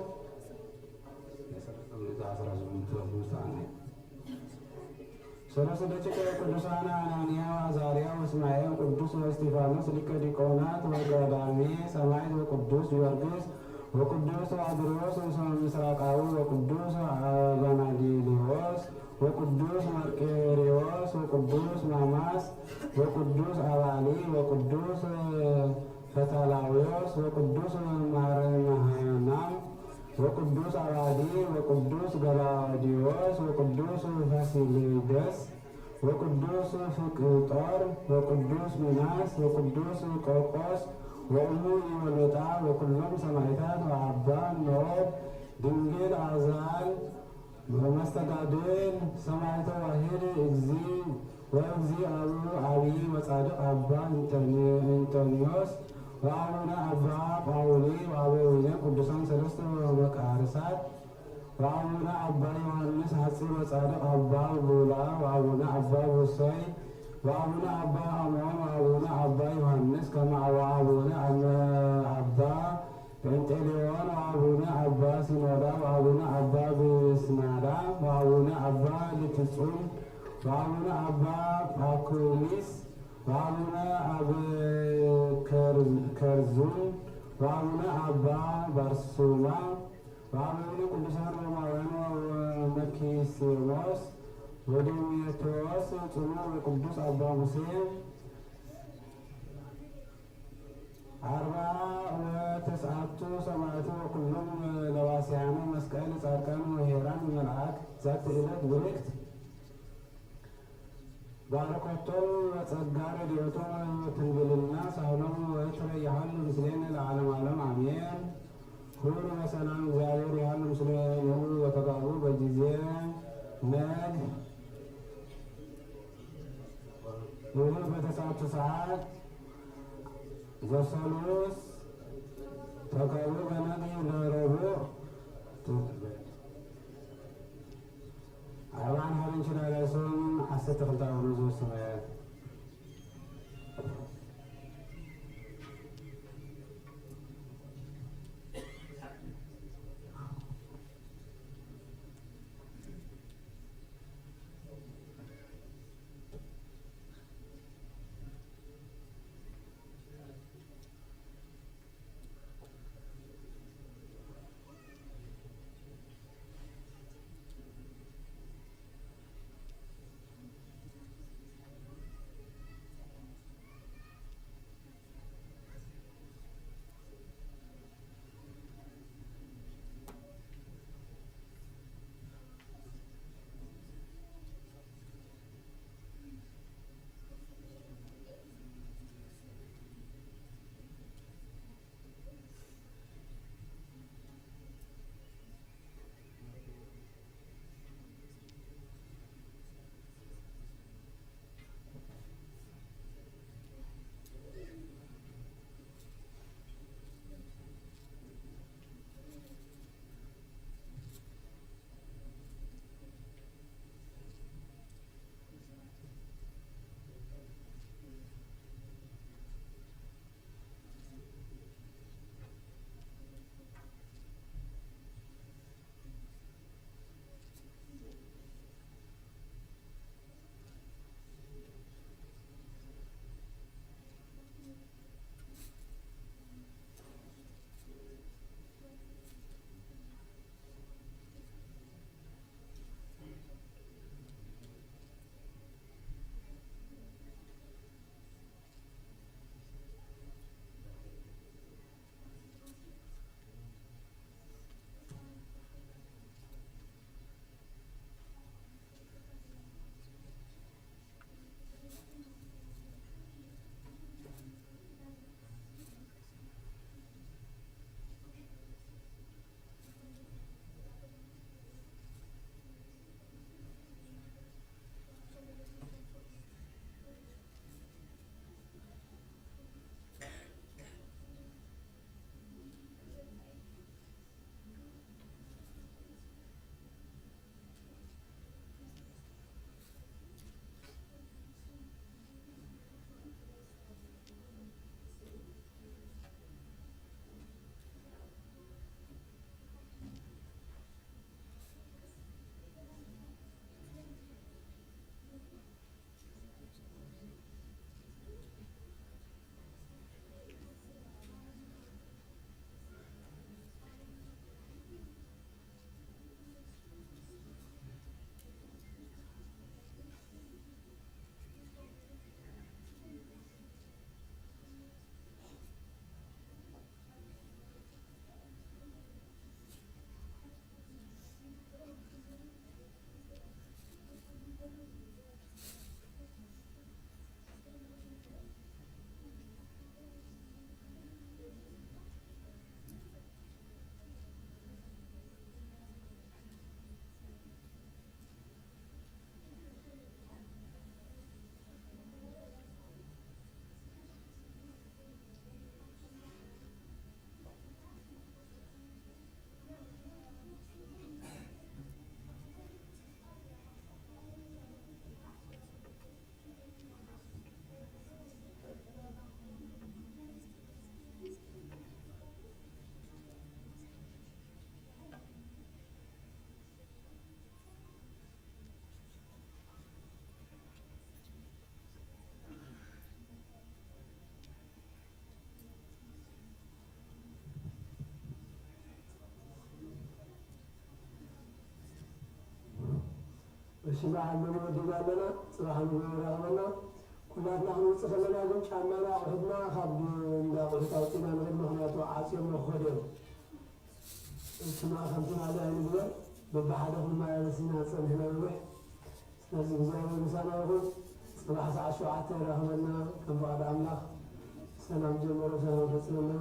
[SPEAKER 9] ሰለስቱ ደቂቀ ቅዱሳን አናንያ ወአዛርያ ወእስማኤል ወቅዱስ እስጢፋኖስ ሊቀ ዲቆናት ወቀዳሜ ሰማዕት ወቅዱስ ጊዮርጊስ ወቅዱስ አድሮስ ምስራቃዊ ወቅዱስ አባናዲሊዎስ ወቅዱስ መርቄሬዎስ ወቅዱስ ማማስ ወቅዱስ አባሊ ወቅዱስ ፈታላዊዎስ ወቅዱስ ማርማሃናም ወቅዱስ አባዲ ወቅዱስ ገላውዲዮስ ወቅዱስ ፋሲሊደስ ወቅዱስ ፍቅጦር ወቅዱስ ሚናስ ወቅዱስ ቆቆስ ወእሙ ይወሎጣ ወኩሎም ሰማዕታት ወአባ ኖብ ድንግል አዛል ወመስተጋድል ሰማዕተ ዋሕድ ወእግዚእ አብይ ወጻድቅ አባ እንጦንዮስ ወአቡነ አባ ጳውሊ ወአበዊነ ቅዱሳን ሰለስቱ መቃርሳት ወአቡነ አባ ዮሐንስ ሐጺር ወጻድቅ አባ ቡላ ወአቡነ አባ ቡሰይ ወአቡነ አባ አሞን ወአቡነ አባ ዮሐንስ ከመ ወአቡነ አባ ጴንጤሌዎን ወአቡነ አባ ሲኖዳ ወአቡነ አባ ብስናዳ ወአቡነ አባ ልትጹን ወአቡነ አባ ጳኩሚስ ወአቡነ አብከርዙም ወአቡነ አባ ባርሱማ ወአቡነ ቅዱሳን ሮማውያን ወመኪስሞስ ወዲሜጥሮስ ጽኑዕ ወቅዱስ አባ ሙሴ አርባ ወተስዓቱ ሰማዕቱ ወኩሎም ለዋስያነ መስቀል ጻድቃን ወሄራን መልአክ ዛቲ ዕለት ብርክት ባረኮቶም ወጸጋ ረድኤቶም ትንግልና ሳህሎም ወትረያሃሉ ምስሌነ ለዓለመ ዓለም አሜን። ሁሉ በሰላም እግዚአብሔር ያህል ምስሌነ ወተጋቡ በጊዜ ነግ ይህ በተሳቱ ሰዓት ዘሰሉስ ተጋቡ በነግ ለረቡዕ አርባን ሀርን ችላለሱም ሐሰተ ክልታውን ዙ ስመያት
[SPEAKER 8] شبعا من ودينا صباح المغرب كنا نحن صفلنا قم شعمنا وحدنا خاب لا قلتاوتنا من مهنات وعاصم وخدم انتما خمسين على النبي ببحرهم ما يرسينا صنهنا الروح نزل زمان لسانا يقول صباح ساعة شعات رحمنا كم بعد عملاق سلام جمهور سلام فسلنا